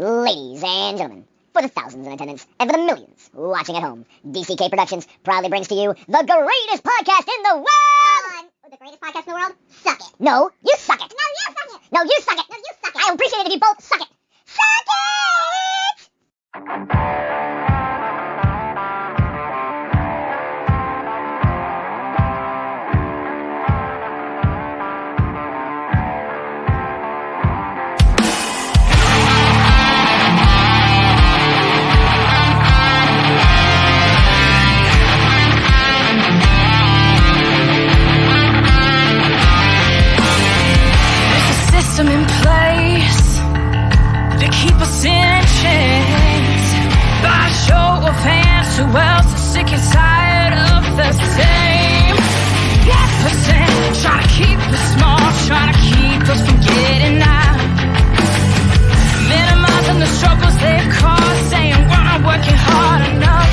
Ladies and gentlemen, for the thousands in attendance and for the millions watching at home, DCK Productions proudly brings to you the greatest podcast in the world! The greatest podcast in the world? Suck it. No, you suck it. No, you suck it. No, you suck it. No, you suck it. I appreciate it if you both suck it. Suck it! In place to keep us in chains by show of hands. Who else is sick and tired of the same 1%? Try to keep us small, trying to keep us from getting out, minimizing the struggles they've caused, saying we're not working hard enough.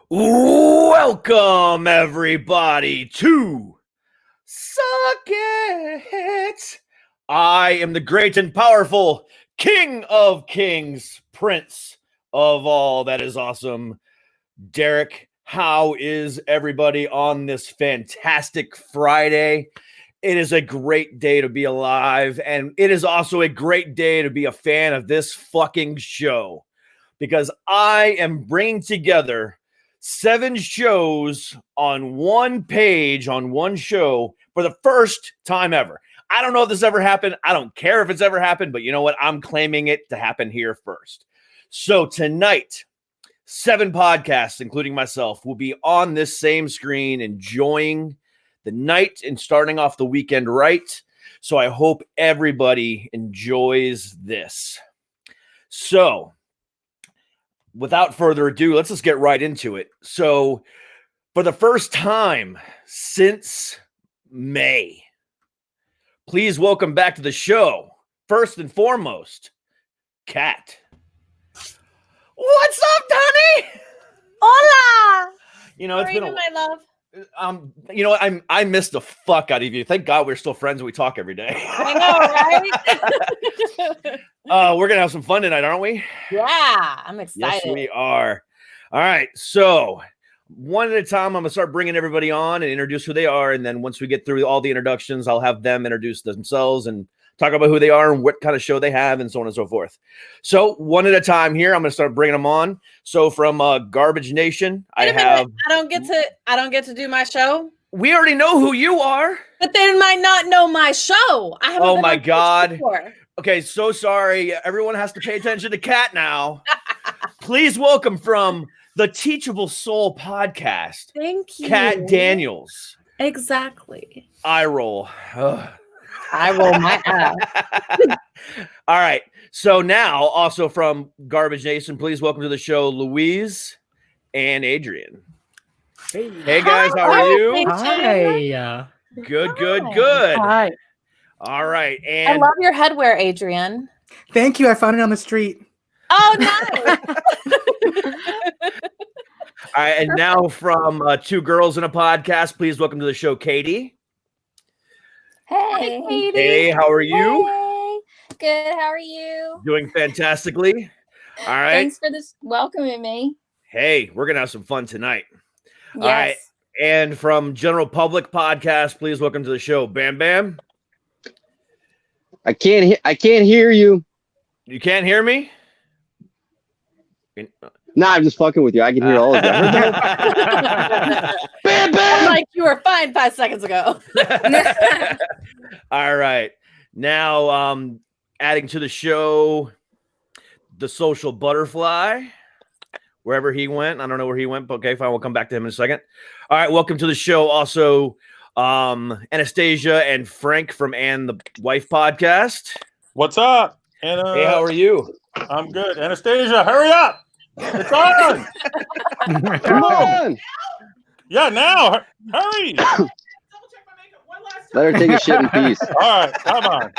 Welcome, everybody, to Suck It. I am the great and powerful King of Kings, Prince of all that is awesome. Derek, how is everybody on this fantastic Friday? It is a great day to be alive, and it is also a great day to be a fan of this fucking show, because I am bringing together 7 shows on one page, on one show, for the first time ever. I don't know if this ever happened. I don't care if it's ever happened, but you know what? I'm claiming it to happen here first. So tonight, 7 podcasts, including myself, will be on this same screen, enjoying the night and starting off the weekend right. So I hope everybody enjoys this. So, without further ado, let's just get right into it. So, for the first time since May, please welcome back to the show, first and foremost, Kat. What's up, Donnie? Hola! You know, it's been my love. you know, I missed the fuck out of you. Thank God we're still friends and we talk every day. I know, right? We're gonna have some fun tonight, aren't we? Yeah, I'm excited. Yes, we are. All right, so one at a time, I'm gonna start bringing everybody on and introduce who they are, and then once we get through all the introductions, I'll have them introduce themselves and talk about who they are and what kind of show they have, and so on and so forth. So one at a time here, I'm gonna start bringing them on. So from Garbage Nation, I don't get to do my show. We already know who you are, but they might not know my show. I haven't. Oh my God. Okay, so sorry. Everyone has to pay attention to Kat now. Please welcome from the Teachable Soul podcast. Thank you, Kat Daniels. Exactly. I roll. Ugh. I roll my ass. All right. So now, also from Garbage Nation, please welcome to the show Louise and Adrian. Hey guys, how are you? Hi. Good. Hi. All right. And I love your headwear, Adrian. Thank you. I found it on the street. Oh, nice. All right, and now from 2 girls in a podcast, please welcome to the show Katie. Hey. Katie. Hey, how are you? Hey. Good. How are you? Doing fantastically. All right. Thanks for this welcoming me. Hey, we're gonna have some fun tonight. Yes. All right. And from General Public Podcast, please welcome to the show Bam Bam. I can't hear you. You can't hear me? Nah, I'm just fucking with you. I can hear all of you. Bam, bam! Like you were fine 5 seconds ago. All right. Now, adding to the show, the Social Butterfly, wherever he went. I don't know where he went, but okay, fine. We'll come back to him in a second. All right. Welcome to the show. Also, Anastasia and Frank from Anne the Wife podcast. What's up? Anna? Hey, how are you? I'm good. Anastasia, hurry up! It's on! Come on! Yeah, now! Hurry! Let her take a shit in peace. All right, come on.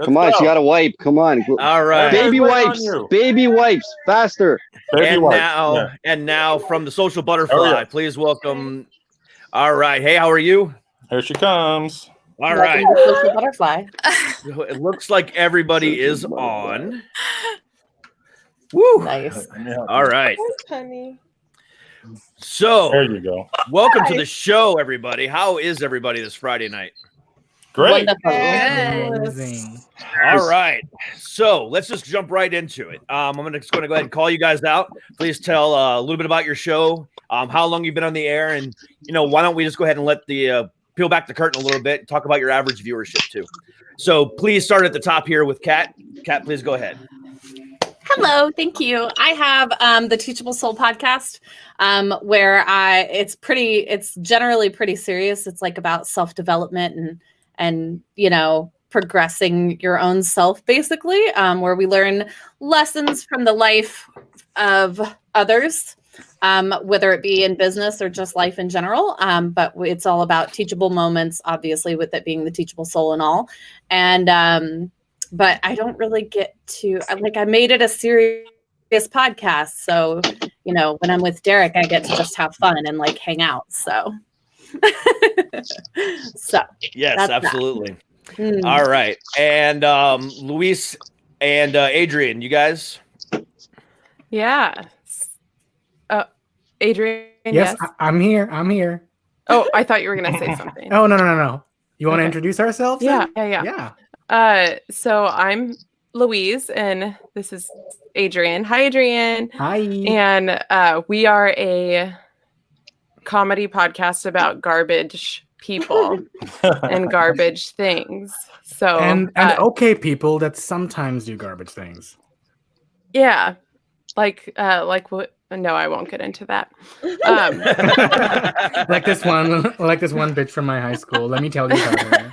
Come on, she got to wipe. Come on. All right. Baby wipes. Baby wipes. Faster. And now from the Social Butterfly, please welcome. All right. Hey, how are you? Here she comes. All Welcome right. to Social Butterfly. So it looks like everybody is on. Woo. Nice. All right. Honey. So, There you go. welcome to the show, everybody. How is everybody this Friday night? Great. Wonderful. Amazing. All right. So let's just jump right into it. I'm just going to go ahead and call you guys out. Please tell a little bit about your show, how long you've been on the air, and why don't we just go ahead and let the peel back the curtain a little bit and talk about your average viewership too. So please start at the top here with Kat. Kat, please go ahead. Hello, thank you. I have the Teachable Soul podcast, where it's generally pretty serious. It's like about self-development and progressing your own self, basically, where we learn lessons from the life of others, whether it be in business or just life in general. But it's all about teachable moments, obviously, with it being the Teachable Soul and all. And but I don't really get to, I made it a serious podcast. So, when I'm with Derek, I get to just have fun and hang out. So, Yes, absolutely. All right. And Luis and Adrian, you guys? Yeah. Adrian, Yes, yes. I'm here. I'm here. Oh, I thought you were going to say something. Oh, no. You want to Okay. introduce ourselves? Yeah, then? yeah. Yeah. So I'm Louise, and this is Adrian. Hi, Adrian. Hi. And we are a comedy podcast about garbage people and garbage things. So and okay people that sometimes do garbage things. yeah, like what? No, I won't get into that. like this one bitch from my high school. Let me tell you about her.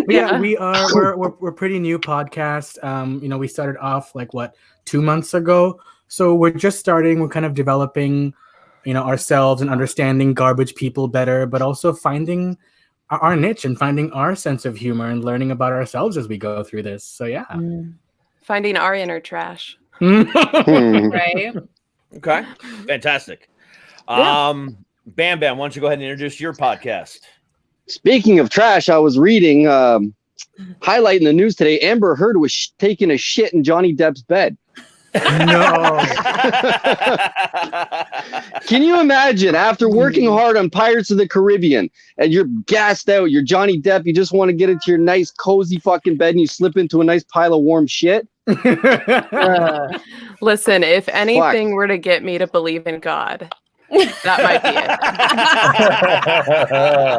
Yeah, we're pretty new podcast. We started off 2 months ago, so we're just starting. We're kind of developing, ourselves and understanding garbage people better, but also finding our niche and finding our sense of humor and learning about ourselves as we go through this. So yeah. Finding our inner trash. Right. Okay. Fantastic. Bam Bam, why don't you go ahead and introduce your podcast? Speaking of trash, I was reading, highlighting the news today. Amber Heard was taking a shit in Johnny Depp's bed. No. Can you imagine after working hard on Pirates of the Caribbean and you're gassed out, you're Johnny Depp, you just want to get into your nice cozy fucking bed and you slip into a nice pile of warm shit? Listen, if anything were to get me to believe in God, that might be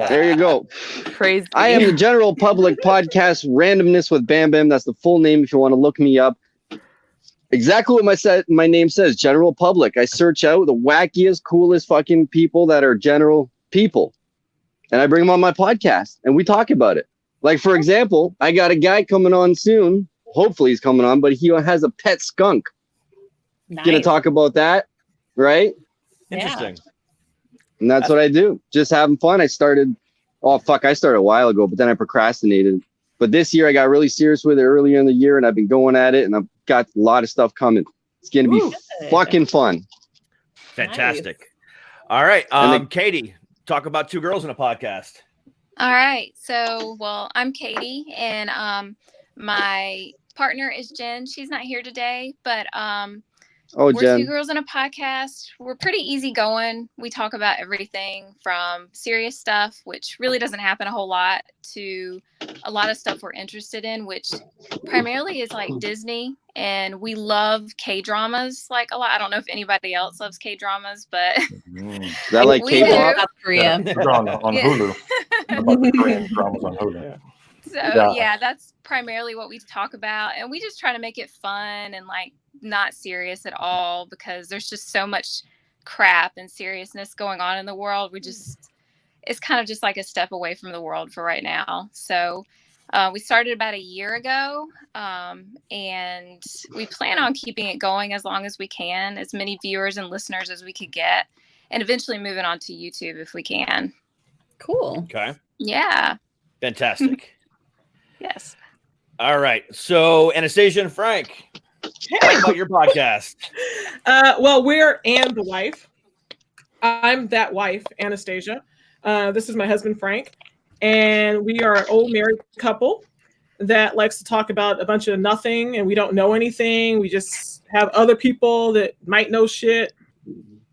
it. There you go. Crazy. I am the General Public Podcast Randomness with Bam Bam. That's the full name if you want to look me up. Exactly what my name says, General Public. I search out the wackiest, coolest fucking people that are general people. And I bring them on my podcast and we talk about it. Like, for example, I got a guy coming on soon. Hopefully he's coming on, but he has a pet skunk. Nice. Gonna talk about that, right? Interesting. And that's what I do. Just having fun. I started a while ago, but then I procrastinated. But this year I got really serious with it earlier in the year and I've been going at it and I've got a lot of stuff coming. It's going to be fucking fun. Fantastic. Nice. All right. Katie, talk about two girls in a podcast. All right. So, I'm Katie and my partner is Jen. She's not here today, but we're Jen. two girls in a podcast. We're pretty easygoing. We talk about everything from serious stuff, which really doesn't happen a whole lot, to a lot of stuff we're interested in, which primarily is like Disney. And we love K-dramas like a lot. I don't know if anybody else loves K-dramas, but is that like K-pop? Korea. On Hulu. About the Korean dramas on Hulu. So yeah, that's primarily what we talk about, and we just try to make it fun and not serious at all, because there's just so much crap and seriousness going on in the world. It's kind of just like a step away from the world for right now. So we started about a year ago, and we plan on keeping it going as long as we can, as many viewers and listeners as we could get, and eventually moving on to YouTube if we can. Cool. Okay. Yeah. Fantastic. Yes. All right. So, Anastasia and Frank, talk about your podcast. Well, we're Anne the wife. I'm that wife, Anastasia. This is my husband, Frank. And we are an old married couple that likes to talk about a bunch of nothing, and we don't know anything. We just have other people that might know shit,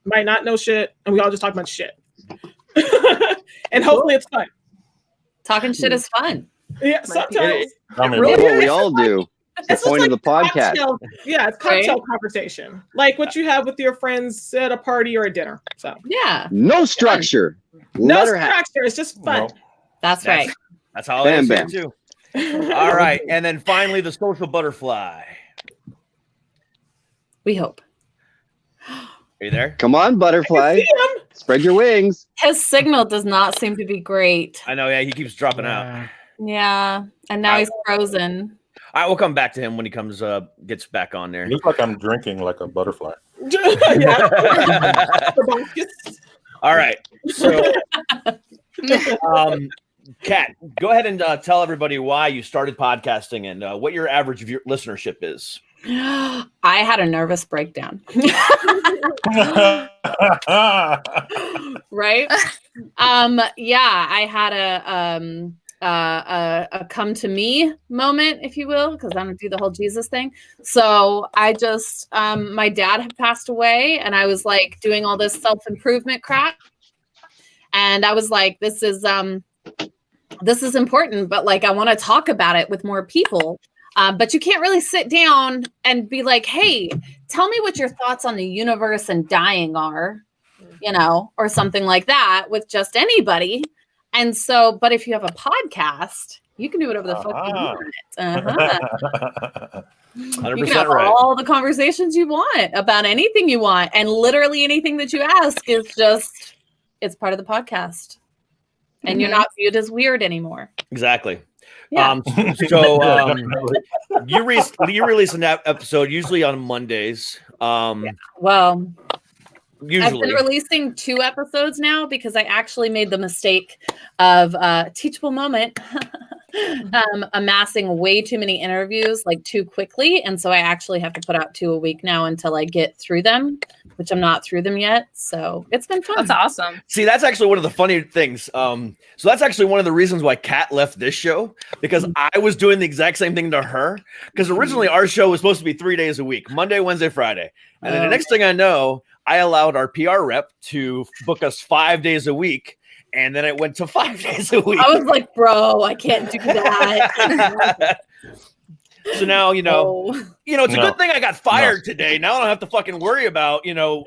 might not know shit, and we all just talk about shit. And hopefully it's fun. Talking shit is fun. Yeah, sometimes. Well, we all do. It's the point of the podcast. It's cocktail conversation, like what you have with your friends at a party or a dinner. So yeah, no structure. No structure. It's just fun. No. That's right. That's how I say it too. All right, and then finally the social butterfly. We hope. Are you there? Come on, butterfly. Spread your wings. His signal does not seem to be great. I know. Yeah, he keeps dropping out. Yeah, and now he's frozen. All right, we'll come back to him when he comes gets back on there. It looks like I'm drinking like a butterfly. All right. So, Kat, go ahead and tell everybody why you started podcasting and what your average of your listenership is. I had a nervous breakdown. Right? Yeah, I had a come to me moment, if you will, because I don't do the whole Jesus thing. So I just my dad had passed away, and I was like doing all this self-improvement crap, and I was like, this is important, but like I want to talk about it with more people. But you can't really sit down and be like, hey, tell me what your thoughts on the universe and dying are, or something like that with just anybody. And so, but if you have a podcast, you can do whatever the fuck you want. 100% You can have all the conversations you want about anything you want. And literally anything that you ask is just, it's part of the podcast. And you're not viewed as weird anymore. Exactly. Yeah. You release an episode usually on Mondays. Well, usually I've been releasing 2 episodes now because I actually made the mistake of Teachable moment amassing way too many interviews like too quickly, and so I actually have to put out 2 a week now until I get through them, which I'm not through them yet. So it's been fun. That's awesome. See, that's actually one of the funny things. So that's actually one of the reasons why Kat left this show, because I was doing the exact same thing to her. Because originally our show was supposed to be 3 days a week, Monday, Wednesday, Friday. And then the next thing I know, I allowed our PR rep to book us 5 days a week. And then it went to 5 days a week. I was like, bro, I can't do that. So now, it's a good thing I got fired today. Now I don't have to fucking worry about, going to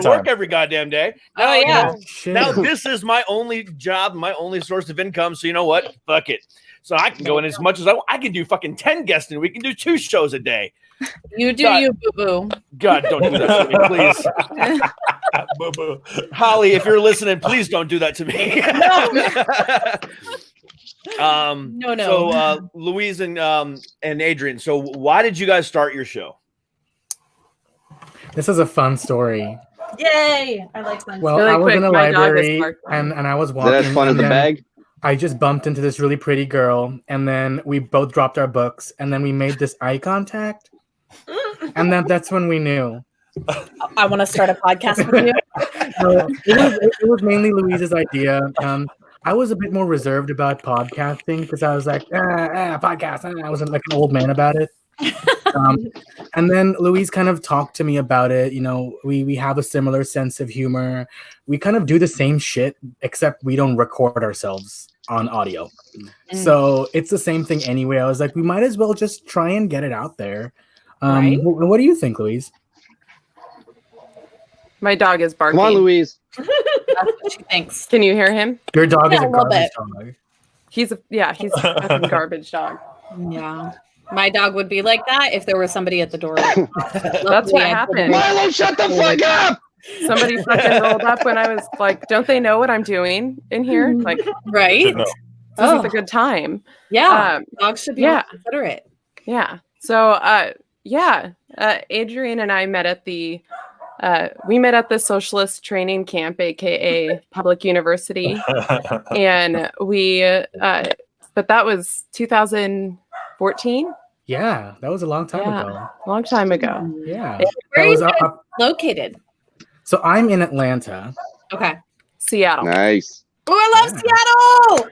work every goddamn day. Now, now this is my only job, my only source of income. So you know what? Fuck it. So I can go in as much as I can do fucking 10 guests and we can do 2 shows a day. You do you, boo-boo. God, don't do that to me, please. Boo-boo. Holly, if you're listening, please don't do that to me. No. So Louise and Adrian, so why did you guys start your show? This is a fun story. Yay! I like fun. Well, Really I was quick, in a my dog library is and I was Is walking. that as fun as and the then bag? I just bumped into this really pretty girl, and then we both dropped our books, and then we made this eye contact, and that's when we knew. I want to start a podcast with you. So it was mainly Louise's idea. I was a bit more reserved about podcasting because I was like, podcast. I wasn't like an old man about it. And then Louise kind of talked to me about it. We have a similar sense of humor. We kind of do the same shit, except we don't record ourselves on audio. So it's the same thing anyway. I was like, we might as well just try and get it out there. Right. What do you think, Louise? My dog is barking. Come on, Louise. That's what she thinks. Can you hear him? Your dog is Yeah, a a little garbage bit. dog. He's a fucking garbage dog. Yeah. My dog would be like that if there was somebody at the door. That's what happened. Milo, shut the fuck up! Somebody fucking rolled up when I was like, don't they know what I'm doing in here? Like, Right? this isn't a good time. Yeah. Dogs should be considerate. Yeah. So, Adrian and I met at the Socialist Training Camp, aka Public University, and but that was 2014. Yeah, that was a long time ago. Long time ago. Yeah. Where are you That was guys located? So I'm in Atlanta. Okay. Seattle. Nice. Oh, I love Seattle.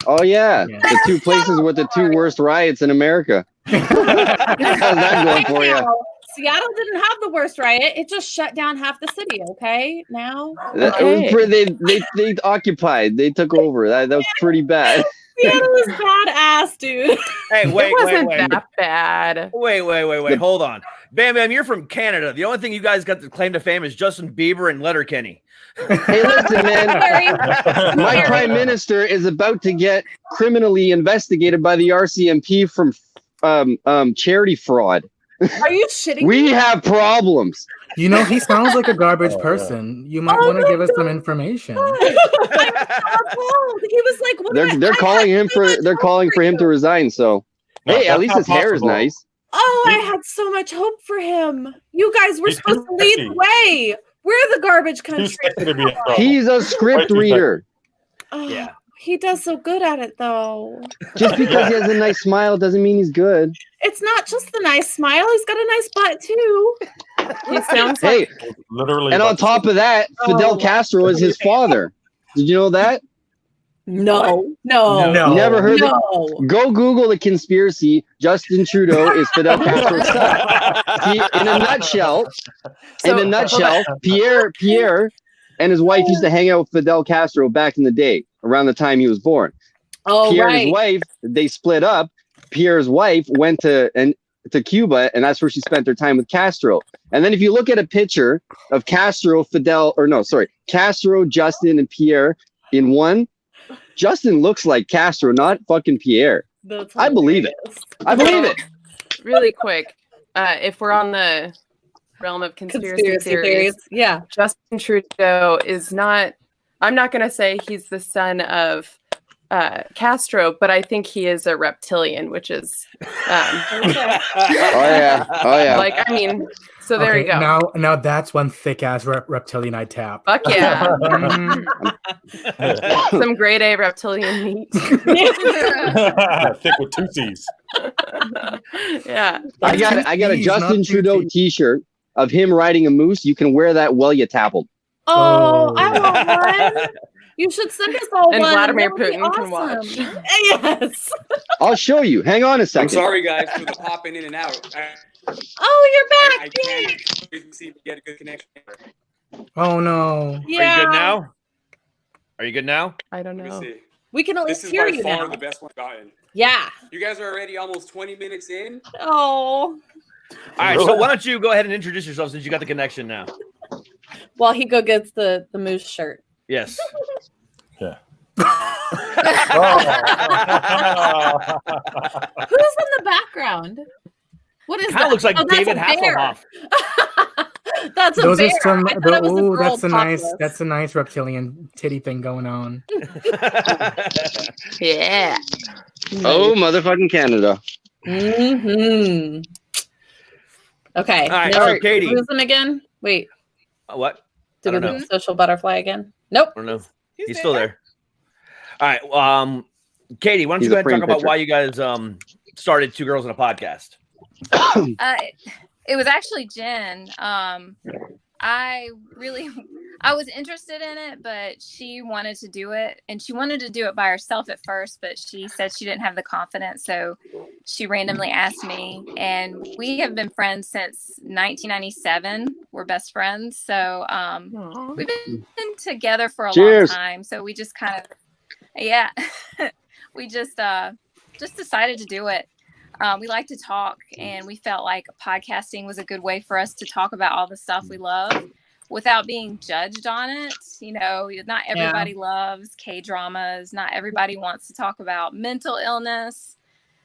Oh yeah, Yeah. the two places with the two worst riots in America. How's that going for you? Now, Seattle didn't have the worst riot. It just shut down half the city. Okay, now It was they occupied. They took over. That was pretty bad. Seattle is badass, dude. Hey, It wasn't that bad. Wait. Hold on. Bam Bam, you're from Canada. The only thing you guys got to claim to fame is Justin Bieber and Letterkenny. Hey, listen, man. My prime minister is about to get criminally investigated by the RCMP from charity fraud. Are you shitting We me? have problems. You know, he sounds like a garbage person. You might want to give us some information. He was like, what They're calling him for him to resign. So No, hey, at that's least not his hair is possible. nice. Oh, I had so much hope for him. You guys were He's supposed to lead the too way. We're the garbage Too country. sexy to be in trouble. He's a script reader. Oh, Yeah. he does so good at it, though. Just because he has a nice smile doesn't mean he's good. It's not just the nice smile. He's got a nice butt, too. He sounds Hey, Literally. and on top of that, Fidel Castro is his father. Did you know that? No. You never heard No. Go Google the conspiracy. Justin Trudeau is Fidel Castro's son. In a nutshell, Pierre and his wife used to hang out with Fidel Castro back in the day, around the time he was born. Oh, Pierre and right. his wife, they split up. Pierre's wife went to Cuba, and that's where she spent her time with Castro. And then if you look at a picture of Castro, Justin, and Pierre in one, Justin looks like Castro, not fucking Pierre. That's I believe it. I believe it. really quick. If we're on the realm of conspiracy theories, Yeah. Justin Trudeau is not. I'm not going to say he's the son of Castro, but I think he is a reptilian, which is. Oh yeah. Like, I mean, so there you go. Now that's one thick ass reptilian I tap. Fuck yeah. Some grade A reptilian meat. Thick with two C's. Yeah. I got a He's Justin not Trudeau juicy. T-shirt of him riding a moose. You can wear that while you tap him. Oh, I want one. You should send us all And one. Vladimir That would be Putin can awesome. watch. Yes. I'll show you. Hang on a I'm second. sorry, guys, for the popping in and out. Oh, you're I back. can't seem to get a good connection. Oh no. Are you good now? Are you good now? I don't Let me know. see. We can at This least is hear by you far now. the best one I've gotten. Yeah. You guys are already almost 20 minutes in. Oh. All right, so why don't you go ahead and introduce yourself since you got the connection now? While he go gets the moose shirt. Yes. Yeah. Who's in the background? What is Kind that? of looks like Oh, that's David a bear. Hasselhoff. That's a Those bear. are some. I thought it was a girl That's a nice reptilian titty thing going on. Yeah. Oh, motherfucking Canada. Mm-hmm. Okay. All right, now, so Katie. Lose him again? Wait. What? Did I we don't lose know. social butterfly again? Nope. I don't know. He's still there. All right. Katie, why don't you He's go a ahead and talk frame about picture. why you guys started Two Girls in a Podcast? It was actually Jen. I was interested in it, but she wanted to do it, and she wanted to do it by herself at first, but she said she didn't have the confidence, so she randomly asked me, and we have been friends since 1997. We're best friends, so we've been together for a Cheers. long time, so we just kind of, we just decided to do it. We like to talk, and we felt like podcasting was a good way for us to talk about all the stuff we love without being judged on it. You know, not everybody loves K-dramas. Not everybody wants to talk about mental illness.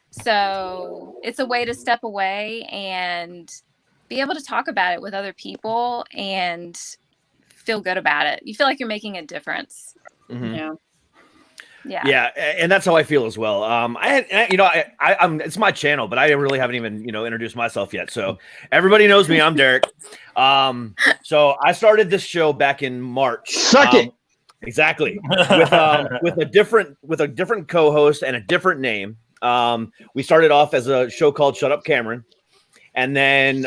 So it's a way to step away and be able to talk about it with other people and feel good about it. You feel like you're making a difference. Mm-hmm. Yeah. Yeah, and that's how I feel as well. I'm it's my channel, but I really haven't even introduced myself yet. So everybody knows me. I'm Derek. So I started this show back in March. Suck it. Exactly. With a different co-host and a different name. We started off as a show called Shut Up Cameron, and then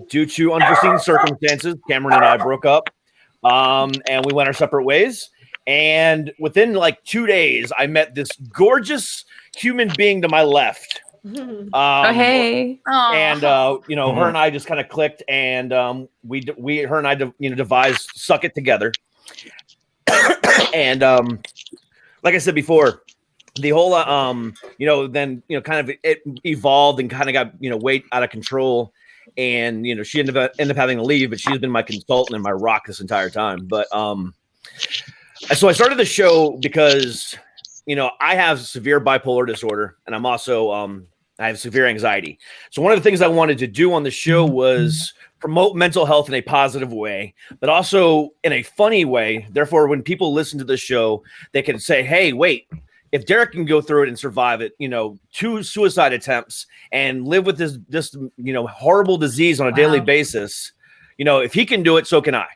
due to unforeseen circumstances, Cameron and I broke up. and we went our separate ways. And within like 2 days, I met this gorgeous human being to my left. Oh, hey. And her and I just kind of clicked, and her and I devised Suck It together. And like I said before, the whole then kind of it evolved and kind of got way out of control, and she ended up having to leave, but she's been my consultant and my rock this entire time. But so I started the show because I have severe bipolar disorder, and I'm also I have severe anxiety. So one of the things I wanted to do on the show was promote mental health in a positive way, but also in a funny way. Therefore, when people listen to the show, they can say, hey, wait, if Derek can go through it and survive it, 2 suicide attempts and live with this horrible disease on a daily basis, if he can do it, so can I.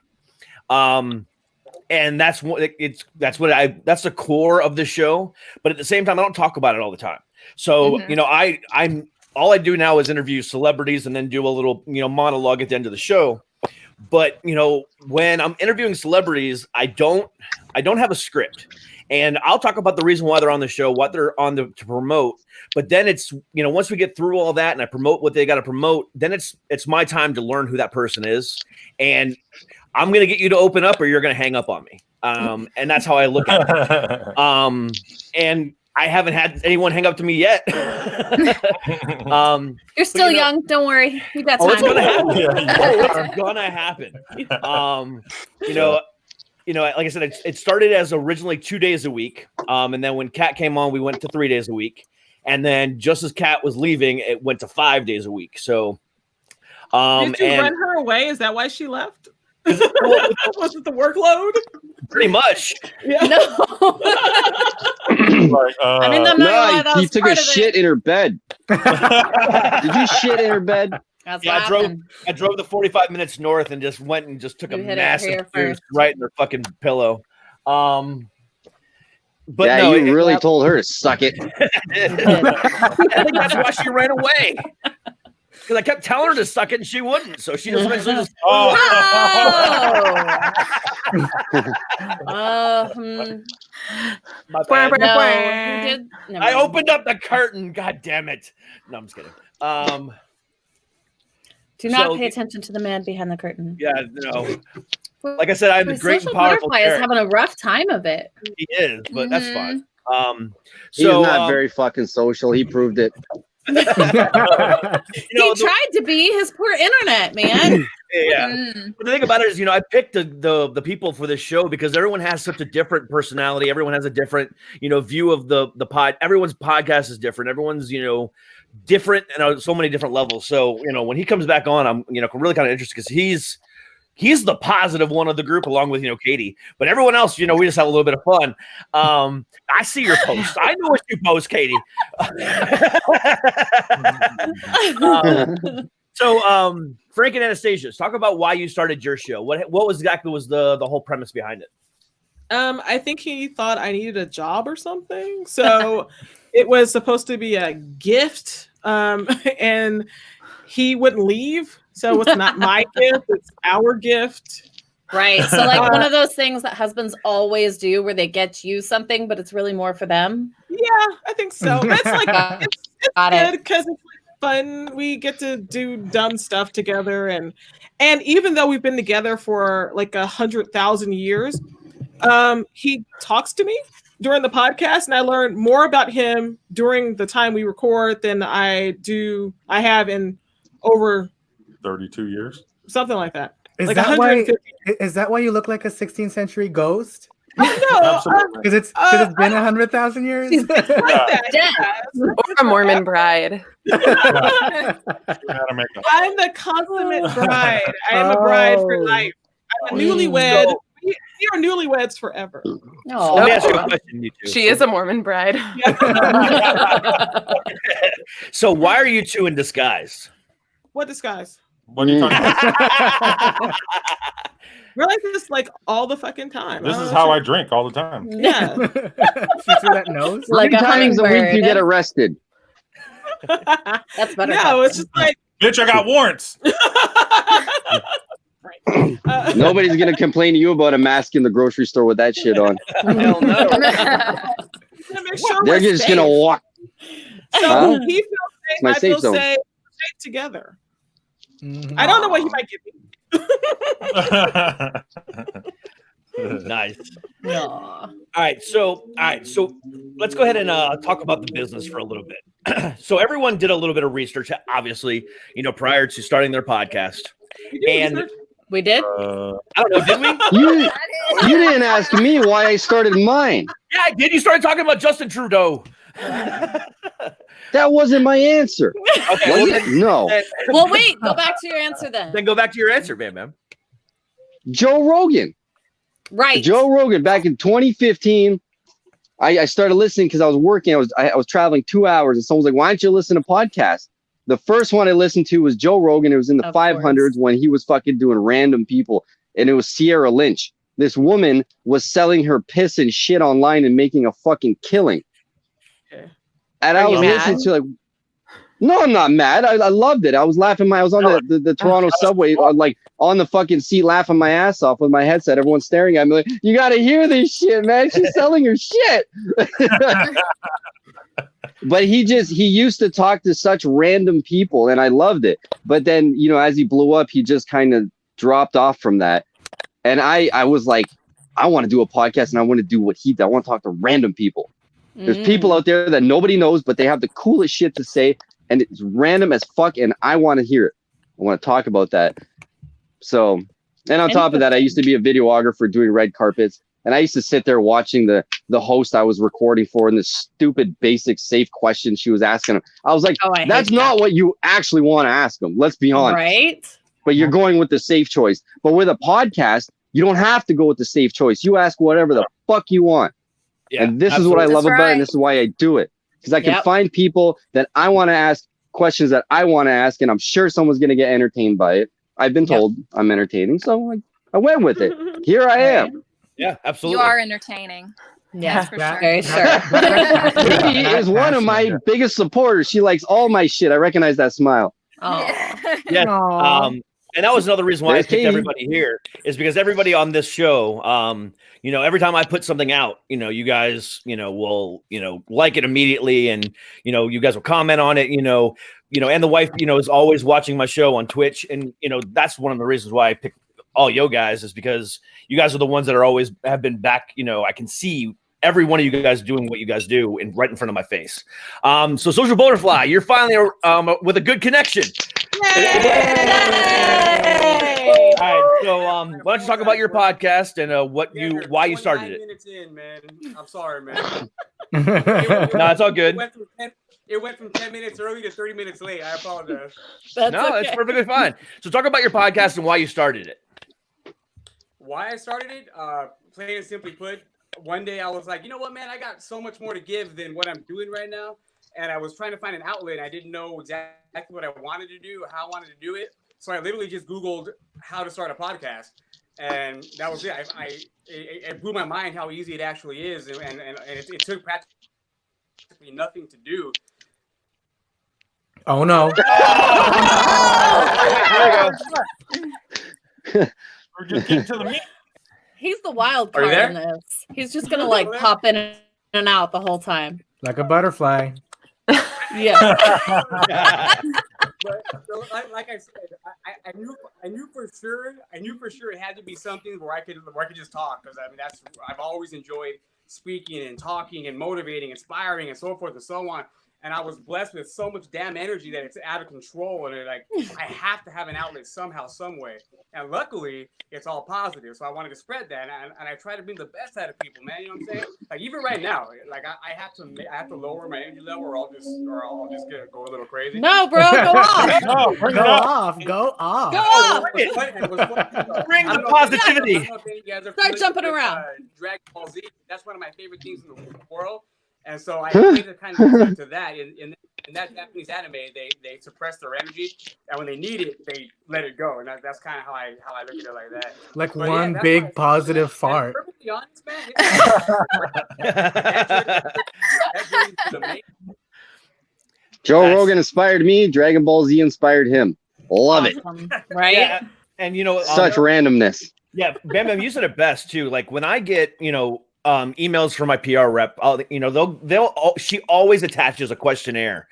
And that's the core of the show. But at the same time, I don't talk about it all the time. So, I'm all I do now is interview celebrities and then do a little, monologue at the end of the show. But, when I'm interviewing celebrities, I don't have a script. And I'll talk about the reason why they're on the show, what they're on to promote. But then it's, once we get through all that and I promote what they got to promote, then it's my time to learn who that person is. And I'm going to get you to open up or you're going to hang up on me. And that's how I look at it. And I haven't had anyone hang up to me yet. You're still young. Don't worry. You got time. It's going to happen. It's going to happen. Like I said, it started as originally 2 days a week. And then when Kat came on, we went to 3 days a week. And then just as Kat was leaving, it went to 5 days a week. So, did you run her away? Is that why she left? Was it the workload? Pretty much. Yeah. No. I mean, he took a shit in her bed. Did you shit in her bed? I drove the 45 minutes north and just went and just took a massive juice right in her fucking pillow. But yeah, no, you really told her to suck it. I think that's why she ran away. Because I kept telling her to suck it and she wouldn't. So she just eventually just. My bad. I opened up the curtain. God damn it. No, I'm just kidding. Do not pay attention to the man behind the curtain. Yeah, no. Like I said, I'm the great and powerful. Butterfly is having a rough time of it. He is, but that's fine. He's not very fucking social. He proved it. He tried to be his poor internet, man. Yeah. But the thing about it is, I picked the people for this show because everyone has such a different personality. Everyone has a different, view of the pod. Everyone's podcast is different. Everyone's, different and on so many different levels. So, when he comes back on, I'm, really kind of interested because he's the positive one of the group along with, Katie, but everyone else, we just have a little bit of fun. I see your posts. I know what you post, Katie. So, Frank and Anastasia, talk about why you started your show. What was the whole premise behind it? I think he thought I needed a job or something. So it was supposed to be a gift. And he wouldn't leave. So it's not my gift, it's our gift. Right. So like one of those things that husbands always do where they get you something, but it's really more for them. Yeah, I think so. It's like it's good because it's fun. We get to do dumb stuff together. And even though we've been together for like 100,000 years, he talks to me during the podcast, and I learn more about him during the time we record than I have in over 32 years, something like that. Is like that why you look like a 16th century ghost? No, because it's been 100,000 years. It's like that, or a Mormon bride. I'm the consummate bride. I am a bride for life. I'm a newlywed. We are newlyweds forever. No. Let me ask you a question, you two. She is a Mormon bride. So why are you two in disguise? What disguise? What are you talking about? We're like this like all the fucking time. This is how I drink all the time. Yeah. that nose? Like times a week you get arrested. That's better. No, it's just like bitch, I got warrants. Nobody's gonna complain to you about a mask in the grocery store with that shit on. Hell no. Make sure They're we're just safe. gonna walk. So Huh? he feels It's safe. my I safe feel zone. safe. We're safe together. Mhm. I don't know what he might give me. Nice. No. All right, so let's go ahead and talk about the business for a little bit. So everyone did a little bit of research, obviously, prior to starting their podcast. And we did. I don't know, did we? You didn't ask me why I started mine. Yeah, I did. You started talking about Justin Trudeau. That wasn't my answer. Okay, Was well, it? No. Well, wait. Go back to your answer then. Then go back to your answer, man. Joe Rogan. Right. Joe Rogan back in 2015. I started listening because I was working. I was traveling 2 hours, and someone was like, "Why don't you listen to podcasts?" The first one I listened to was Joe Rogan. It was in the 500s when he was fucking doing random people, and it was Sierra Lynch. This woman was selling her piss and shit online and making a fucking killing. Okay. And I was listening to like, no, I'm not mad. I loved it. I was laughing. I was on the Toronto subway, like on the fucking seat, laughing my ass off with my headset. Everyone's staring at me like, you got to hear this shit, man. She's selling her shit. But he used to talk to such random people, and I loved it. But then, as he blew up, he just kind of dropped off from that. And I was like, I want to do a podcast, and I want to do what he did. I want to talk to random people. There's people out there that nobody knows, but they have the coolest shit to say, and it's random as fuck, and I want to hear it. I want to talk about that. So, and on top of that, I used to be a videographer doing red carpets, and I used to sit there watching the host I was recording for and the stupid, basic, safe questions she was asking him. I was like, that's not what you actually want to ask them. Let's be honest. Right. But you're going with the safe choice. But with a podcast, you don't have to go with the safe choice. You ask whatever the fuck you want. Yeah, and this is what I love about it, and this is why I do it. Because I can find people that I want to ask questions that I want to ask, and I'm sure someone's going to get entertained by it. I've been told I'm entertaining, so I went with it. Here I am. Yeah, absolutely. You are entertaining. Yeah, for sure. Very sure. She is one of my biggest supporters. She likes all my shit. I recognize that smile. Yeah. And that was another reason why I picked everybody here, is because everybody on this show, every time I put something out, you guys, will, like it immediately, and you guys will comment on it, and the wife, is always watching my show on Twitch, and that's one of the reasons why I picked all you guys, is because you guys are the ones that have been back. I can see every one of you guys doing what you guys do right in front of my face. So Social Butterfly, you're finally with a good connection. All right, so why don't you talk about your podcast and why you started it? Minutes in, man. I'm sorry, man. No, it's all good. It went from 10 minutes early to 30 minutes late. I apologize. It's perfectly fine. So talk about your podcast and why you started it. Why I started it? Plain and simply put, one day I was like, you know what, man? I got so much more to give than what I'm doing right now. And I was trying to find an outlet. I didn't know exactly what I wanted to do, how I wanted to do it. So I literally just Googled how to start a podcast. And that was it. It blew my mind how easy it actually is. And it took practically nothing to do. Oh, no. We're just getting to the meat. He's the wild Are you card there? in this. He's just going to pop in and out the whole time. Like a butterfly. Yeah. But like I said, I knew for sure it had to be something where I could just talk, because I've always enjoyed speaking and talking and motivating, inspiring, and so forth and so on. And I was blessed with so much damn energy that it's out of control, and I have to have an outlet somehow, some way. And luckily, it's all positive. So I wanted to spread that, and I try to bring the best out of people, man. You know what I'm saying? Like even right now, I have to lower my energy level, or I'll just go a little crazy. No, bro, go off. No, bring Go it up. off. Go off. Go off. Bring the positivity. Start jumping around. Dragon Ball Z. That's one of my favorite things in the world. And so I tried to kind of to that. In that Japanese anime, they suppress their energy, and when they need it, they let it go. And that's kind of how I look at it like that. Like But one that's big why- positive and fart. Perfectly honest, man. That journey to the main. Joe Nice. Rogan inspired me. Dragon Ball Z inspired him. Love it. Right? Yeah. And you know, Such randomness. yeah, Bam Bam, you said it best too. Like when I get, emails from my PR rep, she always attaches a questionnaire,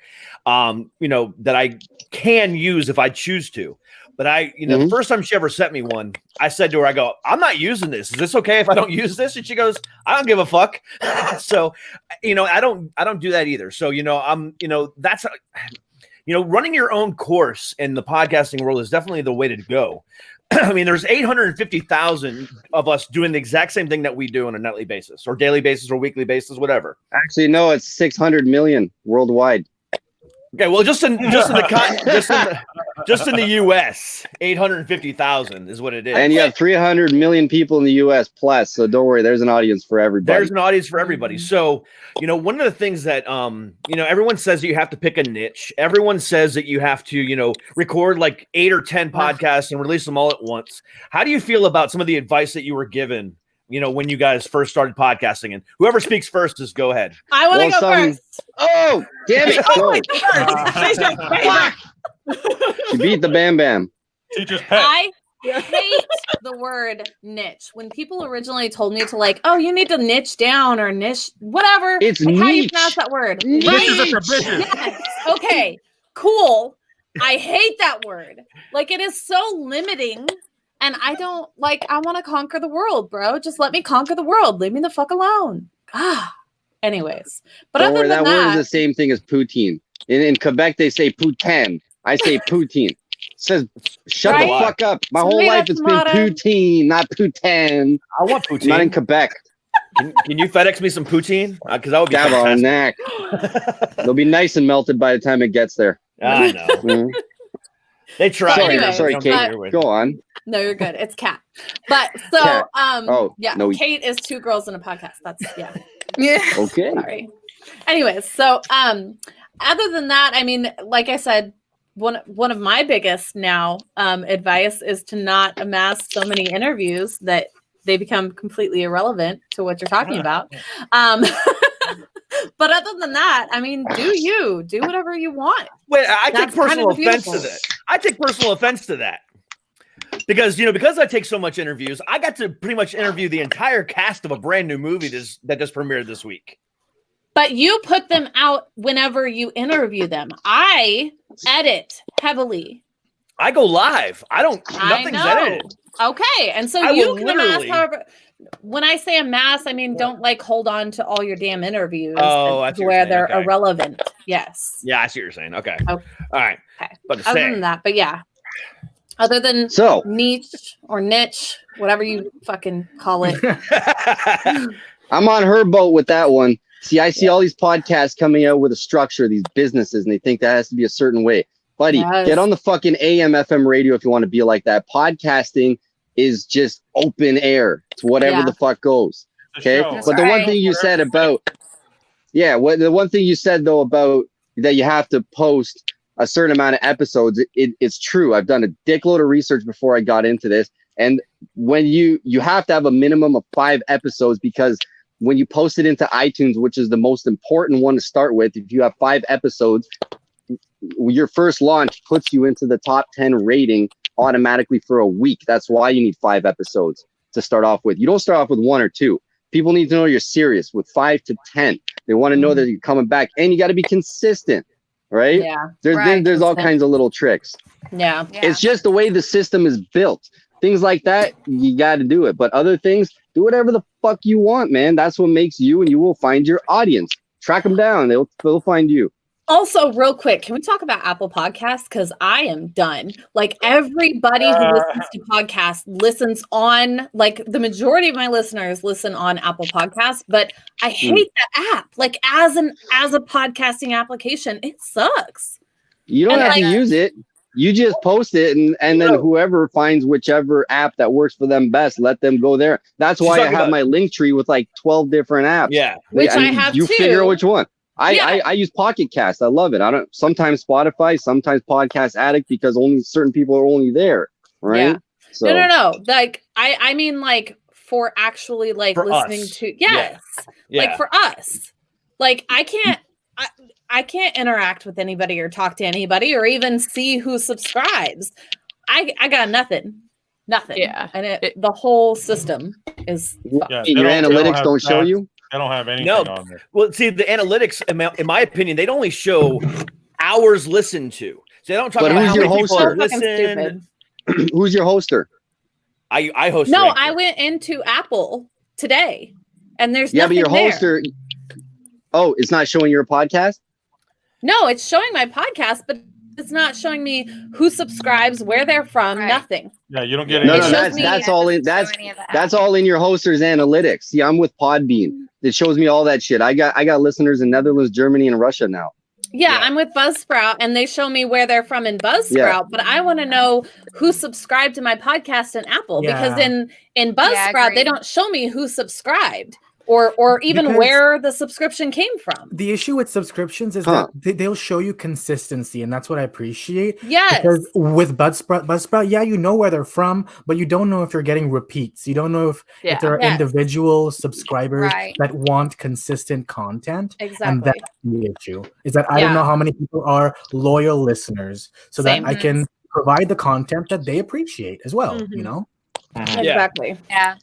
that I can use if I choose to. But the first time she ever sent me one, I said to her, I go, I'm not using this. Is this okay if I don't use this? And she goes, I don't give a fuck. So, I don't do that either. So, that's, running your own course in the podcasting world is definitely the way to go. I mean, there's 850,000 of us doing the exact same thing that we do on a nightly basis or daily basis or weekly basis, whatever. Actually, no, it's 600 million worldwide. Okay, well, just in the U.S., 850,000 is what it is. And you have 300 million people in the U.S. plus, so don't worry, there's an audience for everybody. There's an audience for everybody. So, one of the things that, everyone says that you have to pick a niche. Everyone says that you have to, record like 8 or 10 podcasts and release them all at once. How do you feel about some of the advice that you were given, when you guys first started podcasting? And whoever speaks first, just go ahead. I want to go first. Oh, damn it. You beat the Bam Bam. Teacher's pet. I hate the word niche. When people originally told me to you need to niche down or niche, whatever. It's like, niche. How do you pronounce that word? Yes. Okay, cool. I hate that word. Like, it is so limiting. And I don't I want to conquer the world, bro. Just let me conquer the world. Leave me the fuck alone. Anyways, but Don't other worry, than that word is that, the same thing as poutine. In Quebec, they say poutine. I say poutine. It says, shut the fuck up. My whole life it's been poutine, not poutine. I want poutine. Not in Quebec. Can you FedEx me some poutine? Because that would be fantastic. They'll be nice and melted by the time it gets there. I know. Mhm. They try. Sorry, Kate. Go on. no, you're good. It's Kat. But so, Kat. Kate is 2 girls in a podcast. That's Yeah. Okay. Sorry. Anyways, so other than that, I mean, like I said, one of my biggest now advice is to not amass so many interviews that they become completely irrelevant to what you're talking about. But other than that, I mean, do whatever you want. Wait, I take personal offense to that. I take personal offense to that. Because I take so much interviews, I got to pretty much interview the entire cast of a brand new movie that just premiered this week. But you put them out whenever you interview them. I edit heavily. I go live. Nothing's edited. Okay, and so you can amass however. When I say amass, I mean don't hold on to all your damn interviews where they're irrelevant. Yes. Yeah, I see what you're saying. Okay. All right. Okay. Other than that, but yeah. Other than niche or niche, whatever you fucking call it. I'm on her boat with that one. See, I see all these podcasts coming out with a structure, these businesses, and they think that has to be a certain way. Buddy, get on the fucking AM, FM radio if you want to be like that. Podcasting is just open air. It's whatever the fuck goes. Okay? But the one thing you said about, the one thing you said, though, about that you have to post a certain amount of episodes, it's true. I've done a dickload of research before I got into this. And when you have to have a minimum of 5 episodes, because when you post it into iTunes, which is the most important one to start with, if you have 5 episodes, your first launch puts you into the top 10 rating automatically for a week. That's why you need 5 episodes to start off with. You don't start off with 1 or 2. People need to know you're serious with 5 to 10. They want to know that you're coming back, and you got to be consistent, right? Yeah. There's all kinds of little tricks. Yeah. It's just the way the system is built. Things like that, you got to do it. But other things, do whatever the fuck you want, man. That's what makes you, and you will find your audience. Track them down. They'll find you. Also, real quick, can we talk about Apple Podcasts? Because I am done. Everybody who listens to podcasts listens on, the majority of my listeners listen on Apple Podcasts, but I hate that app. As a podcasting application, it sucks. You don't have to use it. You just post it, and then whoever finds whichever app that works for them best, let them go there. That's why I have my link tree with 12 different apps. Yeah, which I have you too. Figure out which one. I use Pocket Cast. I love it. I don't sometimes Spotify, sometimes Podcast Addict, because only certain people are only there, right? Yeah. So No. I mean for actually for listening us. to for us. I can't interact with anybody or talk to anybody or even see who subscribes. I got nothing. Nothing. Yeah. And the whole system is fucked. Yeah, your analytics don't show you? I don't have anything No. on there. Well, see, the analytics, in my opinion, they'd only show hours listened to. So they don't talk But about who's how your many people hoster? are listened. Who's your hoster? I host. No, Anchor. I went into Apple today, and there's Yeah, but nothing your there. hoster. Oh, it's not showing your podcast? No, it's showing my podcast, but it's not showing me who subscribes, where they're from, nothing. Yeah, you don't get No, any. no, that's all in that's all in your hoster's analytics. See, I'm with Podbean. It shows me all that shit. I got listeners in Netherlands, Germany, and Russia now. Yeah, I'm with Buzzsprout, and they show me where they're from in Buzzsprout, but I want to know who subscribed to my podcast in Apple, because in Buzzsprout, they don't show me who subscribed or even Because where the subscription came from. The issue with subscriptions is that they'll show you consistency, and that's what I appreciate. Yes. Because with Buzzsprout, yeah, you know where they're from, but you don't know if you're getting repeats. You don't know if there are individual subscribers that want consistent content. Exactly. And that's the issue. Is that I don't know how many people are loyal listeners, so that I can provide the content that they appreciate as well. You know. Exactly. Yeah.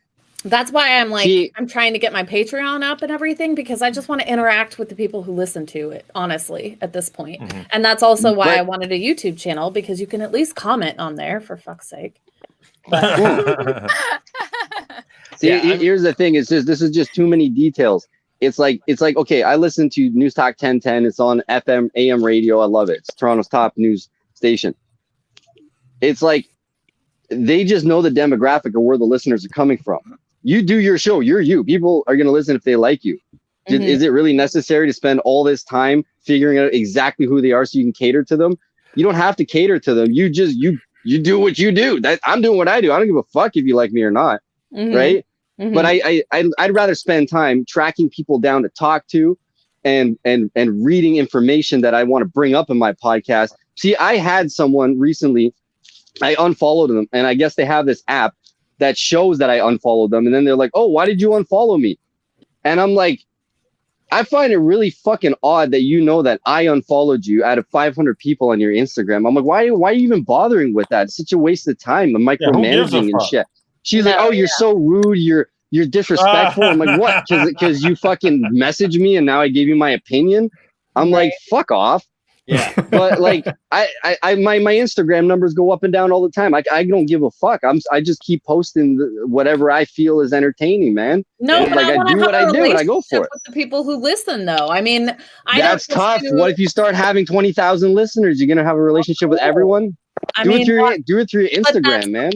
That's why I'm I'm trying to get my Patreon up and everything, because I just want to interact with the people who listen to it, honestly, at this point. And that's also why I wanted a YouTube channel, because you can at least comment on there, for fuck's sake. See, here's the thing. It's just, this is just too many details. It's like, okay, I listen to News Talk 1010. It's on FM, AM radio. I love it. It's Toronto's top news station. It's like, they just know the demographic of where the listeners are coming from. You do your show. You're you. People are going to listen if they like you. Is it really necessary to spend all this time figuring out exactly who they are so you can cater to them? You don't have to cater to them. You just, you do what you do. I'm doing what I do. I don't give a fuck if you like me or not. Right. But I'd rather spend time tracking people down to talk to and reading information that I want to bring up in my podcast. See, I had someone recently, I unfollowed them, and I guess they have this app that shows that I unfollowed them. And then they're like, oh, why did you unfollow me? And I'm like, I find it really fucking odd that you know that I unfollowed you out of 500 people on your Instagram. I'm like, why are you even bothering with that? It's such a waste of time. I'm micromanaging and shit. She's like, oh, you're so rude. You're disrespectful. I'm like, what? Because you fucking messaged me and now I gave you my opinion. I'm like, fuck off. Yeah. But like my Instagram numbers go up and down all the time. I don't give a fuck. I just keep posting whatever I feel is entertaining, man. No, and, like, I do what I do and I go for it. With the people who listen, though, I mean, that's tough. What if you start having 20,000 listeners? You're gonna have a relationship with everyone. Do it through your Instagram, man.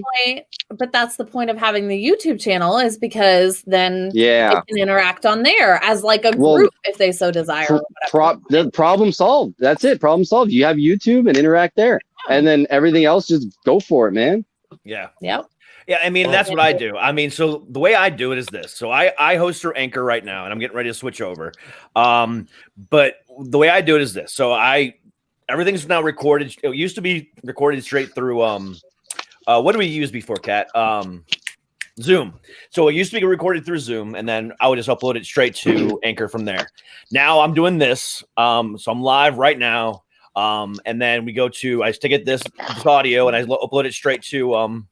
But that's the point of having the YouTube channel, is because then they can interact on there as like a group if they so desire. The problem solved. That's it. Problem solved. You have YouTube and interact there, and then everything else, just go for it, man. Yeah. Yep. Yeah, I mean, that's what I do. I mean, so the way I do it is this. So I host for Anchor right now, and I'm getting ready to switch over. But the way I do it is this. So everything's now recorded. It used to be recorded straight through what do we use before, Kat? Zoom. So it used to be recorded through Zoom, and then I would just upload it straight to Anchor from there. Now I'm doing this. So I'm live right now. And then we go to, I stick it this audio and I upload it straight to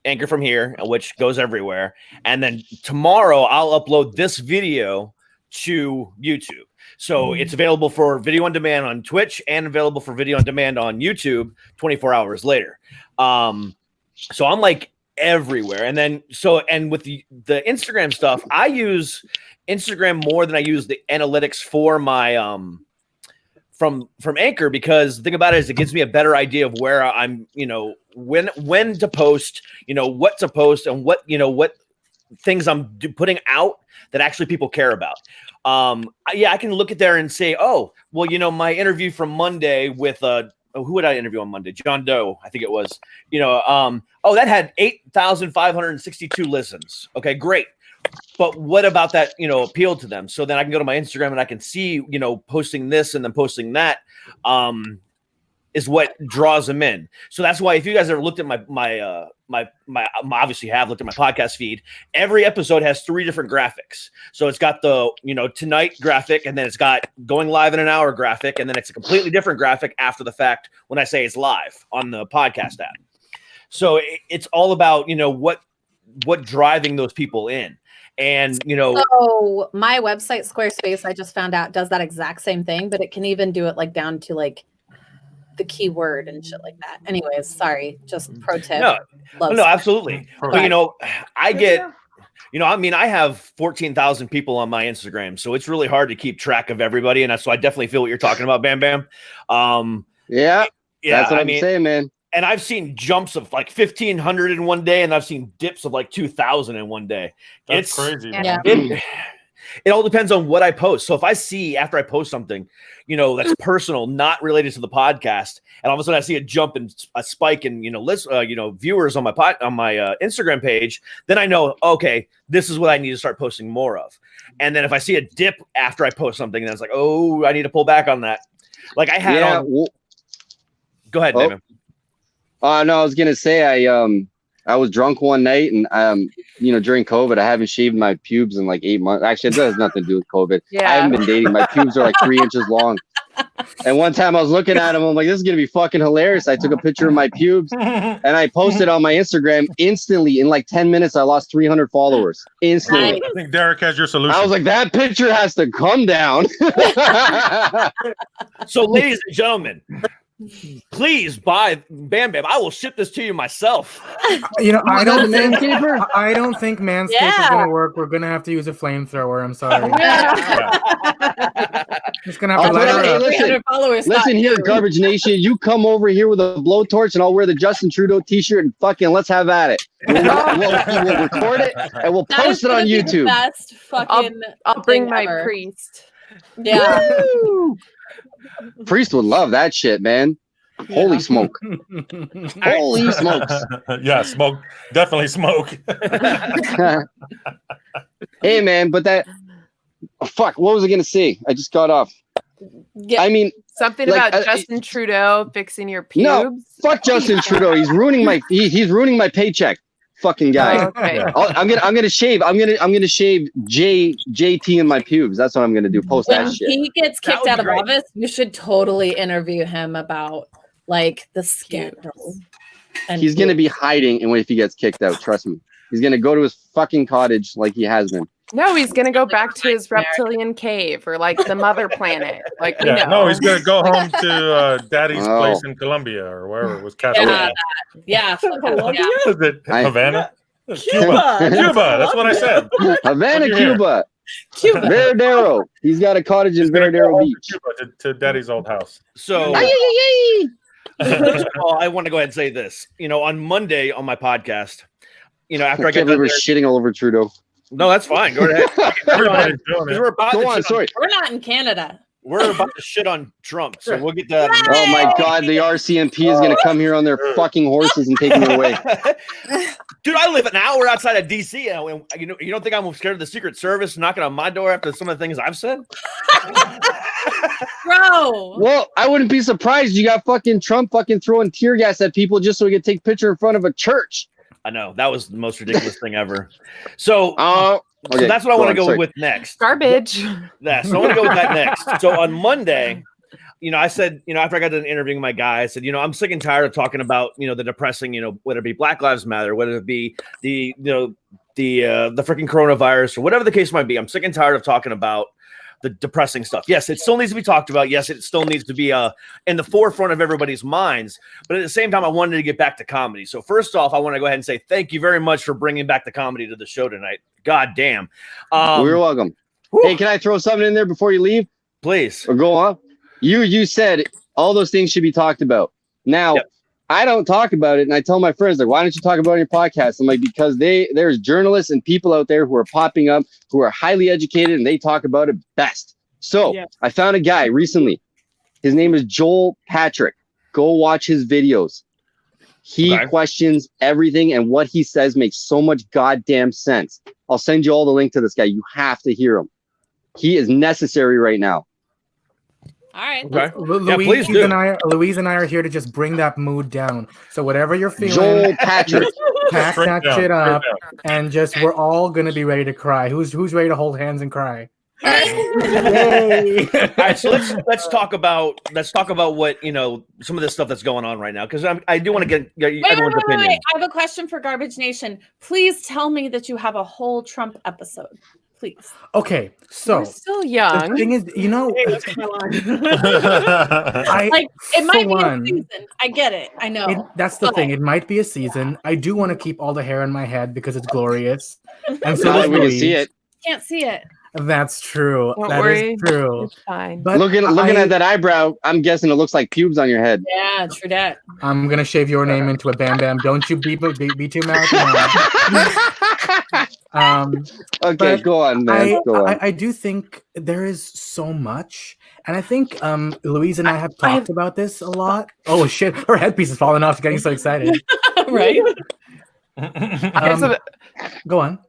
Anchor from here, which goes everywhere. And then tomorrow I'll upload this video to YouTube. So it's available for video on demand on Twitch and available for video on demand on YouTube 24 hours later. So I'm like everywhere. And then, and with the Instagram stuff, I use Instagram more than I use the analytics for my, from Anchor, because the thing about it is it gives me a better idea of where I'm, when to post, what to post, and what things I'm putting out that actually people care about. I can look at there and say, oh, well, my interview from Monday with who would I interview on Monday? John Doe, I think it was. That had 8,562 listens. Okay, great. But what about that, appealed to them? So then I can go to my Instagram and I can see, posting this and then posting that is what draws them in. So that's why if you guys ever looked at my obviously have looked at my podcast feed, every episode has 3 different graphics. So it's got the, tonight graphic, and then it's got going live in an hour graphic, and then it's a completely different graphic after the fact when I say it's live on the podcast app. So it's all about, what driving those people in. And, So my website, Squarespace, I just found out does that exact same thing, but it can even do it like down to like the keyword and shit like that. Anyways, sorry, just pro tip. No, absolutely. But, I get, I have 14,000 people on my Instagram, so it's really hard to keep track of everybody. And so I definitely feel what you're talking about, Bam Bam. Yeah, that's what I'm saying, man. And I've seen jumps of like 1,500 in one day, and I've seen dips of like 2,000 in one day. That's crazy, man. It all depends on what I post. So if I see after I post something, that's personal, not related to the podcast, and all of a sudden I see a jump and a spike in, viewers on my Instagram page, then I know, okay, this is what I need to start posting more of. And then if I see a dip after I post something, then it's like, oh, I need to pull back on that. Like I had go ahead, David. No, I was gonna say I was drunk one night, and during COVID, I haven't shaved my pubes in like 8 months. Actually, that has nothing to do with COVID. Yeah. I haven't been dating. My pubes are like 3 inches long. And one time I was looking at them, I'm like, this is gonna be fucking hilarious. I took a picture of my pubes and I posted on my Instagram. Instantly, in like 10 minutes, I lost 300 followers. Instantly. I think Derek has your solution. I was like, that picture has to come down. So, ladies and gentlemen, please buy Bam Bam. I will ship this to you myself. I don't think Manscaped is gonna work. We're gonna have to use a flamethrower. I'm sorry. Just gonna have to listen here, Garbage Nation. You come over here with a blowtorch, and I'll wear the Justin Trudeau T-shirt, and fucking let's have at it. We'll record it and we'll post it on YouTube. Best fucking. I'll bring my priest. Yeah. Priest would love that shit, man. Holy smoke. Holy smokes. Yeah, smoke. Definitely smoke. Hey, man, but fuck, what was I going to say? I just got off. Yeah. I mean, something about Justin Trudeau fixing your pubes. No, fuck Justin Trudeau. He's ruining my paycheck. Fucking guy. Okay. I'm gonna shave. I'm gonna shave JT in my pubes. That's what I'm gonna do. Post that shit. He gets kicked out of office. You should totally interview him about like the scandal. He's gonna be hiding, and if he gets kicked out, trust me, he's gonna go to his fucking cottage like he has been. No, he's gonna go back to his reptilian cave or like the mother planet. Like no, he's gonna go home to Daddy's place in Colombia or wherever it was. Havana. Cuba. That's what I said. Havana, Cuba. Veradero. He's got a cottage in Veradero Beach. Cuba to Daddy's old house. So, first of all, I want to go ahead and say this. On Monday on my podcast, after I got we're shitting all over Trudeau. No, that's fine. Go ahead. Everybody's doing it. Sorry. We're not in Canada. We're about to shit on Trump, so we'll get that. Oh my God, the RCMP is going to come here on their fucking horses and take me away. Dude, I live an hour outside of DC. You don't think I'm scared of the Secret Service knocking on my door after some of the things I've said? Bro. Well, I wouldn't be surprised. You got fucking Trump fucking throwing tear gas at people just so he could take a picture in front of a church. I know. That was the most ridiculous thing ever. So, okay, so that's what I want to go with next. Garbage. Yeah, so I want to go with that next. So on Monday, I said, after I got done interviewing my guy, I said, I'm sick and tired of talking about, the depressing, whether it be Black Lives Matter, whether it be the freaking coronavirus or whatever the case might be. I'm sick and tired of talking about the depressing stuff. Yes, it still needs to be talked about. Yes, it still needs to be in the forefront of everybody's minds. But at the same time, I wanted to get back to comedy. So first off, I want to go ahead and say thank you very much for bringing back the comedy to the show tonight. God damn. You're welcome. Whew. Hey, can I throw something in there before you leave? Please. Or go on. You said all those things should be talked about. Now, yep. I don't talk about it, and I tell my friends, like, why don't you talk about it on your podcast? I'm like, because there's journalists and people out there who are popping up who are highly educated, and they talk about it best. So I found a guy recently. His name is Joel Patrick. Go watch his videos. He questions everything, and what he says makes so much goddamn sense. I'll send you all the link to this guy. You have to hear him. He is necessary right now. All right. Okay. Louise and I are here to just bring that mood down. So whatever you're feeling, Joel Patrick, pack that shit up, and we're all gonna be ready to cry. Who's ready to hold hands and cry? Yay. All right, so let's talk about what some of this stuff that's going on right now, because I do want to get everyone's opinion. Wait. I have a question for Garbage Nation. Please tell me that you have a whole Trump episode. Please. Okay, so We're still young. the thing is, Hey, that's my line. It might be one, a season. I get it. I know. that's the thing. It might be a season. I do want to keep all the hair in my head because it's glorious. And so Now does that we can see Louise. it. Can't see it. That's true. Don't That worry. is true. It's fine. But Looking at that eyebrow, I'm guessing it looks like pubes on your head. Yeah, true that. I'm gonna shave your name into a Bam Bam. Don't you be too mad. Okay, but go on, man. Go on. I do think there is so much, and I think Louise and I have talked about this a lot. Oh shit, her headpiece is falling off. She's getting so excited. Right? Go on.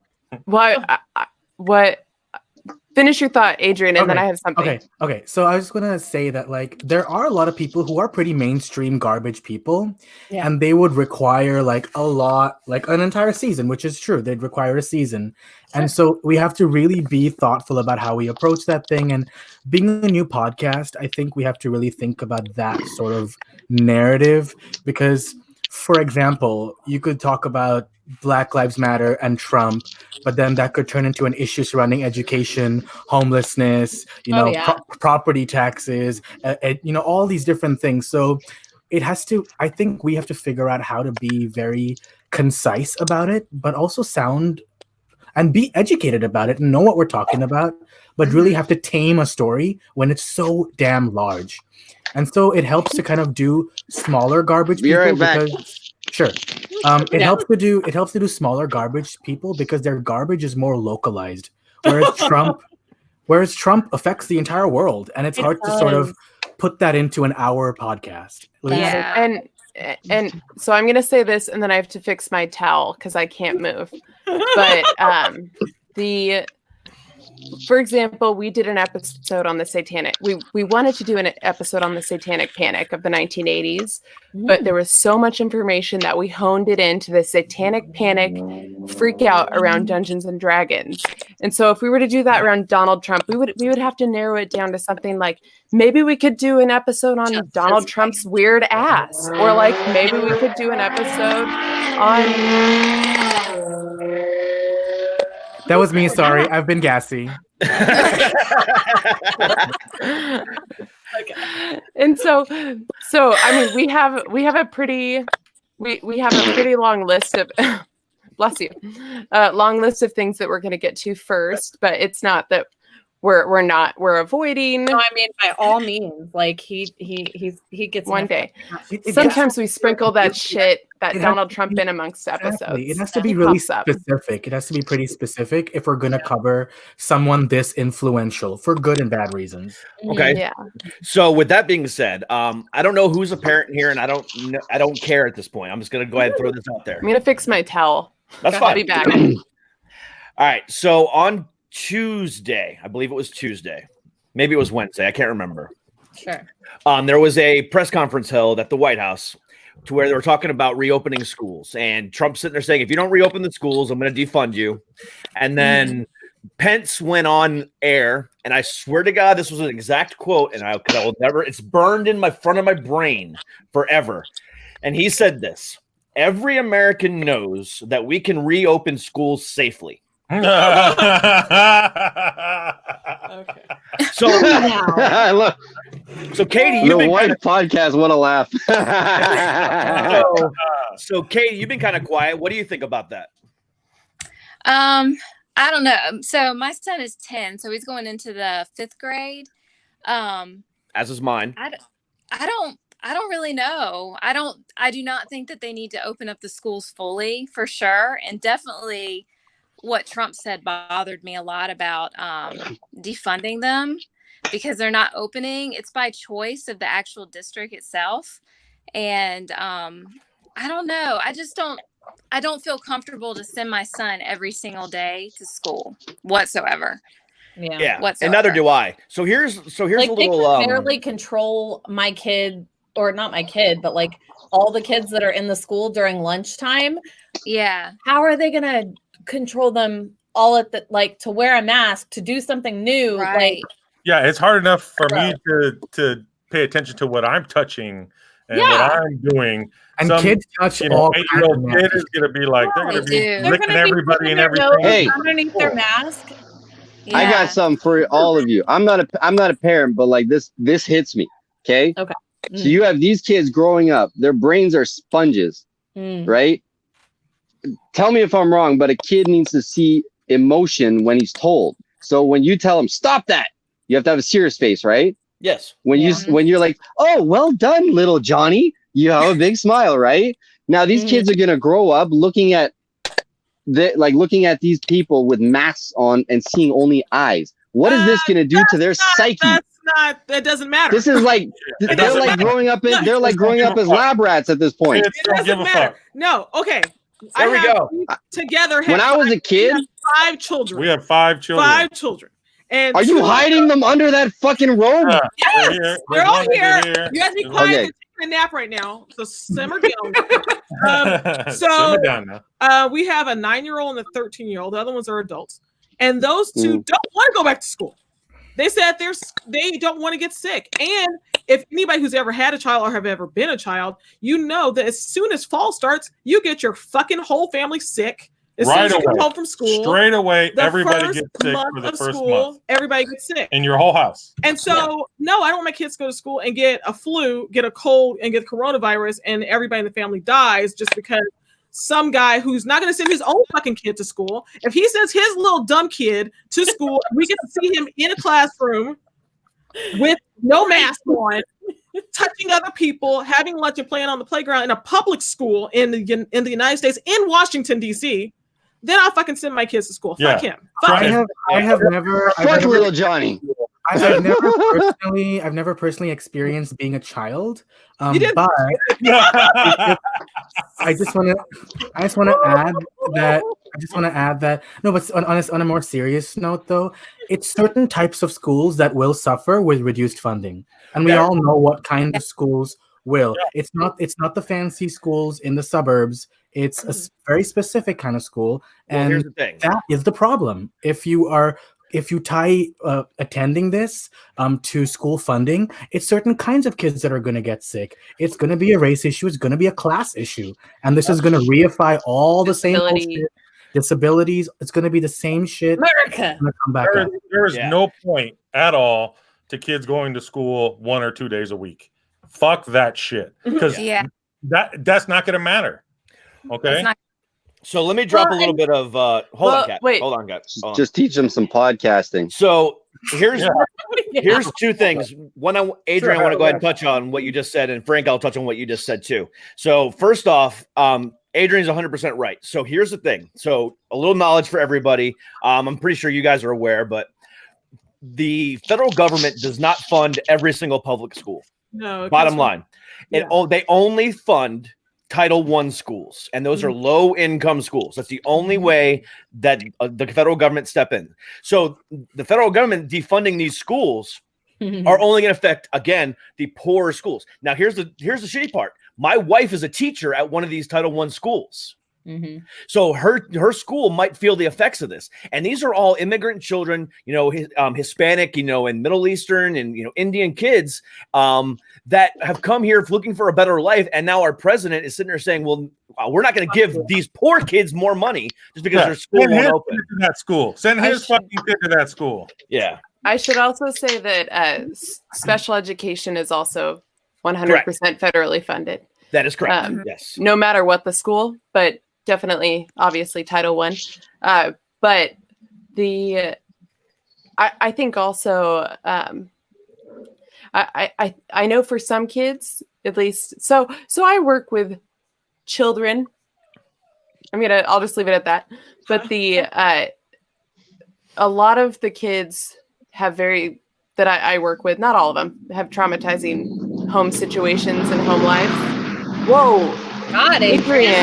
What? Finish your thought, Adrian, and then I have something. Okay. So I was just gonna say that like there are a lot of people who are pretty mainstream garbage people, and they would require like a lot, like an entire season, which is true. They'd require a season, and so we have to really be thoughtful about how we approach that thing. And being a new podcast, I think we have to really think about that sort of narrative because, for example, you could talk about Black Lives Matter and Trump, but then that could turn into an issue surrounding education, homelessness, property taxes, all these different things. So it has to, I think we have to figure out how to be very concise about it, but also sound and be educated about it and know what we're talking about, but really have to tame a story when it's so damn large. And so it helps to kind of do smaller garbage people because sure. It helps to do smaller garbage people because their garbage is more localized. Whereas Trump affects the entire world, and it's hard to sort of put that into an hour podcast. Yeah. And so I'm gonna say this, and then I have to fix my towel because I can't move. But for example, we did an episode on the satanic. We wanted to do an episode on the satanic panic of the 1980s, but there was so much information that we honed it into the satanic panic freak out around Dungeons and Dragons. And so if we were to do that around Donald Trump, we would have to narrow it down to something like maybe we could do an episode on Donald Trump's weird ass, or like maybe we could do an episode on. That was me. Sorry, I've been gassy. And so I mean, we have a pretty long list of bless you, long list of things that we're going to get to first. But it's not that we're avoiding. No, I mean by all means, like he gets one day. Sometimes we sprinkle that shit that Donald Trump in amongst episodes. It has to be really specific. It has to be pretty specific if we're going to cover someone this influential for good and bad reasons. Okay. Yeah. So with that being said, I don't know who's a parent here, and I don't care at this point. I'm just going to go ahead and throw this out there. I'm going to fix my towel. That's fine. I'll be back. All right. So on Tuesday, I believe it was Tuesday, maybe it was Wednesday, I can't remember. Sure. There was a press conference held at the White House to where they were talking about reopening schools, and Trump's sitting there saying, if you don't reopen the schools, I'm going to defund you. And then Pence went on air, and I swear to God, this was an exact quote, and I will never, it's burned in my front of my brain forever. And he said this: every American knows that we can reopen schools safely. Okay. So, so Katie, you've been podcast. What a laugh! So Katie, you've been kind of quiet. What do you think about that? I don't know. So my son is 10, so he's going into the 5th grade. As is mine. I don't really know. I do not think that they need to open up the schools fully, for sure, and definitely. What Trump said bothered me a lot about defunding them because they're not opening. It's by choice of the actual district itself. And I don't know. I don't feel comfortable to send my son every single day to school whatsoever. Yeah. Whatsoever. And neither do I. So here's like, a little they can barely control my kid, or not my kid, but like all the kids that are in the school during lunchtime. Yeah. How are they gonna control them all at the to wear a mask, to do something new. Right. Yeah, it's hard enough for me to pay attention to what I'm touching and what I'm doing. And kids touch all 8-year-old kid is gonna be like they're gonna be licking everybody and everything. Hey, underneath their mask. I got something for all of you. I'm not a parent, but like this hits me. Okay. Okay. So you have these kids growing up. Their brains are sponges, right? Tell me if I'm wrong, but a kid needs to see emotion when he's told. So when you tell him stop that, you have to have a serious face, right? Yes. When you're like, oh, well done, little Johnny, you have a big smile, right? Now these kids are gonna grow up looking at these people with masks on and seeing only eyes. What is this gonna do to their psyche? That doesn't matter. This is like they're like growing up as lab rats at this point. It doesn't matter. No, okay. There we go. Together. When I was a kid, 5 children. We have 5 children. 5 children. And are you hiding them under that fucking robe? Yes, they're all here. You guys be quiet. They're taking a nap right now, so simmer down. Simmer down now. We have a 9-year-old and a 13-year-old. The other ones are adults, and those two don't want to go back to school. They said they don't want to get sick. And if anybody who's ever had a child or have ever been a child, you know that as soon as fall starts, you get your fucking whole family sick. As soon as you come home from school, straight away, everybody gets sick for the first month. Everybody gets sick in your whole house. And so, no, I don't want my kids to go to school and get a flu, get a cold, and get coronavirus, and everybody in the family dies just because some guy who's not going to send his own fucking kid to school. If he sends his little dumb kid to school, we get to see him in a classroom with no mask on, touching other people, having lunch and playing on the playground in a public school in the United States, in Washington, D.C., then I'll fucking send my kids to school. Fuck him. Fuck him. I have never. Fuck little Johnny. I've never personally experienced being a child. You didn't. But I just want to add that. No, but on a more serious note, though, it's certain types of schools that will suffer with reduced funding, and we all know what kind of schools will. It's not the fancy schools in the suburbs. It's a very specific kind of school, and here's the thing. That is the problem. If you tie attending this to school funding, it's certain kinds of kids that are going to get sick. It's going to be a race issue. It's going to be a class issue, and this is going to reify all the same disabilities. It's going to be the same shit. America. Come back there is no point at all to kids going to school 1 or 2 days a week. Fuck that shit, because that's not going to matter. Okay. So let me drop a little bit of hold on, Kat. Hold on, guys. Just teach them some podcasting. So here's 2 things. One, Adrian, I want to go ahead and touch on what you just said, and Frank, I'll touch on what you just said too. So first off, Adrian's 100% right. So here's the thing. So a little knowledge for everybody. I'm pretty sure you guys are aware, but the federal government does not fund every single public school. No. Bottom line, they only fund Title I schools, and those are low-income schools. That's the only way that the federal government step in. So the federal government defunding these schools are only going to affect, again, the poorer schools. Now, here's the shitty part. My wife is a teacher at one of these Title I schools. So her school might feel the effects of this, and these are all immigrant children, Hispanic, and Middle Eastern and Indian kids that have come here looking for a better life, and now our president is sitting there saying, "Well, we're not going to give these poor kids more money just because their school won't open." That school, send his fucking kid to that school. Yeah, I should also say that special education is also 100% federally funded. That is correct. Yes, no matter what the school, but definitely, obviously, Title I. But I think also, I know for some kids, at least. So I work with children. I'll just leave it at that. But a lot of the kids that I work with, not all of them, have traumatizing home situations and home lives. Whoa. God, Adrian.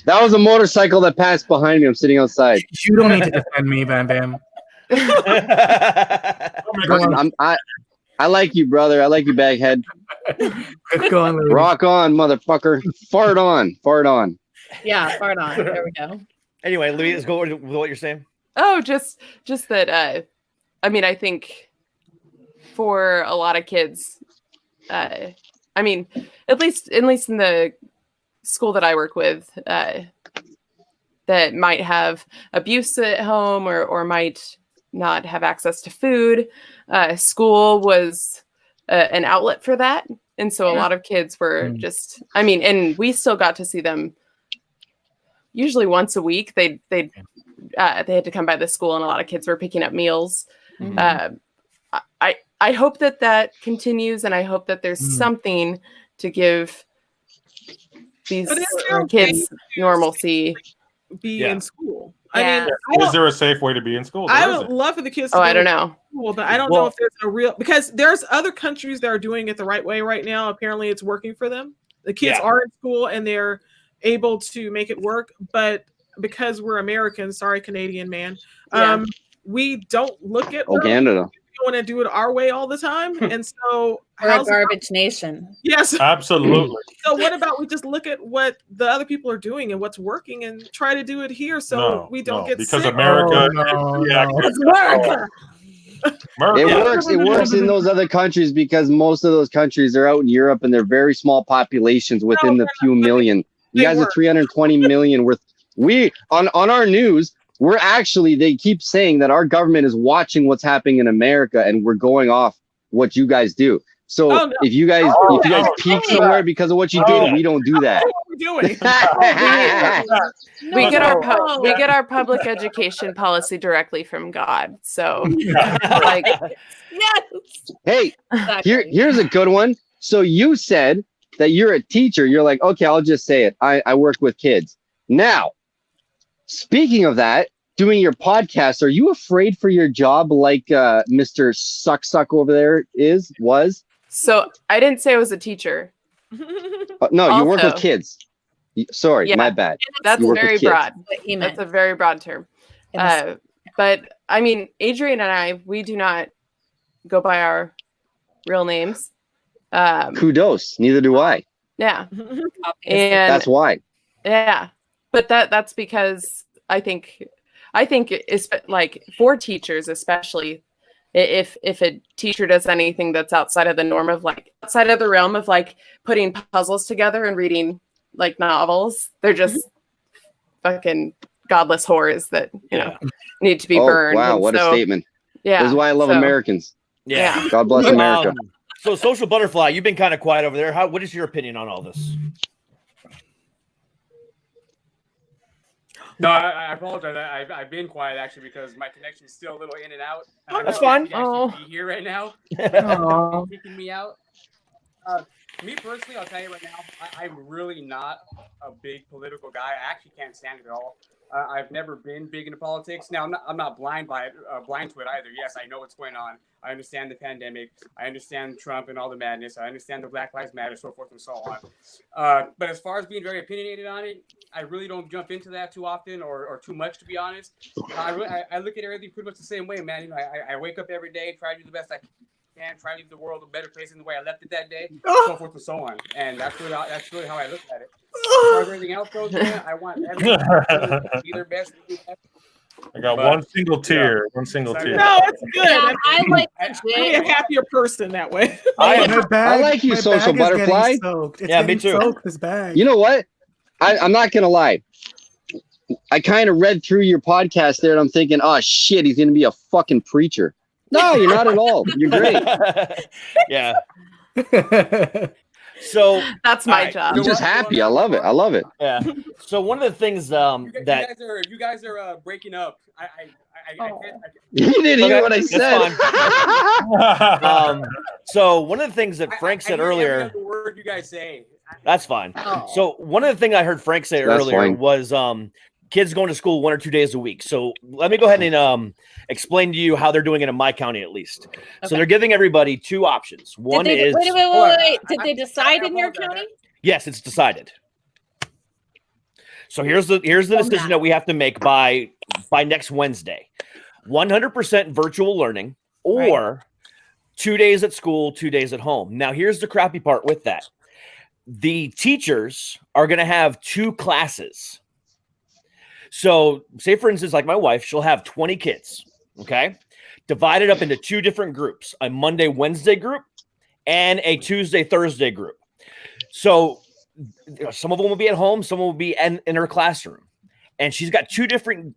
That was a motorcycle that passed behind me. I'm sitting outside. You don't need to defend me, Bam Bam. I like you, brother. I like you, Baghead. Go on, rock on, motherfucker. Fart on. Yeah, fart on. There we go. Anyway, Louise, go with what you're saying. Oh, just that. I mean, I think for a lot of kids, I mean, at least in the school that I work with, that might have abuse at home or might not have access to food. School was an outlet for that. And so a lot of kids were just, I mean, and we still got to see them usually once a week. They had to come by the school, and a lot of kids were picking up meals. I hope that continues, and I hope that there's something to give these kids normalcy. Be in school. Yeah. I mean, is there a safe way to be in school? I would love for the kids to I don't know. School, but I don't know if there's a real, because there's other countries that are doing it the right way right now. Apparently it's working for them. The kids are in school and they're able to make it work, but because we're Americans, sorry, Canadian man, we don't look at Canada. We want to do it our way all the time. And so we're a garbage nation. Yes. Absolutely. So what about we just look at what the other people are doing and what's working and try to do it here so we don't get because sick. America. It's America. It works in those other countries because most of those countries are out in Europe and they're very small populations within the few million. You guys are 320 million worth. We on our news, we're actually, they keep saying that our government is watching what's happening in America and we're going off what you guys do. So if you guys peak somewhere because of what you did, we don't do that. What we're doing. We get our public education policy directly from God. So like hey, here's a good one. So you said that you're a teacher. You're like, okay, I'll just say it. I work with kids. Now, speaking of that, doing your podcast, are you afraid for your job like Mr. Suck over there was? So I didn't say I was a teacher. No, you work with kids. Sorry, my bad. That's very broad. That's a very broad term. But I mean, Adrian and I, we do not go by our real names. Kudos. Neither do I. Yeah. And that's why. Yeah. But that's because I think it's like for teachers, especially if a teacher does anything that's outside of the norm of like outside of the realm of like putting puzzles together and reading like novels, they're just fucking godless whores that need to be burned. Wow, what a statement! Yeah, this is why I love Americans. Yeah, God bless America. So, Social Butterfly, you've been kind of quiet over there. What is your opinion on all this? No, I apologize. I've been quiet actually because my connection is still a little in and out. And that's fine. Be here right now. Kicking me out. Me personally, I'll tell you right now, I'm really not a big political guy. I actually can't stand it at all. I've never been big into politics. Now, I'm not blind to it either. Yes, I know what's going on. I understand the pandemic. I understand Trump and all the madness. I understand the Black Lives Matter, so forth and so on. But as far as being very opinionated on it, I really don't jump into that too often or too much, to be honest. I look at everything pretty much the same way, man. I wake up every day, try to do the best I can, try to leave the world a better place than the way I left it that day, so forth and so on. And that's really how I look at it. As far as everything else goes, man, I want everyone to be their best. I got one single tear. One single tear. No, it's good. Yeah, I like I'm a happier person that way. I like you, Social Butterfly. Me too. Soaked, this bag. You know what? I'm not gonna lie. I kind of read through your podcast there, and I'm thinking, oh shit, he's gonna be a fucking preacher. No, you're not at all. You're great. Yeah. So that's my job. I'm just happy. I love it. Yeah. So one of the things you guys are breaking up. I you didn't hear what I said. So one of the things that Frank said earlier. Every other word you guys say. That's fine. So one of the things I heard Frank say earlier was kids going to school 1 or 2 days a week. So let me go ahead and explain to you how they're doing it in my county, at least. Okay. So they're giving everybody two options. One is wait. Did they decide in your county? Yes, it's decided. So here's the decision that we have to make by next Wednesday: 100% virtual learning, or 2 days at school, 2 days at home. Now, here's the crappy part with that: the teachers are going to have two classes. So say, for instance, like my wife, she'll have 20 kids, okay? Divided up into 2 different groups, a Monday, Wednesday group and a Tuesday, Thursday group. So some of them will be at home, some will be in her classroom. And she's got 2 different,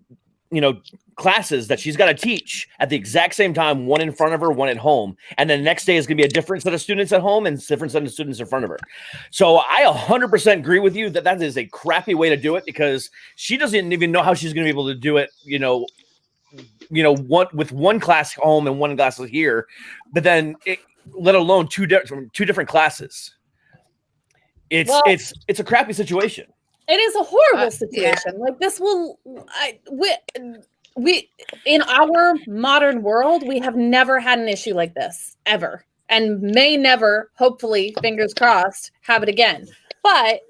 classes that she's got to teach at the exact same time, one in front of her, one at home. And then the next day is going to be a different set of students at home and different set of students in front of her. So I 100% agree with you that is a crappy way to do it, because she doesn't even know how she's going to be able to do it, with one class home and one class here, but then let alone two different classes. It's a crappy situation. It is a horrible situation. Yeah. Like this we in our modern world, we have never had an issue like this ever, and may never, hopefully, fingers crossed, have it again. But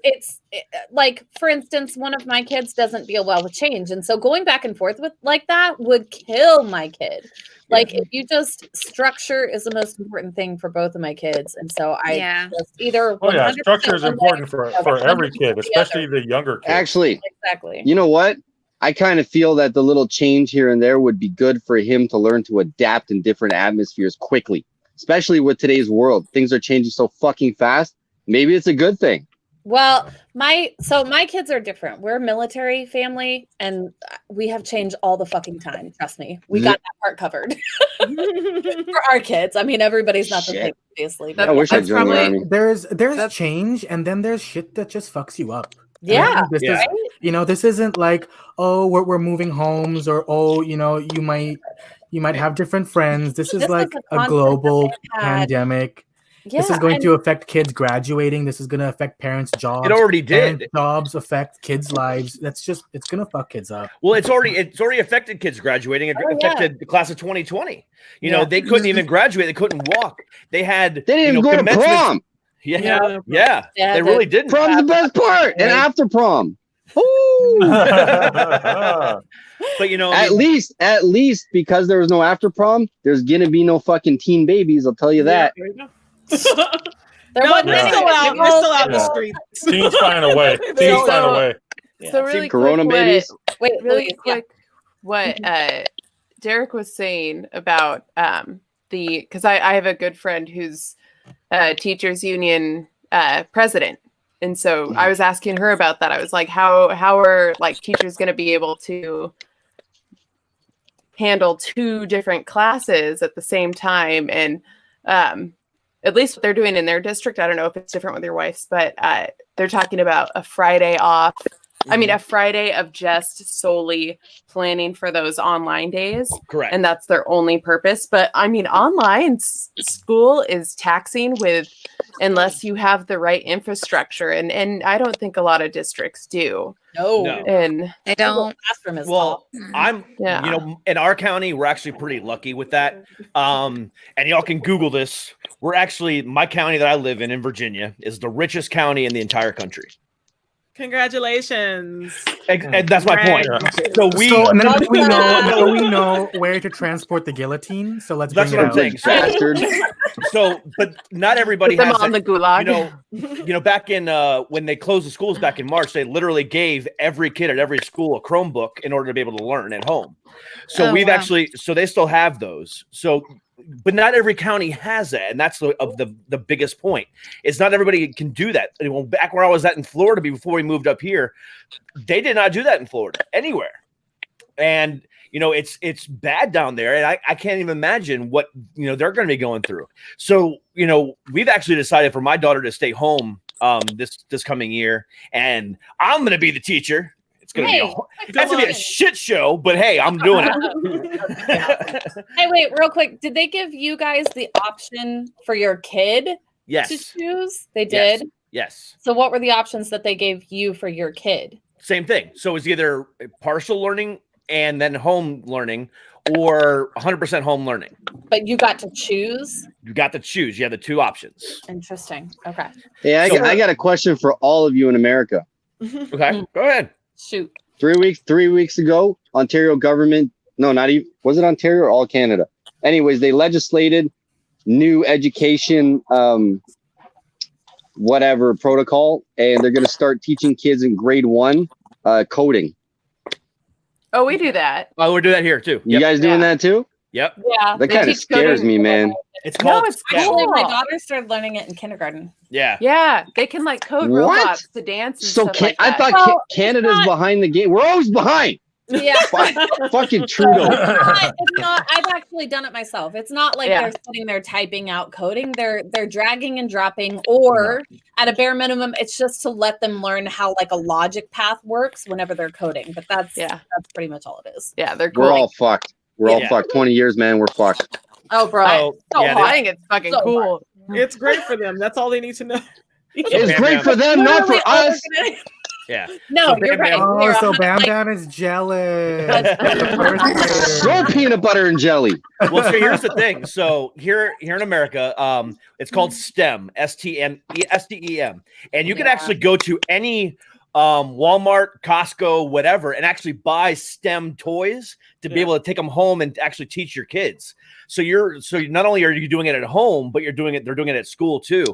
like, for instance, one of my kids doesn't deal well with change, and so going back and forth with like that would kill my kid. Like, if you just structure is the most important thing for both of my kids, and so I just either. Structure is important for every kid, especially the younger kids. Actually, exactly. You know what? I kind of feel that the little change here and there would be good for him to learn to adapt in different atmospheres quickly, especially with today's world. Things are changing so fucking fast. Maybe it's a good thing. Well, my kids are different. We're a military family, and we have change all the fucking time. Trust me, we got that part covered for our kids. I mean, everybody's not the same, obviously. I wish I joined the army. There's change, and then there's shit that just fucks you up. Yeah, this is, this isn't like, oh, we're moving homes, or oh, you might have different friends. This is like a global pandemic. Yeah, this is going to affect kids graduating. This is going to affect parents' jobs. It already did. Jobs affect kids' lives. It's going to fuck kids up. Well, it's already affected kids graduating. It affected the class of 2020. They couldn't even graduate. They couldn't walk. They didn't even go to prom. Yeah, they really didn't. Prom's the best part, and after prom. But at least because there was no after prom, there's gonna be no fucking teen babies. I'll tell you that. We're still out the streets. Teens find a way. So really Corona quick, babies. Really quick, what Derek was saying about because I have a good friend who's teachers union president, and so I was asking her about that. I was like, how are like teachers going to be able to handle 2 different classes at the same time? And at least what they're doing in their district, I don't know if it's different with your wife's, but they're talking about a Friday off. I mean, a Friday of just solely planning for those online days. Correct. And that's their only purpose. But I mean, online school is taxing unless you have the right infrastructure. And I don't think a lot of districts do. No. And they don't. In our county, we're actually pretty lucky with that. And y'all can Google this. My county that I live in Virginia, is the richest county in the entire country. Congratulations. And that's my point. So we know where to transport the guillotine. So let's bring it out. But not everybody Put them has on the gulag. Back in when they closed the schools back in March, they literally gave every kid at every school a Chromebook in order to be able to learn at home. So so they still have those. So, but not every county has that, and that's the biggest point. It's not everybody can do that. Back where I was at in Florida before we moved up here, they did not do that in Florida anywhere, and it's bad down there, and I can't even imagine what they're going to be going through. So we've actually decided for my daughter to stay home this coming year, and I'm going to be the teacher. It's going to be a shit show, but hey, I'm doing it. Hey, wait, real quick. Did they give you guys the option for your kid to choose? They did? Yes. So what were the options that they gave you for your kid? Same thing. So it's either partial learning and then home learning, or 100% home learning. But you got to choose? You got to choose. You have the 2 options. Interesting. Okay. Hey, I got a question for all of you in America. Okay, go ahead. Shoot. 3 weeks ago, Ontario government, no, not even, was it Ontario or all Canada? Anyways, they legislated new education, protocol, and they're going to start teaching kids in grade 1 coding. Oh, we do that. Oh, we do that here too. You guys doing that too? Yep. Yeah. That kind of scares me, man. It's called. No, it's Actually, cool. my daughter started learning it in kindergarten. Yeah. Yeah, they can like code What? robots to dance and So stuff like I that. thought Well, Canada's behind the game. We're always behind. Yeah. Fucking Trudeau. It's not. I've actually done it myself. It's not like Yeah. they're sitting there typing out coding. They're dragging and dropping, or at a bare minimum, it's just to let them learn how like a logic path works whenever they're coding. But that's pretty much all it is. Yeah, they're cool. We're all fucked. We're all fucked. 20 years, man. We're fucked. Oh, bro. I think it's fucking cool. It's great for them. That's all they need to know. It's great for them, not for us. Yeah. No, you're right. Oh, so Bam Bam is jealous. Go peanut butter and jelly. Well, so here's the thing. So here in America, it's called STEM, STEM, and you can actually go to any Walmart, Costco, whatever, and actually buy STEM toys to be able to take them home and actually teach your kids. So not only are you doing it at home, but they're doing it at school too.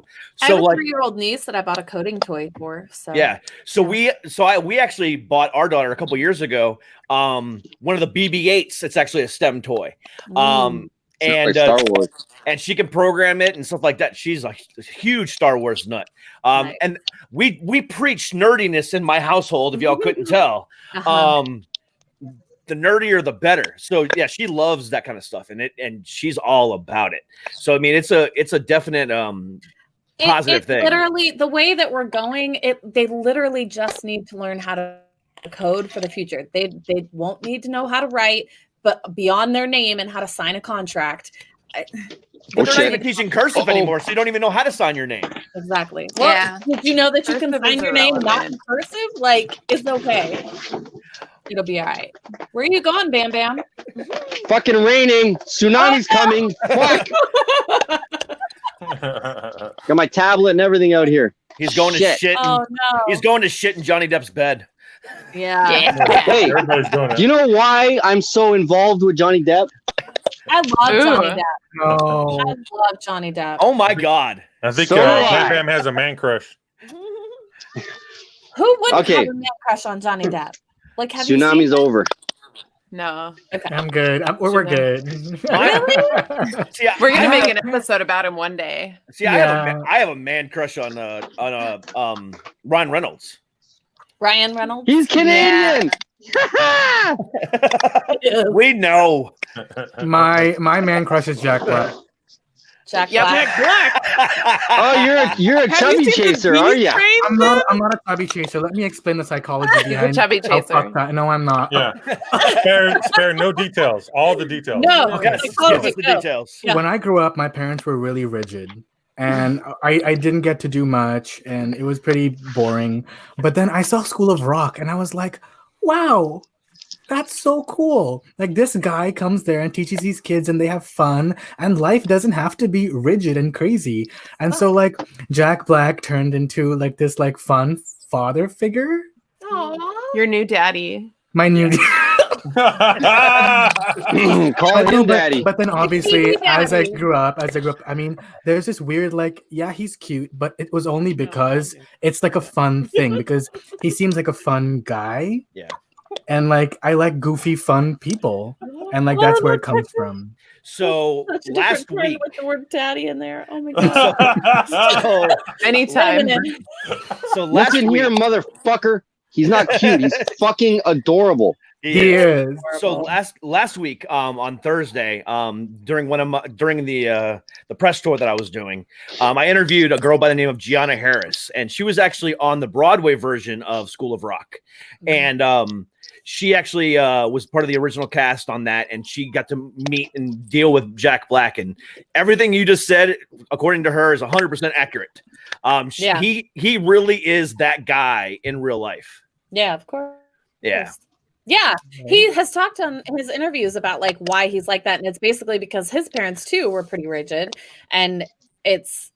I So have a like 3-year-old niece that I bought a coding toy for. So yeah. So we actually bought our daughter a couple years ago one of the BB-8s. It's actually a STEM toy. And like Star Wars. And she can program it and stuff like that. She's a huge Star Wars nut. Nice. And we preach nerdiness in my household, if y'all couldn't tell. The nerdier the better. So yeah, she loves that kind of stuff, and she's all about it. So I mean, it's a definite positive thing. Literally, the way that we're going, they literally just need to learn how to code for the future. They won't need to know how to write, but beyond their name and how to sign a contract. But they're not even teaching cursive anymore, so you don't even know how to sign your name. Exactly. Well, did you know that you can sign your name not in cursive? Like, it's okay. It'll be all right. Where are you going, Bam Bam? Fucking raining. Tsunami's coming. Fuck. Got my tablet and everything out here. He's going to shit. Oh no. He's going to shit in Johnny Depp's bed. Yeah. Hey, do you know why I'm so involved with Johnny Depp? I love Johnny Depp. No. I love Johnny Depp. Oh my God. I think So Bam Bam has a man crush. Who wouldn't Okay. have a man crush on Johnny Depp? Like, have Tsunami's you seen over. No. Okay. I'm good. We're good. See, We're gonna make an episode about him one day. See, I have a man crush on Ryan Reynolds. Ryan Reynolds? He's Canadian. We know. My man crush is Jack Black. Jack Yep. Black. Oh, you're a Have chubby you seen the chaser, Green are you? Train, I'm man? not a chubby chaser. Let me explain the psychology behind chubby how chaser. fucked that. No, I'm not. Yeah. Spare no details. All the details. No. Okay. Yes, Psychology, give us the go. details. Yeah. When I grew up, my parents were really rigid. And I didn't get to do much, and it was pretty boring. But then I saw School of Rock, and I was like, wow, that's so cool. Like, this guy comes there and teaches these kids, and they have fun, and life doesn't have to be rigid and crazy. And so, like, Jack Black turned into, like, this, like, fun father figure. Aww. Your new daddy. My new... Call him daddy. But then obviously, Daddy. as I grew up, I mean, there's this weird, like, yeah, he's cute, but it was only because it's like a fun thing, because he seems like a fun guy. Yeah. And like, I like goofy, fun people. And like, that's where it comes from. So Such a last different friend week, with the word daddy in there. Oh my god. so, Anytime. so last Listen week, here, motherfucker. He's not cute. He's fucking adorable. He is. So last week, on Thursday, during the press tour that I was doing, I interviewed a girl by the name of Gianna Harris, and she was actually on the Broadway version of School of Rock, and she actually was part of the original cast on that, and she got to meet and deal with Jack Black, and everything you just said, according to her, is 100% accurate. Yeah. He really is that guy in real life. Yeah, of course. Yeah. Yeah, he has talked on his interviews about like why he's like that, and it's basically because his parents too were pretty rigid, and it's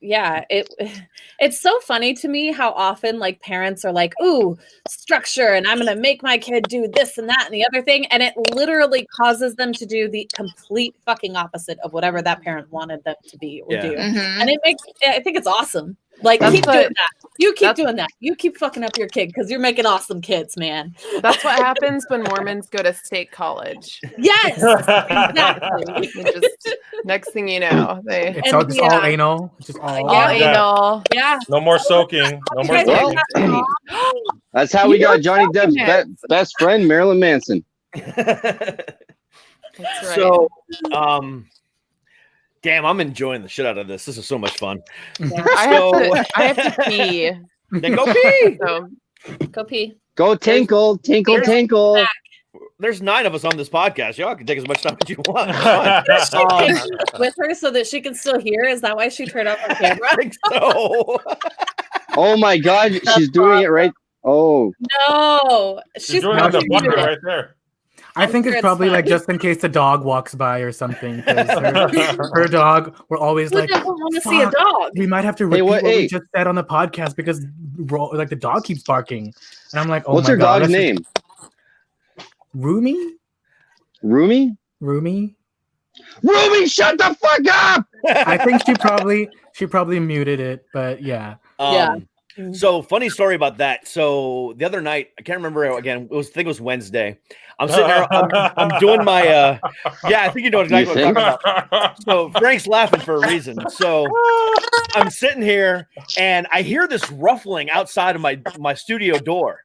so funny to me how often like parents are like, ooh, structure, and I'm gonna make my kid do this and that and the other thing, and it literally causes them to do the complete fucking opposite of whatever that parent wanted them to be or do, and I think it's awesome. Like, That's keep what- doing that. You keep that's- doing that. You keep fucking up your kid because you're making awesome kids, man. That's what happens when Mormons go to state college. Yes, exactly. They just next thing you know, they It's all, just all anal. It's just all. all Yeah. anal. Yeah. No more soaking. No more Well, soaking. that's how we You got know Johnny Depp's documents. best friend, Marilyn Manson. That's right. So, damn, I'm enjoying the shit out of this. This is so much fun. I have to pee. Then go pee. So Go pee. Go tinkle, tinkle, tinkle. There's 9 of us on this podcast. Y'all can take as much time as you want. Does she take with her so that she can still hear? Is that why she turned off her camera? I think so. Oh my God, she's doing it right. Oh, No, She's doing it on the probably bucket muted. right there. I think sure it's it's probably fine. like just in case the dog walks by or something. 'Cause her dog, we're always Who like, doesn't want to see a "Fuck, dog? we might have to Hey, repeat what hey. we just said on the podcast because like the dog keeps barking. And I'm like, oh what's my her God, dog's let's name? just- Rumi? Rumi? Rumi? Rumi, shut the fuck up! I think she probably muted it, but yeah. Yeah. So funny story about that. So the other night, I can't remember again. I think it was Wednesday. I'm sitting there. I'm doing my. Yeah, I think you know exactly what I'm talking about. So Frank's laughing for a reason. So I'm sitting here and I hear this ruffling outside of my studio door,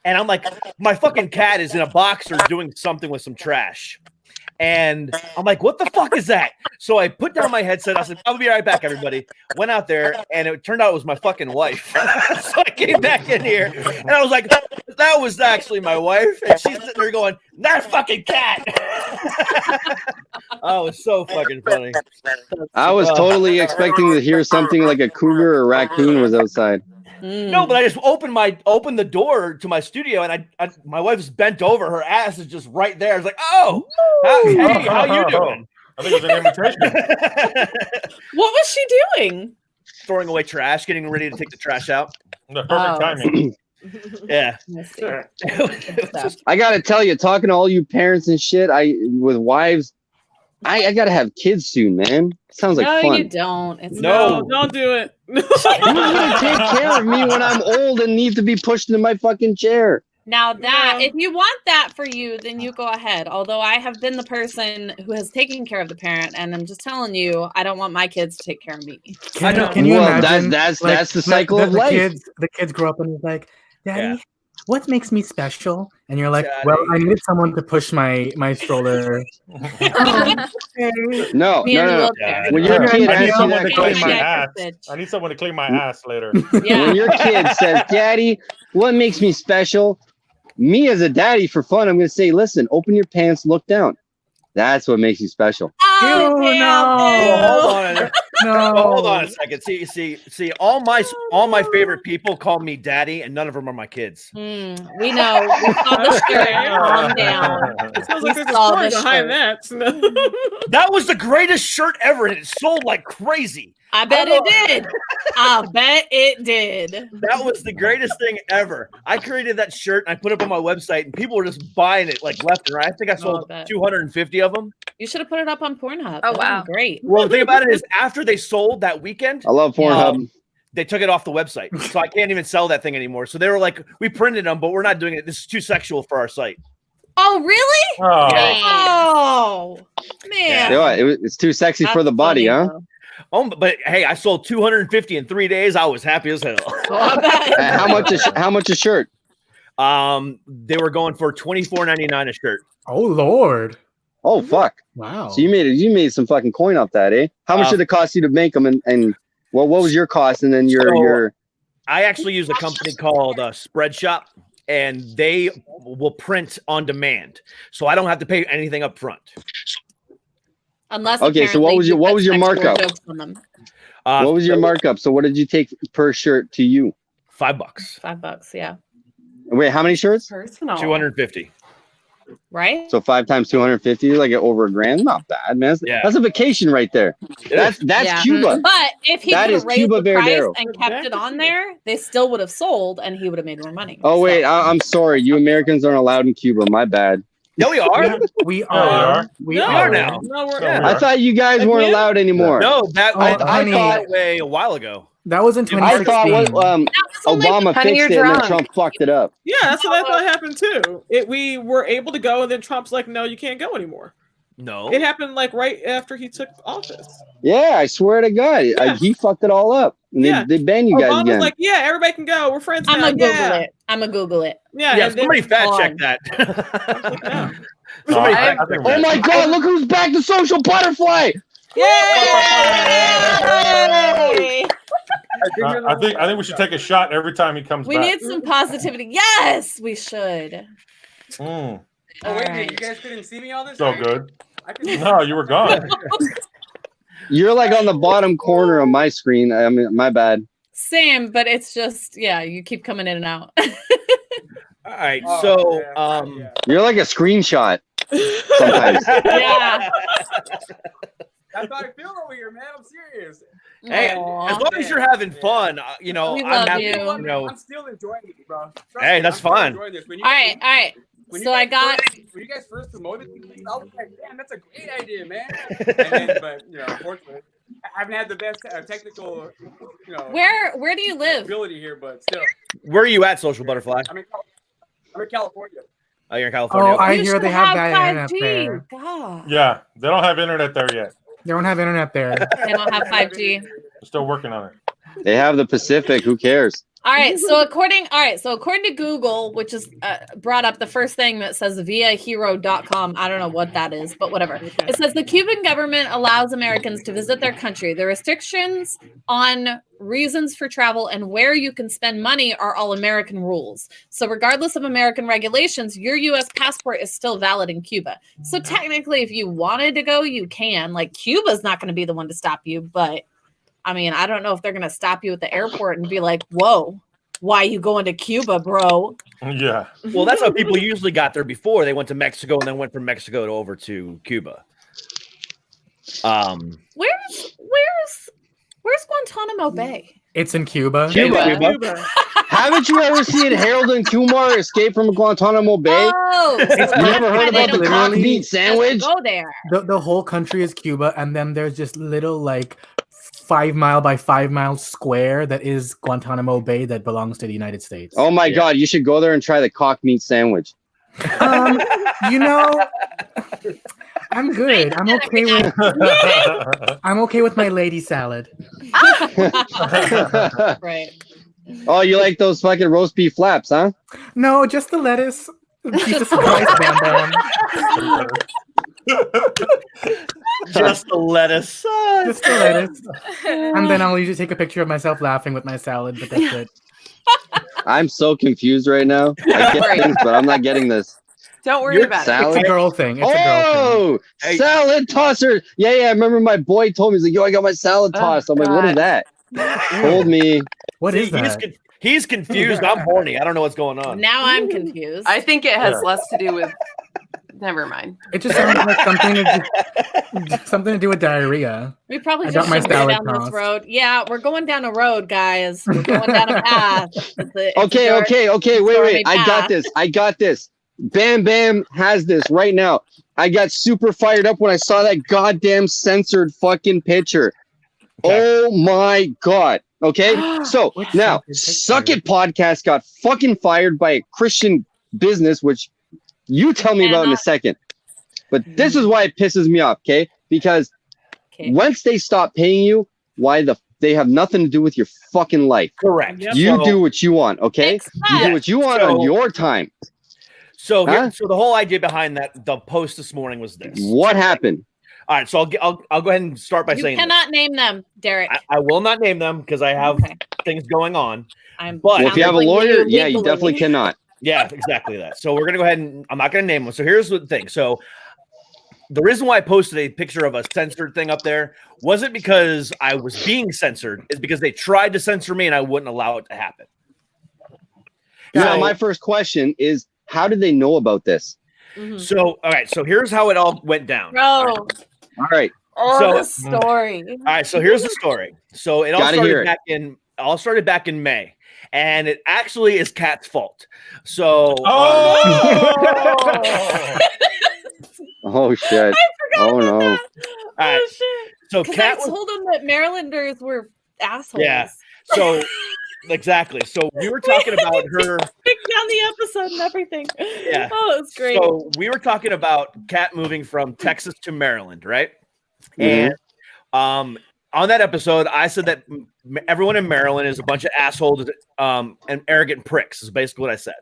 and I'm like, my fucking cat is in a boxer doing something with some trash. And I'm like, what the fuck is that? So I put down my headset. I said, I'll be right back, everybody. Went out there, and it turned out it was my fucking wife. So I came back in here, and I was like, that was actually my wife. And she's sitting there going, that fucking cat. Oh, it was so fucking funny. I was totally expecting to hear something like a cougar or raccoon was outside. No, but I just opened the door to my studio, and I my wife's bent over. Her ass is just right there. I was like, oh, hey, how you doing? I think it was an invitation. What was she doing? Throwing away trash, getting ready to take the trash out. The perfect timing. Yeah. I gotta tell you, talking to all you parents and shit, with wives, I gotta have kids soon, man. Sounds like No, fun. you don't. It's No, don't do it. Who's gonna take care of me when I'm old and need to be pushed into my fucking chair? Now that if you want that for you, then you go ahead. Although I have been the person who has taken care of the parent, and I'm just telling you, I don't want my kids to take care of me. Can you Well, imagine? that's the cycle of the life. The kids grow up and it's like, Daddy, Yeah. what makes me special? And you're like, well, I needed someone to push my stroller. No. Me in the When wheelchair. your kid I need asks you someone that to clean question, my Yeah. ass. Bitch. I need someone to clean my ass later. Yeah. when your kid says, Daddy, what makes me special? Me as a daddy, for fun, I'm gonna say, listen, open your pants, look down. That's what makes you special. Oh, Ew, damn, Oh, hold on. No. Hold on a second. See. All my favorite people call me daddy, and none of them are my kids. We know. We saw the shirt. Calm down. It sounds like We there's a saw story the behind shirt. that. That was the greatest shirt ever, and it sold like crazy. I bet it did. I bet it did. That was the greatest thing ever. I created that shirt and I put it up on my website, and people were just buying it like left and right. I think I sold bet. 250 of them. You should have put it up on Pornhub. Oh, That'd wow. be great. Well, the thing about it is, after they sold that weekend, I love Pornhub. they took it off the website, so I can't even sell that thing anymore. So they were like, "We printed them, but we're not doing it. This is too sexual for our site." Oh, really? Oh. Oh, man. You know what? It's too sexy for That's the body, funny, huh? though. Oh, but hey, I sold 250 in 3 days. I was happy as hell. Oh, I bet. How much a shirt? They were going for $24.99 a shirt. Oh Lord. Oh fuck! Wow. So you made some fucking coin off that, eh? How much did it cost you to make them? And what was your cost? And then your I actually use a company called Spreadshop, and they will print on demand, so I don't have to pay anything up front. Unless Okay, so what was your markup? What was your markup? So what did you take per shirt to you? $5. $5, yeah. Wait, how many shirts? Personal. 250. Right? So 5 times 250, like over $1,000. Not bad, man. That's a vacation right there. That's Yeah. Cuba. But if he That could is have raised Cuba the price Verdero. and kept it on there, they still would have sold, and he would have made more money. Oh wait, I'm sorry. You Americans aren't allowed in Cuba. My bad. No, we are. We are. We are now. No, we're Yeah. I thought you guys weren't allowed anymore. No, that I went thought that way a while ago. That was in I 2016. thought Obama Honey, fixed you're it and then drunk. Trump fucked it up. Yeah, that's what I thought happened too. We were able to go, and then Trump's like, "No, you can't go anymore." No. It happened like right after he took office. Yeah, I swear to God, he fucked it all up. And they banned you guys Obama's again. like, "Yeah, everybody can go. We're friends now." I'm gonna Google it. Yeah, Yeah, and then- somebody fact check that. No, Somebody I fact think check Oh that. my God! Look who's back! The social butterfly. Yay! I think we should take a shot every time he comes We back. need some positivity. Yes, we should. Mm, Oh wait, Alright. you guys couldn't see me all this so time? good. I could No, you were gone. You're like on the bottom corner of my screen. I mean, my bad. Same, but it's just you keep coming in and out. All right, Oh, so yeah. You're like a screenshot. Sometimes. Yeah. That's how I feel over here, man. I'm serious. Hey, Aw. as long as you're having fun, We I'm love happy. you. I'm still enjoying it, bro. Trust Hey, me, that's I'm still fine. enjoying this. When you All right. when So you I guys got. when you guys first promoted me, I was like, "Damn, that's a great idea, man." And then, but unfortunately, I haven't had the best technical, Where do you live? ability here, but still, Where are you at, Social Butterfly? I'm in California. Oh, you're in California. Oh, I You hear should they have bad internet 5G. there. God. Yeah, they don't have internet there yet. They don't have internet there. They don't have 5G. They're still working on it. They have the Pacific. Who cares? All right. So according to Google, which is brought up the first thing that says viahero.com. I don't know what that is, but whatever. It says the Cuban government allows Americans to visit their country. The restrictions on reasons for travel and where you can spend money are all American rules. So regardless of American regulations, your US passport is still valid in Cuba. So technically, if you wanted to go, you can. Like Cuba's not going to be the one to stop you, but I mean, I don't know if they're going to stop you at the airport and be like, whoa, why you going to Cuba, bro? Yeah. Well, that's how people usually got there before. They went to Mexico and then went from Mexico over to Cuba. Where's Guantanamo Bay? It's in Cuba. Cuba. Haven't you ever seen Harold and Kumar escape from Guantanamo Bay? Oh, You never heard about the cock meat sandwich? Go there. The whole country is Cuba, and then there's just little like 5 mile by 5 mile square that is Guantanamo Bay that belongs to the United States. Oh my God! You should go there and try the cock meat sandwich. You know, I'm good. I'm okay with my lady salad. Right. Oh, you like those fucking roast beef flaps, huh? No, just the lettuce. Jesus Christ, Bam Bam. Just the lettuce. Just the lettuce. And then I'll usually take a picture of myself laughing with my salad, but that's it. I'm so confused right now. I get things, but I'm not getting this. Don't worry about salad? It's a girl thing. It's a girl Oh, salad tosser. Yeah, I remember my boy told me, he's like, yo, I got my salad tossed. I'm like, what is that? Told me. What is that? He's confused. I'm horny. I don't know what's going on. Now I'm confused. I think it has less to do with. Never mind. It just sounds like something to do with diarrhea. We probably I just got my shouldn't go salad down this tossed. road. Yeah, we're going down a road, guys. We're going down a path. Okay. Wait. I got path. this. Bam Bam has this right now. I got super fired up when I saw that goddamn censored fucking picture. Okay. Oh my God. Okay. So now, Suck It Podcast got fucking fired by a Christian business, which you tell me about in a second. But this is why it pisses me off, okay? Because once they stop paying you, they have nothing to do with your fucking life. Correct. You do what you want, okay? You do what you want on your time. So the whole idea behind the post this morning was this. What happened? All right, so I'll go ahead and start by saying You cannot name them, Derek. I will not name them because I have things going on. But well, if you have a lawyer, yeah, you definitely cannot. Yeah, exactly that. So we're gonna go ahead and I'm not gonna name them. So here's the thing. So the reason why I posted a picture of a censored thing up there wasn't because I was being censored. It's because they tried to censor me and I wouldn't allow it to happen. Now, my first question is, how did they know about this? Mm-hmm. So, all right. So here's how it all went down. Bro. All right. The story. All right. So here's the story. So it all started back in May. And it actually is Kat's fault. So oh shit. Oh no. That. All Oh shit. So Kat I told him that Marylanders were assholes. Yeah. So exactly. So we were talking about her. Pick down the episode and everything. Yeah. Oh, it's great. So we were talking about Kat moving from Texas to Maryland, right? Mhm. And on that episode, I said that everyone in Maryland is a bunch of assholes and arrogant pricks. Is basically what I said.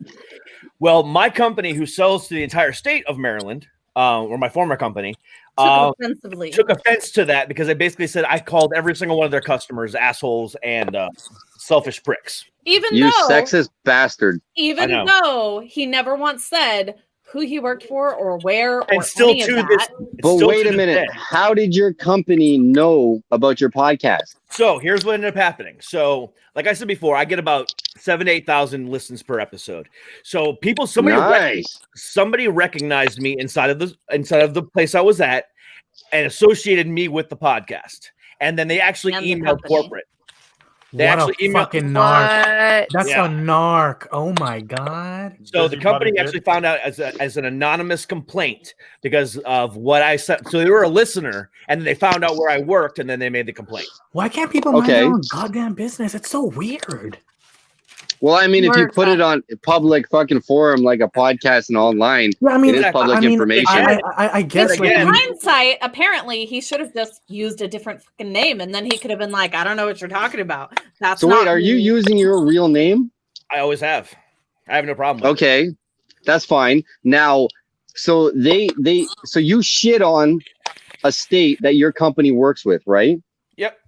Well, my company, who sells to the entire state of Maryland, or my former company, took offense to that because I basically said I called every single one of their customers assholes and selfish pricks. Even You though sexist bastard. Even though he never once said who he worked for or where or And still any of to that. this, But still wait to a this minute. day. How did your company know about your podcast? So here's what ended up happening. So, like I said before, I get about 7,000 to 8,000 listens per episode. So somebody recognized me inside of the place I was at and associated me with the podcast. And then they actually emailed corporate. They What actually a emailed fucking narc. What? That's a narc. Oh my god. So the company actually found out as an anonymous complaint because of what I said. So they were a listener, and they found out where I worked, and then they made the complaint. Why can't people mind their own goddamn business? It's so weird. Well, I mean, if you put it on a public fucking forum like a podcast and online, it is public information. I guess. In hindsight, apparently he should have just used a different fucking name, and then he could have been like, "I don't know what you're talking about." That's So not wait, are me. you using your real name? I always have. I have no problem with Okay, that's fine. Now, so so you shit on a state that your company works with, right? Yep.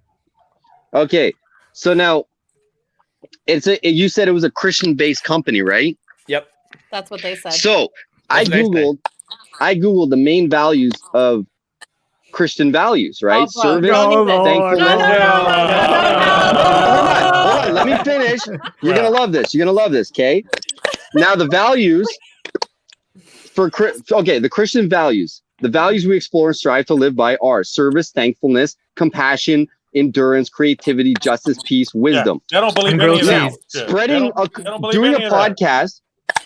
Okay, so now you said it was a Christian-based company, right? Yep. That's what they said. So I googled the main values of Christian values, right? Oh, bro, Service, thankfulness. Hold on, let me finish. You're gonna love this. You're gonna love this. Okay. Now the values the Christian values. The values we explore and strive to live by are service, thankfulness, compassion, endurance, creativity, justice, peace, wisdom. I don't believe any of that.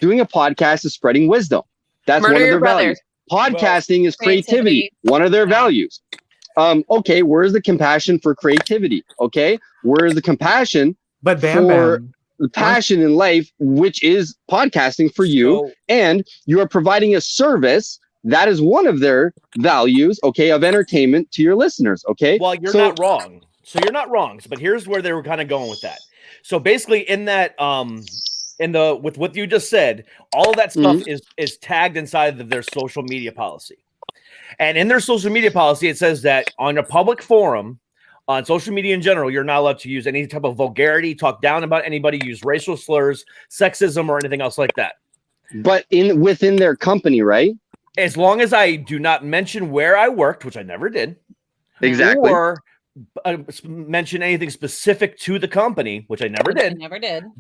Doing a podcast is spreading wisdom. That's one of their values. Podcasting is creativity, one of their values. Okay, where's the compassion for creativity? Okay, where's the compassion for the passion in life, which is podcasting for you? And you are providing a service. That is one of their values, okay, of entertainment to your listeners, okay? Well, you're not wrong. So you're not wrong. But here's where they were kind of going with that. So basically, in that, with what you just said, all of that stuff is tagged inside of their social media policy. And in their social media policy, it says that on a public forum, on social media in general, you're not allowed to use any type of vulgarity, talk down about anybody, use racial slurs, sexism, or anything else like that. But within their company, right? As long as I do not mention where I worked, which I never did, exactly, or mention anything specific to the company, which I never did.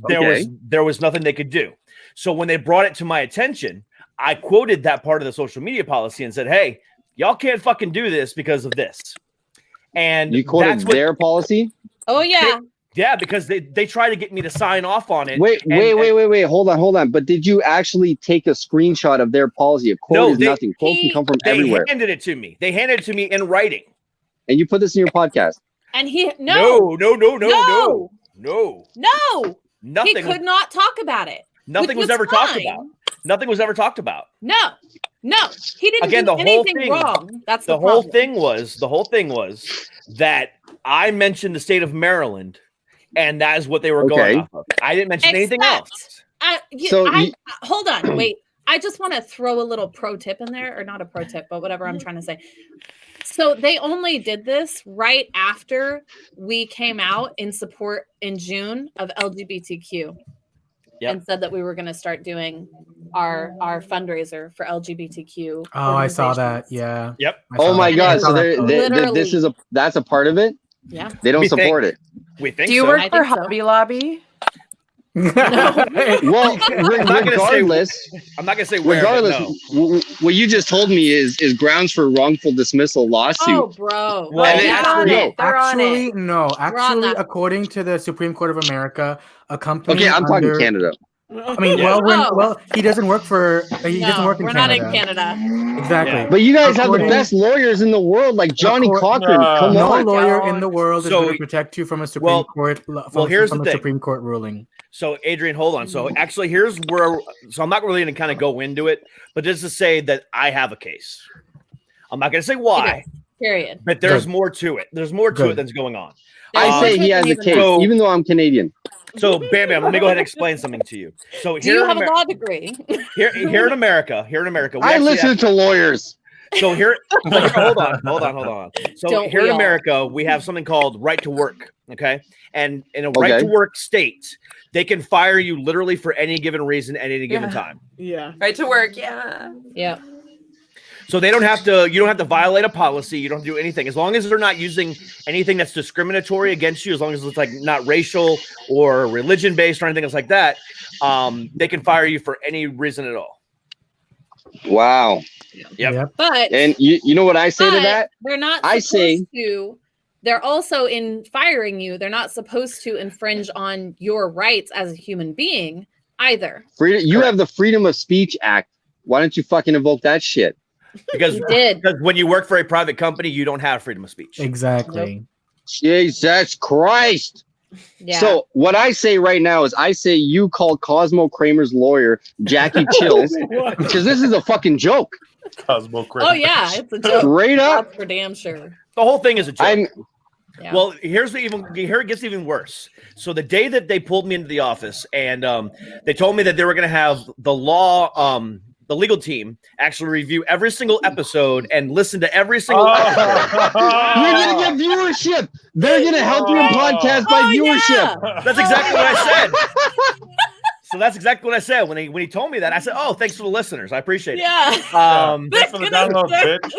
There was nothing they could do. So when they brought it to my attention, I quoted that part of the social media policy and said, "Hey, y'all can't fucking do this because of this." And you quoted their policy? Oh yeah. Yeah, because they try to get me to sign off on it. Wait. Hold on. But did you actually take a screenshot of their policy? A quote is nothing. Quotes can come from everywhere. They handed it to me. They handed it to me in writing. And you put this in your podcast. And he No. Nothing. He could not talk about it. Nothing was ever talked about. Nothing was ever talked about. No. He didn't do anything wrong. That's the whole thing was that I mentioned the state of Maryland. And that is what they were going off of. I didn't mention anything else. Hold on, wait. I just want to throw a little pro tip in there, or not a pro tip, but whatever I'm trying to say. So they only did this right after we came out in support in June of LGBTQ. Yep. And said that we were going to start doing our fundraiser for LGBTQ. Oh, I saw that. Yeah. Yep. Oh my God. So that's a part of it. Yeah. They don't support it. We think. Do you work for Hobby Lobby? Well, regardless, I'm not gonna say where. Regardless, what you just told me is grounds for wrongful dismissal lawsuit. Oh, bro. Well, Actually, no. Actually, according to the Supreme Court of America, a company. Okay, I'm talking Canada. I mean, well, he doesn't work for. He doesn't work in we're Canada. not in Canada. Exactly. But you guys have the best lawyers in the world, like Johnny Cochran. Come no on. lawyer in the world is going to protect you from a Supreme Court. Here's from the a thing. Supreme Court ruling. So, Adrian, hold on. So, actually, here's where. So, I'm not really going to kind of go into it, but just to say that I have a case. I'm not going to say why. Period. But there's more to it. There's more to it than's going on. I say he has a case, even though I'm Canadian. So, Bam Bam, let me go ahead and explain something to you. So, Do you have a law degree? Here in America, I listen to lawyers. So hold on. So here in America, we have something called right to work. Okay, and in a right to work state, they can fire you literally for any given reason at any given time. Yeah, right to work. Yeah. So they don't have to. You don't have to violate a policy. You don't have to do anything as long as they're not using anything that's discriminatory against you. As long as it's like not racial or religion based or anything else like that, they can fire you for any reason at all. Wow. Yep. But and you know what I say to that? They're not. They're also in firing you. They're not supposed to infringe on your rights as a human being either. You have the Freedom of Speech Act. Why don't you fucking invoke that shit? Because when you work for a private company, you don't have freedom of speech. Exactly. Jesus Christ. Yeah. So what I say right now is I say you call Cosmo Kramer's lawyer, Jackie Chills, because this is a fucking joke. Cosmo Kramer. Oh yeah, it's a joke. Straight up. That's for damn sure. The whole thing is a joke. Yeah. Well, here it gets even worse. So the day that they pulled me into the office and they told me that they were going to have the legal team actually review every single episode and listen to every single episode. You're going to get viewership. They're going to help your podcast by viewership. Yeah. That's exactly what I said. So that's exactly what I said when he told me that. I said, "Oh, thanks for the listeners. I appreciate it." Yeah. Thanks for the download, bitch.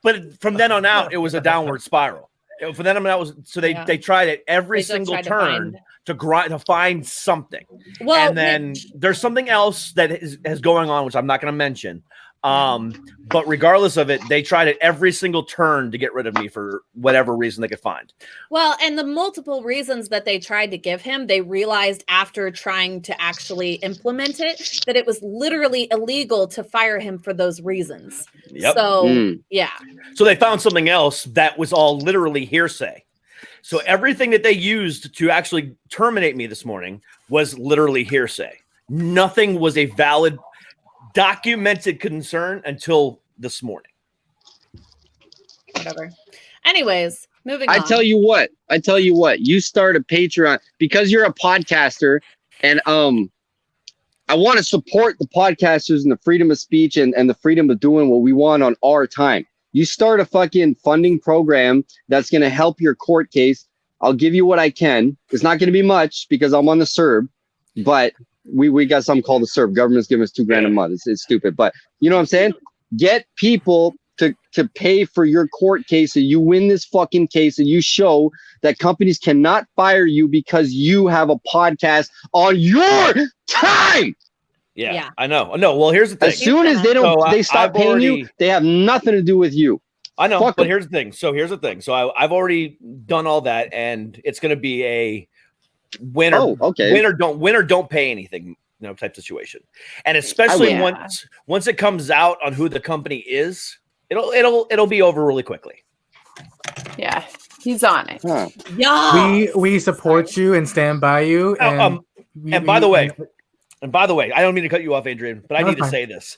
But from then on out, it was a downward spiral. From then on out, they tried it every single turn to find something. Well, and then there's something else that is going on, which I'm not going to mention. But regardless of it, they tried at every single turn to get rid of me for whatever reason they could find. Well, and the multiple reasons that they tried to give him, they realized after trying to actually implement it that it was literally illegal to fire him for those reasons. Yep. So, yeah. So they found something else that was all literally hearsay. So everything that they used to actually terminate me this morning was literally hearsay. Nothing was a valid documented concern until this morning. Whatever. Anyways, moving on. I tell you what, you start a Patreon because you're a podcaster and I want to support the podcasters and the freedom of speech and the freedom of doing what we want on our time. You start a fucking funding program that's going to help your court case. I'll give you what I can. It's not going to be much because I'm on the CERB, but we got something called the CERB. Government's giving us $2,000 a month. It's stupid, but you know what I'm saying? Get people to pay for your court case, so you win this fucking case, and you show that companies cannot fire you because you have a podcast on your time. Yeah. I know. No, well, here's the thing. As soon as they stop paying you, they have nothing to do with you. I know, but here's the thing. So I've already done all that, and it's going to be a win or don't pay anything, type situation. And especially once it comes out on who the company is, it'll be over really quickly. Yeah, he's on it. Huh. Yeah. We support you and stand by you. And by the way, I don't mean to cut you off, Adrian, but I need to say this.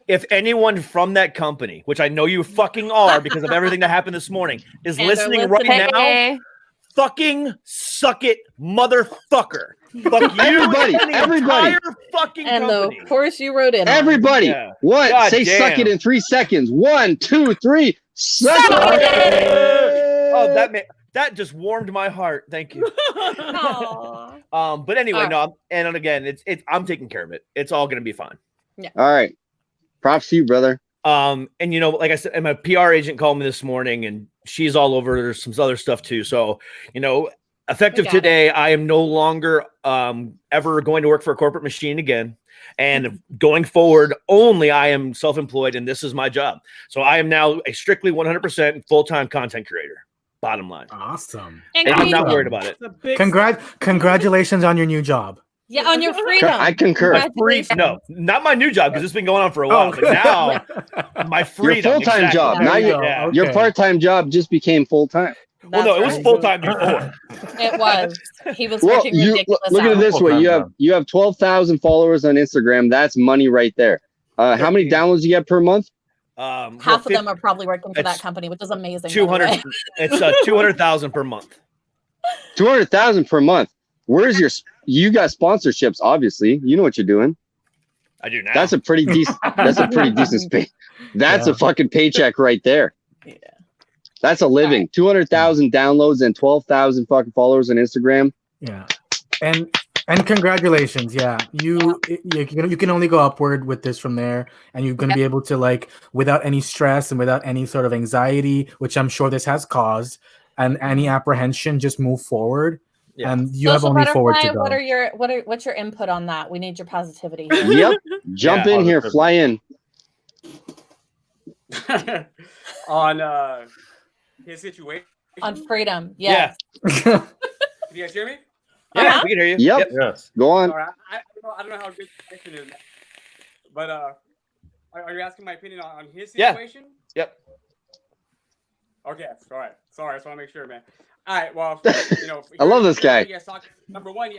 If anyone from that company, which I know you fucking are because of everything that happened this morning, is listening right now, fucking suck it, motherfucker. Fuck you, everybody. Fucking and company. of course you wrote in. Everybody, what? God Say damn. suck it in 3 seconds. 1, 2, 3. Suck it. Oh, that just warmed my heart. Thank you. But anyway, no, and again, it's I'm taking care of it. It's all gonna be fine. Yeah. All right. Props to you, brother. And like I said, and my PR agent called me this morning, and she's all over. There's some other stuff too. So, effective today, I am no longer ever going to work for a corporate machine again. And going forward, only I am self-employed, and this is my job. So I am now a strictly 100% full-time content creator. Bottom line. Awesome. And I'm not worried about it. Congratulations on your new job. Yeah, on your freedom. I concur. No, not my new job because it's been going on for a while. But now my freedom. Your full-time job. Now your part-time job just became full-time. Well, no, it was full-time before. It was. He was Well, working ridiculous look at it hours. this way: you have 12,000 followers on Instagram. That's money right there. How many downloads do you get per month? Half of them are probably working for that company, which is amazing. 200. It's 200,000 per month. 200,000 per month. Where's you got sponsorships? Obviously, you know what you're doing. I do now. That's a pretty decent. That's a pretty decent pay. That's a fucking paycheck right there. Yeah. That's a living. Right. 200,000 downloads and 12,000 fucking followers on Instagram. Yeah, and congratulations. Yeah, you can only go upward with this from there, and you're going to be able to, like, without any stress and without any sort of anxiety, which I'm sure this has caused, and any apprehension, just move forward. Yeah. And you have only forward to go. What's your input on that? We need your positivity. Yep. Jump in here, fly in. On his situation. On freedom. Yes. Yeah. Can you guys hear me? Yeah, we can hear you. Yep. Yes. Go on. All right. I don't know how good the connection is, but are you asking my opinion on his situation? Yeah. Yep. Okay. All right. Sorry. I just want to make sure, man. All right. Well, I love this guy. Number one,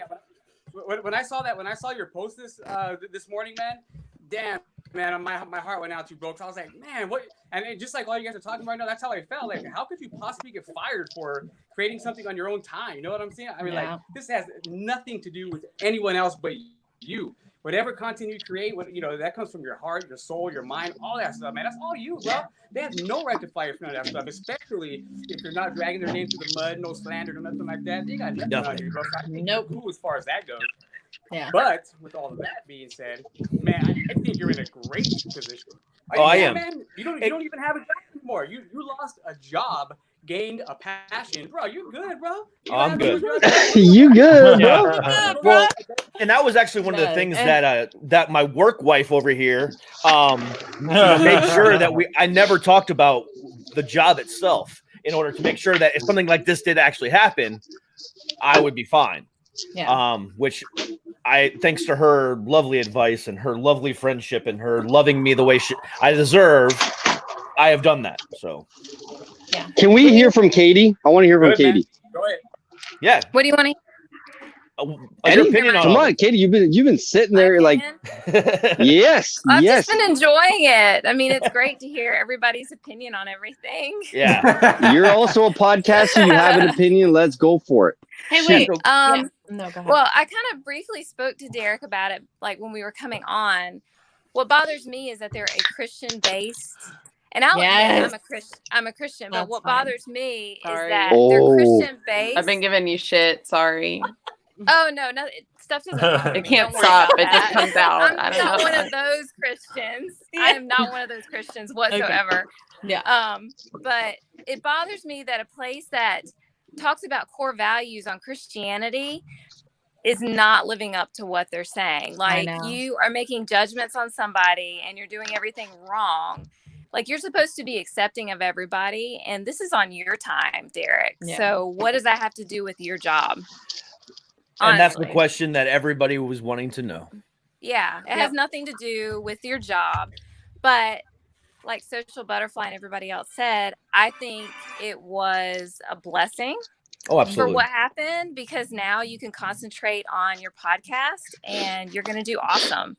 but when I saw your post this morning, man, damn, man, my heart went out to you, bro. 'Cause I was like, man, what? And just like all you guys are talking right now, that's how I felt. Like, how could you possibly get fired for creating something on your own time? You know what I'm saying? I mean, like, this has nothing to do with anyone else but you. Whatever content you create, that comes from your heart, your soul, your mind, all that stuff, man. That's all you, bro. They have no right to fire for none of that stuff, especially if you're not dragging their name through the mud, no slander, or nothing like that. They got nothing on you, bro. So I think you're cool as far as that goes. Yeah. But with all of that being said, man, I think you're in a great position. I am. Man, you don't even have a job anymore. You lost a job, gained a passion, bro. You're good, bro. I'm good. You good, bro? Well, and that was actually one of the things that my work wife over here made sure that I never talked about the job itself in order to make sure that if something like this did actually happen, I would be fine. Yeah. Which thanks to her lovely advice and her lovely friendship and her loving me the way I deserve, I have done that. So, yeah. Can we hear from Katie? I want to hear from Katie. Man. Go ahead. Yeah. What do you want to? Your opinion on Come on, Katie. You've been sitting there like, yes, I've yes. just been enjoying it. I mean, it's great to hear everybody's opinion on everything. Yeah. You're also a podcaster. You have an opinion. Let's go for it. Hey, wait. No, go ahead. Well, I kind of briefly spoke to Derek about it, like when we were coming on. What bothers me is that they're a Christian-based, and I'm a Christian, but what bothers me is that they're Christian-based. I've been giving you shit. Sorry. Oh no, stuff doesn't bother me. It can't stop. It just comes out. I'm not one of those Christians. I am not one of those Christians whatsoever. Okay. Yeah. But it bothers me that a place that talks about core values on Christianity is not living up to what they're saying. Like, you are making judgments on somebody and you're doing everything wrong. Like, you're supposed to be accepting of everybody, and this is on your time, Derek. Yeah. So what does that have to do with your job? And that's the question that everybody was wanting to know. Yeah, it has nothing to do with your job. But like Social Butterfly and everybody else said, I think it was a blessing. Oh, absolutely. For what happened, because now you can concentrate on your podcast and you're going to do awesome.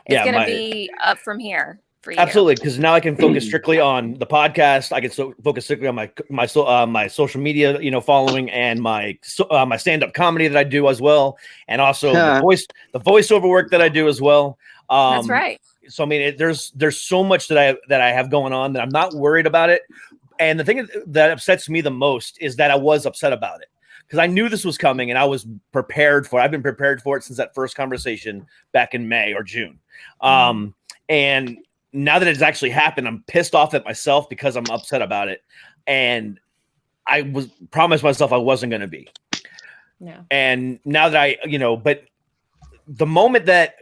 It's going to be up from here for you. Absolutely, because now I can focus strictly on the podcast. I can focus strictly on my social media, following, and my stand-up comedy that I do as well, and also the voiceover work that I do as well. That's right. So I mean, there's so much that I have going on that I'm not worried about it. And the thing that upsets me the most is that I was upset about it because I knew this was coming and I was prepared for it. I've been prepared for it since that first conversation back in May or June. And now that it's actually happened, I'm pissed off at myself because I'm upset about it. And I promised myself I wasn't going to be. Yeah. And now that but the moment that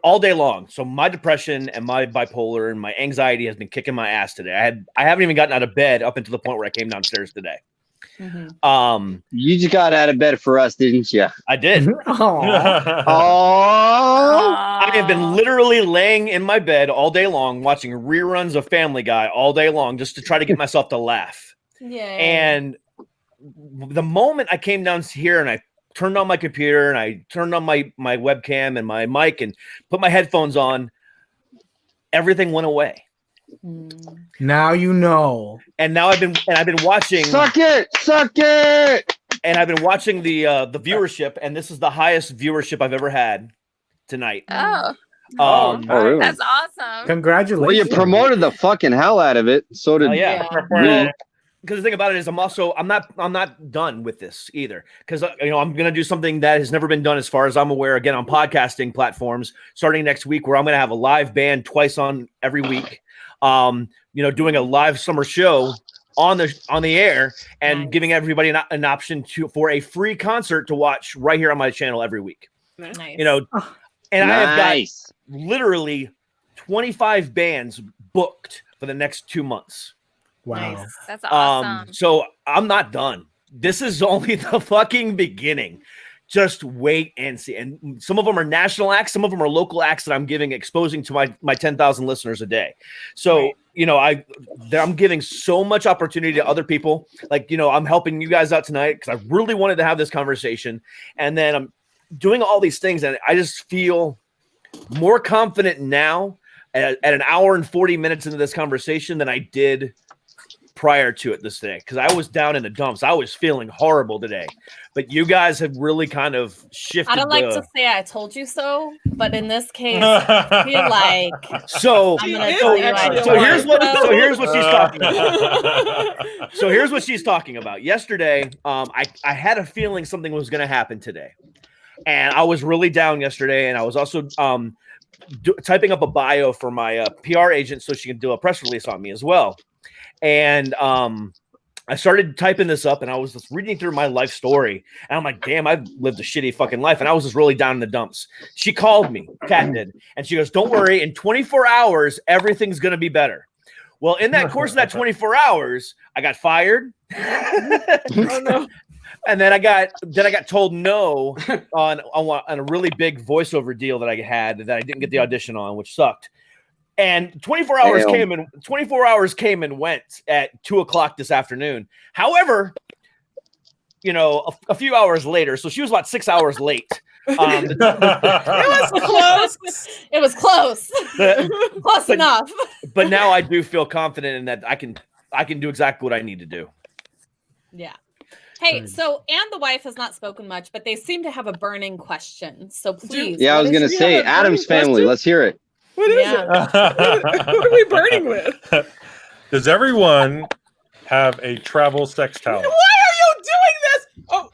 all day long, so my depression and my bipolar and my anxiety has been kicking my ass today. I haven't even gotten out of bed up until the point where I came downstairs today. Mm-hmm. You just got out of bed for us, didn't you? I did. Aww. I have been literally laying in my bed all day long watching reruns of Family Guy all day long just to try to get myself to laugh. Yeah. And the moment I came down here and I turned on my computer and I turned on my webcam and my mic and put my headphones on, everything went away. Now you know. And now I've been watching. Suck it. And I've been watching the viewership, and this is the highest viewership I've ever had tonight. Oh. Really? That's awesome. Congratulations. Well, you promoted the fucking hell out of it. So did we. Because the thing about it is, I'm not done with this either. Because I'm gonna do something that has never been done, as far as I'm aware. Again, on podcasting platforms, starting next week, where I'm gonna have a live band twice on every week. Doing a live summer show on the air and giving everybody an option for a free concert to watch right here on my channel every week. Nice. And I have got literally 25 bands booked for the next 2 months. Wow. Nice. That's awesome. So I'm not done. This is only the fucking beginning. Just wait and see. And some of them are national acts. Some of them are local acts that I'm exposing to my 10,000 listeners a day. So, I'm giving so much opportunity to other people. Like, I'm helping you guys out tonight because I really wanted to have this conversation. And then I'm doing all these things. And I just feel more confident now at an hour and 40 minutes into this conversation than I did prior to it this day, because I was down in the dumps. I was feeling horrible today, but you guys have really kind of shifted. I don't like to say I told you so, but in this case, I feel like so here's what she's talking about. So here's what she's talking about. Yesterday, I had a feeling something was going to happen today, and I was really down yesterday, and I was also typing up a bio for my PR agent so she can do a press release on me as well. And I started typing this up, and I was just reading through my life story, and I'm like, damn, I've lived a shitty fucking life. And I was just really down in the dumps. She called me, Kat did, and she goes, don't worry, in 24 hours, everything's going to be better. Well, in that course of that 24 hours, I got fired. Oh, no. And then I got told no on a really big voiceover deal that I had that I didn't get the audition on, which sucked. And 24 hours came and went at 2:00 this afternoon. However, a few hours later, so she was about 6 hours late. It was close. It was close. Close enough. But now I do feel confident in that I can do exactly what I need to do. Yeah. Hey, so and the wife has not spoken much, but they seem to have a burning question. So please. Yeah, I was gonna say Adam's family. Let's hear it. What is it? What are we burning with? Does everyone have a travel sex towel? Why are you doing this? Oh.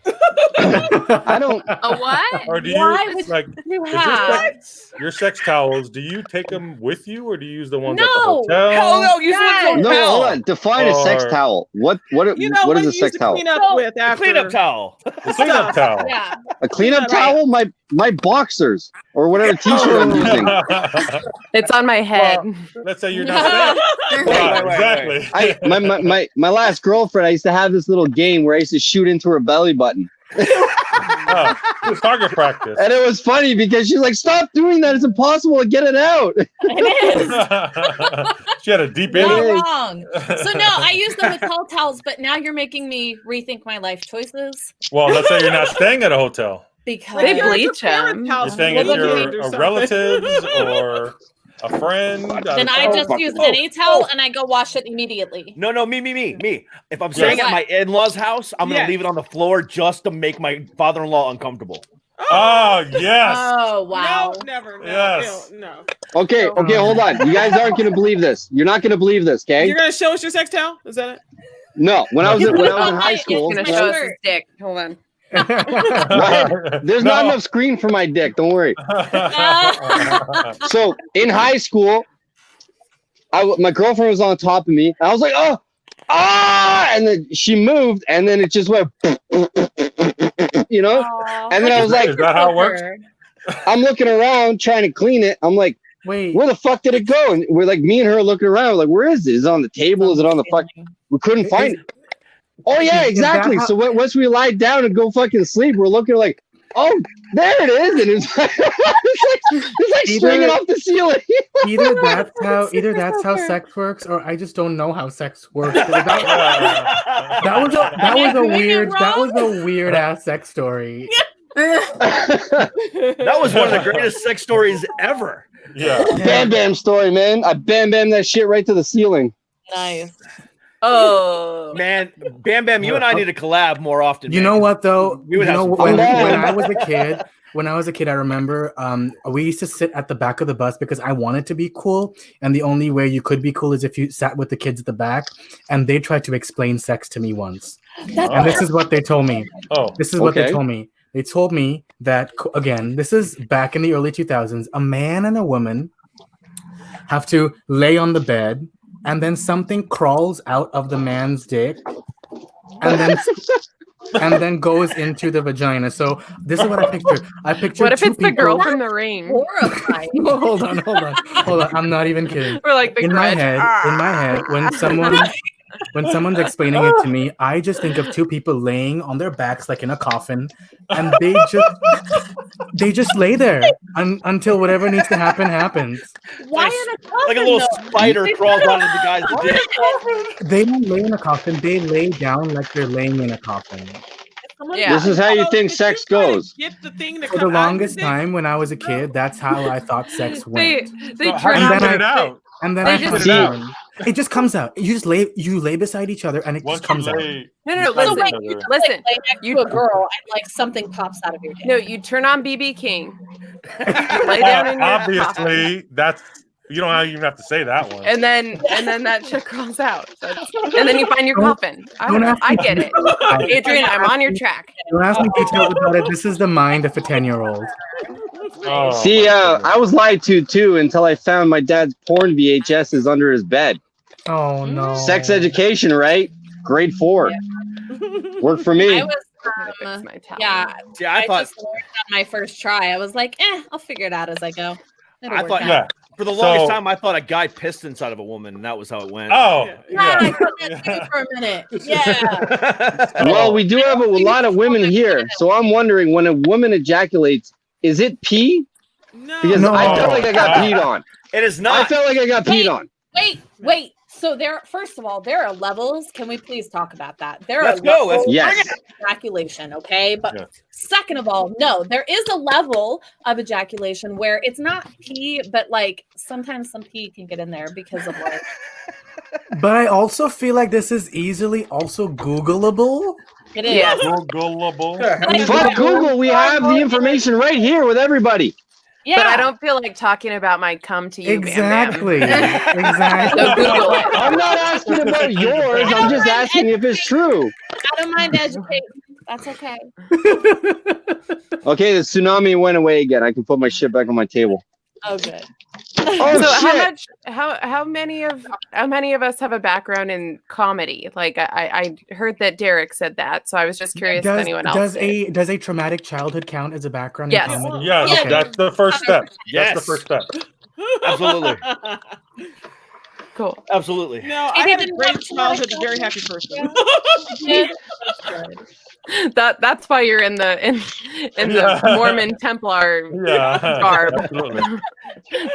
I don't. A what? Or do Why you would like you have? your sex towels? Do you take them with you, or do you use the ones No. at the hotel? Hell no, use one No, hold on. Define a sex towel. What is a sex towel? Clean up with after. Cleanup towel. The cleanup towel. Yeah. A cleanup towel? My boxers or whatever t-shirt I'm using. It's on my head. Well, let's say you're not saying. Right. Exactly. My last girlfriend, I used to have this little game where I used to shoot into her belly button. It was target practice. And it was funny because she's like, stop doing that. It's impossible to get it out. It is. She had a deep Not end. wrong. So no, I use the hotel towels, but now you're making me rethink my life choices. Well, let's say you're not staying at a hotel. Because They bleach them. You're staying at your relatives or a friend. Then I just use any towel and I go wash it immediately. No, me. If I'm staying at my in-laws' house, I'm gonna leave it on the floor just to make my father-in-law uncomfortable. Oh yes. Oh wow. No, never. No, Yes. no. Okay, hold on. You guys aren't gonna believe this. You're not gonna believe this, okay? You're gonna show us your sex towel? Is that it? No, when I was in high school, He's gonna show us his dick. Hold on. right? There's not enough screen for my dick. Don't worry. So in high school, my girlfriend was on top of me. And I was like, and then she moved, and then it just went, you know. And then I was like, is that how it works? I'm looking around trying to clean it. I'm like, Wait. where the fuck did it go? And we're like, me and her looking around, like, where is it? Is it on the table? Is it on the fuck? We couldn't find it. Oh yeah, exactly. So once we lie down and go fucking sleep, we're looking like, oh, there it is, and it's like, it's like stringing off the ceiling. Either that's how sex works, or I just don't know how sex works. That was a weird ass sex story. That was one of the greatest sex stories ever. Yeah. Bam Bam story, man. I bam that shit right to the ceiling. Nice. Oh man, Bam Bam, you and I need to collab more often. You know what though? When I was a kid, I remember we used to sit at the back of the bus because I wanted to be cool, and the only way you could be cool is if you sat with the kids at the back, and they tried to explain sex to me once. And this is what they told me. What they told me. They told me that, again, this is back in the early 2000s, a man and a woman have to lay on the bed, and then something crawls out of the man's dick, and then goes into the vagina. So this is what I pictured. What if it's the girl from The Ring? Horrifying. Hold on. I'm not even kidding. Or like the in my head, when someone's explaining it to me, I just think of two people laying on their backs like in a coffin, and they just lay there until whatever needs to happen happens. Why in a coffin? Like a little spider crawls out of the guy's dick. They don't lay in a coffin. They lay down like they're laying in a coffin. Yeah. This is how you think sex goes. For the longest time when I was a kid, that's how I thought sex went. They and then I found out. It just comes out. You lay beside each other, and it just comes out. No, listen. You a girl, and like something pops out of your dick. No, you turn on BB King. You lay down in your obviously, that's you don't even have to say that one. And then that shit crawls out. And then you find your coffin. I don't know. I get it. Adrian, I'm on your track. Don't ask me details about it. This is the mind of a 10-year-old. See, I was lied to too until I found my dad's porn VHSs under his bed. Oh no! Sex education, right? Grade 4. Worked for me. I thought just learned on my first try. I was like, I'll figure it out as I go. For the longest time, I thought a guy pissed inside of a woman, and that was how it went. I thought that too for a minute. Yeah. Well, we do have a lot of women here, so I'm wondering, when a woman ejaculates, is it pee? No. Because I felt like I got peed on. It is not. I felt like I got peed on. Wait. So first of all, there are levels. Can we please talk about that? Let's go. Yes. Ejaculation, okay? But second of all, no, there is a level of ejaculation where it's not pee, but like sometimes some pee can get in there because of like. But I also feel like this is easily also Googleable. It is. Googleable. Fuck Google. We have the information right here with everybody. Yeah. But I don't feel like talking about my come to you. Exactly. Bam Bam. Exactly. So Google it. I'm not asking about yours. I'm just asking if it's true. I don't mind educating. That's okay. Okay, the tsunami went away again. I can put my shit back on my table. Oh, good. Oh, so how many of us have a background in comedy? Like I heard that Derek said that, so I was just curious if anyone else does a traumatic childhood count as a background Yes. in comedy? Yes, Okay. that's the first step. Yes. That's the first step. Absolutely. Cool. Absolutely. No, I had a great childhood, a very happy person. That's why you're in the Mormon Templar garb. Absolutely.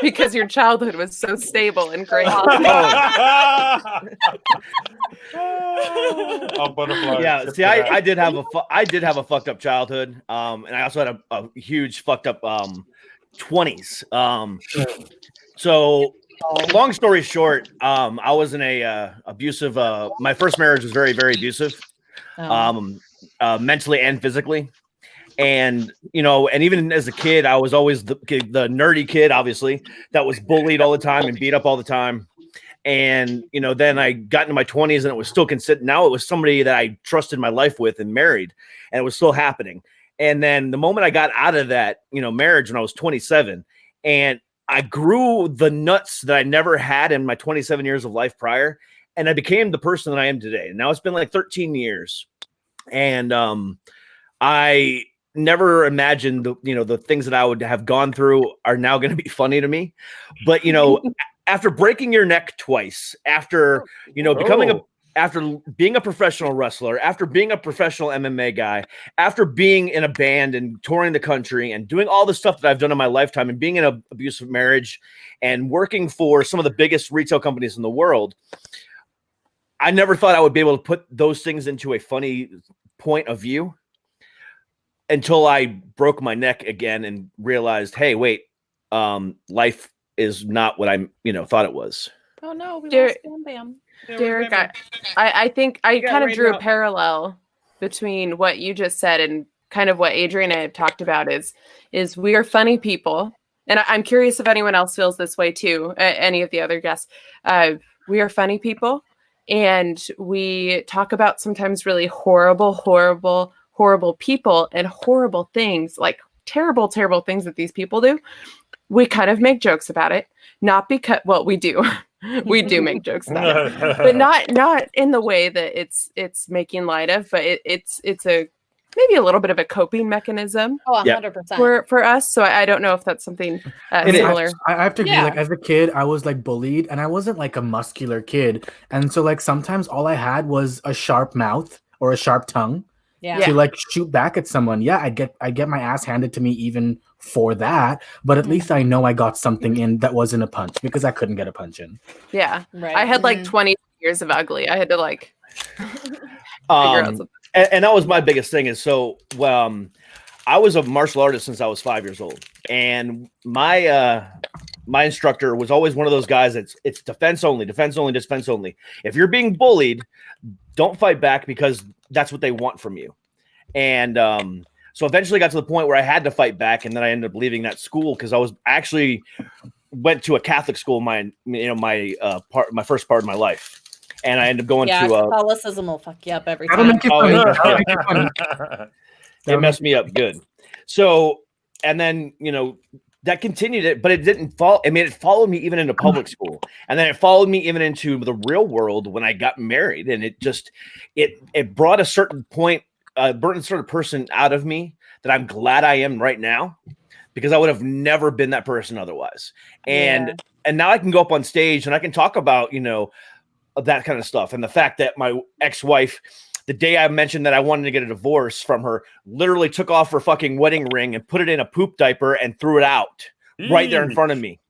Because your childhood was so stable and great. Yeah, see, I did have a fucked up childhood, and I also had a huge fucked up 20s. So long story short, I was in a abusive. My first marriage was very, very abusive. Mentally and physically, and and even as a kid, I was always the nerdy kid, obviously, that was bullied all the time and beat up all the time. And then I got into my 20s, and it was still considered. Now it was somebody that I trusted my life with and married, and it was still happening. And then the moment I got out of that, marriage when I was 27, and I grew the nuts that I never had in my 27 years of life prior, and I became the person that I am today. Now it's been like 13 years. And I never imagined the things that I would have gone through are now going to be funny to me. But after breaking your neck twice, after becoming after being a professional wrestler, after being a professional MMA guy, after being in a band and touring the country and doing all the stuff that I've done in my lifetime and being in an abusive marriage and working for some of the biggest retail companies in the world, I never thought I would be able to put those things into a funny point of view until I broke my neck again and realized, hey, wait, life is not what I thought it was. Oh no, we Derek, lost Bam Bam. Derek, I think I kind of drew a out. parallel between what you just said and kind of what Adrian and I have talked about is we are funny people. And I'm curious if anyone else feels this way too, any of the other guests. We are funny people, and we talk about sometimes really horrible people and horrible things, like terrible things that these people do. We kind of make jokes about it, not because we do. We do make jokes about it, but not in the way that it's making light of, but it's a maybe a little bit of a coping mechanism. Oh, 100% for us. So I don't know if that's something similar. I have to agree. Like as a kid, I was like bullied, and I wasn't like a muscular kid, and so like sometimes all I had was a sharp mouth or a sharp tongue to like shoot back at someone. Yeah, I get my ass handed to me even for that, but at least I know I got something in that wasn't a punch because I couldn't get a punch in. Yeah, right. I had like 20 years of ugly. I had to like figure out something. And that was my biggest thing is I was a martial artist since I was 5 years old, and my instructor was always one of those guys it's defense only. If you're being bullied, don't fight back because that's what they want from you. And so eventually got to the point where I had to fight back, and then I ended up leaving that school because I was actually went to a Catholic school my first part of my life. And I ended up going to Catholicism will fuck you up every time. It messed me up good. So, and then, that continued it, but it didn't fall. I mean, it followed me even into public school. And then it followed me even into the real world when I got married. And it just, it brought a certain point, brought a certain person out of me that I'm glad I am right now, because I would have never been that person otherwise. And now I can go up on stage and I can talk about, that kind of stuff. And the fact that my ex-wife, the day I mentioned that I wanted to get a divorce from her, literally took off her fucking wedding ring and put it in a poop diaper and threw it out right there in front of me.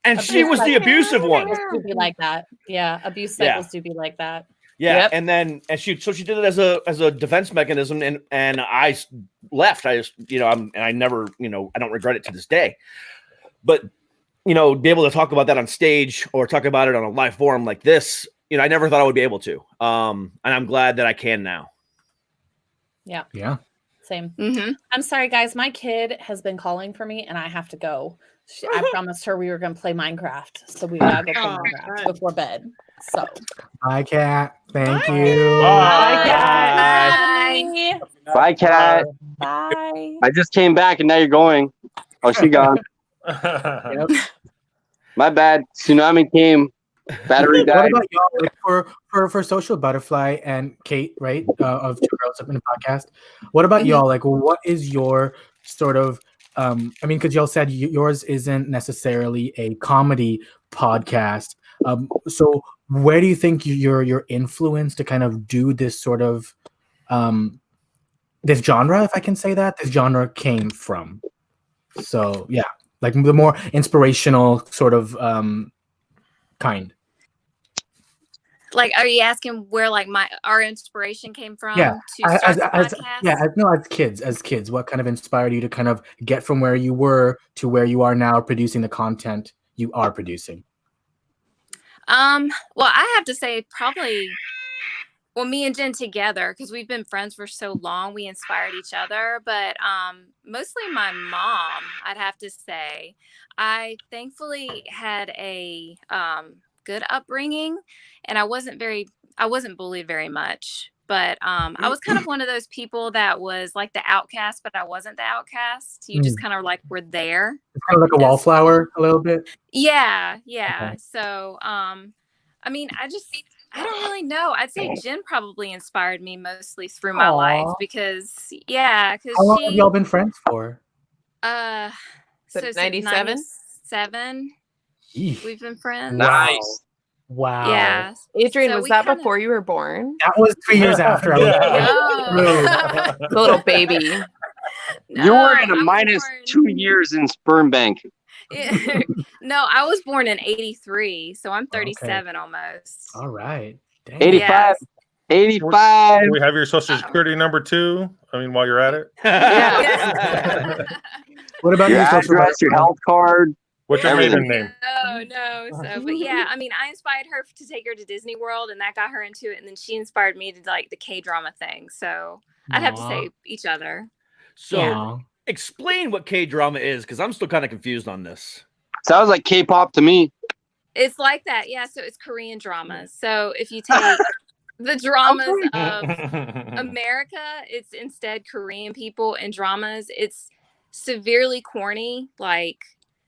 And she was the abusive one. Do be like that. Yeah. Abuse cycles do be like that. Yeah. Yep. And she did it as a defense mechanism. And I left. I just, I never, I don't regret it to this day, but be able to talk about that on stage or talk about it on a live forum like this, I never thought I would be able to. And I'm glad that I can now. Yeah. Yeah. Same. Mm-hmm. I'm sorry, guys. My kid has been calling for me and I have to go. I promised her we were going to play Minecraft. So we got to go play Minecraft before bed. So. Bye, Kat. Thank you. Bye, Kat. Bye, Kat. Bye. I just came back and now you're going. Oh, she gone. Yep. My bad. Tsunami came. Battery died. What about y'all, like, for Social Butterfly and Kate, right, of Two Girls Up in a Podcast? What about y'all? Like, what is your sort of because y'all said yours isn't necessarily a comedy podcast. So where do you think your influence to kind of do this sort of this genre, if I can say that, this genre came from? So yeah, like the more inspirational sort of kind. Like, are you asking where like our inspiration came from? Yeah, to start the podcast? as kids, what kind of inspired you to kind of get from where you were to where you are now, producing the content you are producing? Well, I have to say probably, me and Jen together, because we've been friends for so long, we inspired each other. But mostly my mom, I'd have to say. I thankfully had a good upbringing, and I wasn't bullied very much. But I was kind of one of those people that was like the outcast, but I wasn't the outcast. You just kind of like were there. It's kind of like a wallflower a little bit. Yeah. Okay. So, I don't really know. I'd say Jen probably inspired me mostly through my life because how long have y'all been friends for? So 97? 97. We've been friends. Nice. Wow. Yeah. Adrian, So was we that kinda- before you were born? That was 3 years after I was No. The little baby. You were in No, a I was minus born- 2 years in sperm bank. No, I was born in 83, so I'm Okay. 37 almost. All right. Dang. 85. Yes. 85. Do we have your social security number too? I mean, while you're at it. Yeah. What about Your you, social address, your health card. What's your Everything. maiden name? No. So, but yeah, I mean, I inspired her to take her to Disney World, and that got her into it. And then she inspired me to like the K-drama thing. So I'd have to say each other. So Yeah. explain what K-drama is, because I'm still kind of confused on this. Sounds like K-pop to me. It's like that, yeah. So it's Korean dramas. So if you take the dramas of America, it's instead Korean people, and dramas, it's severely corny, like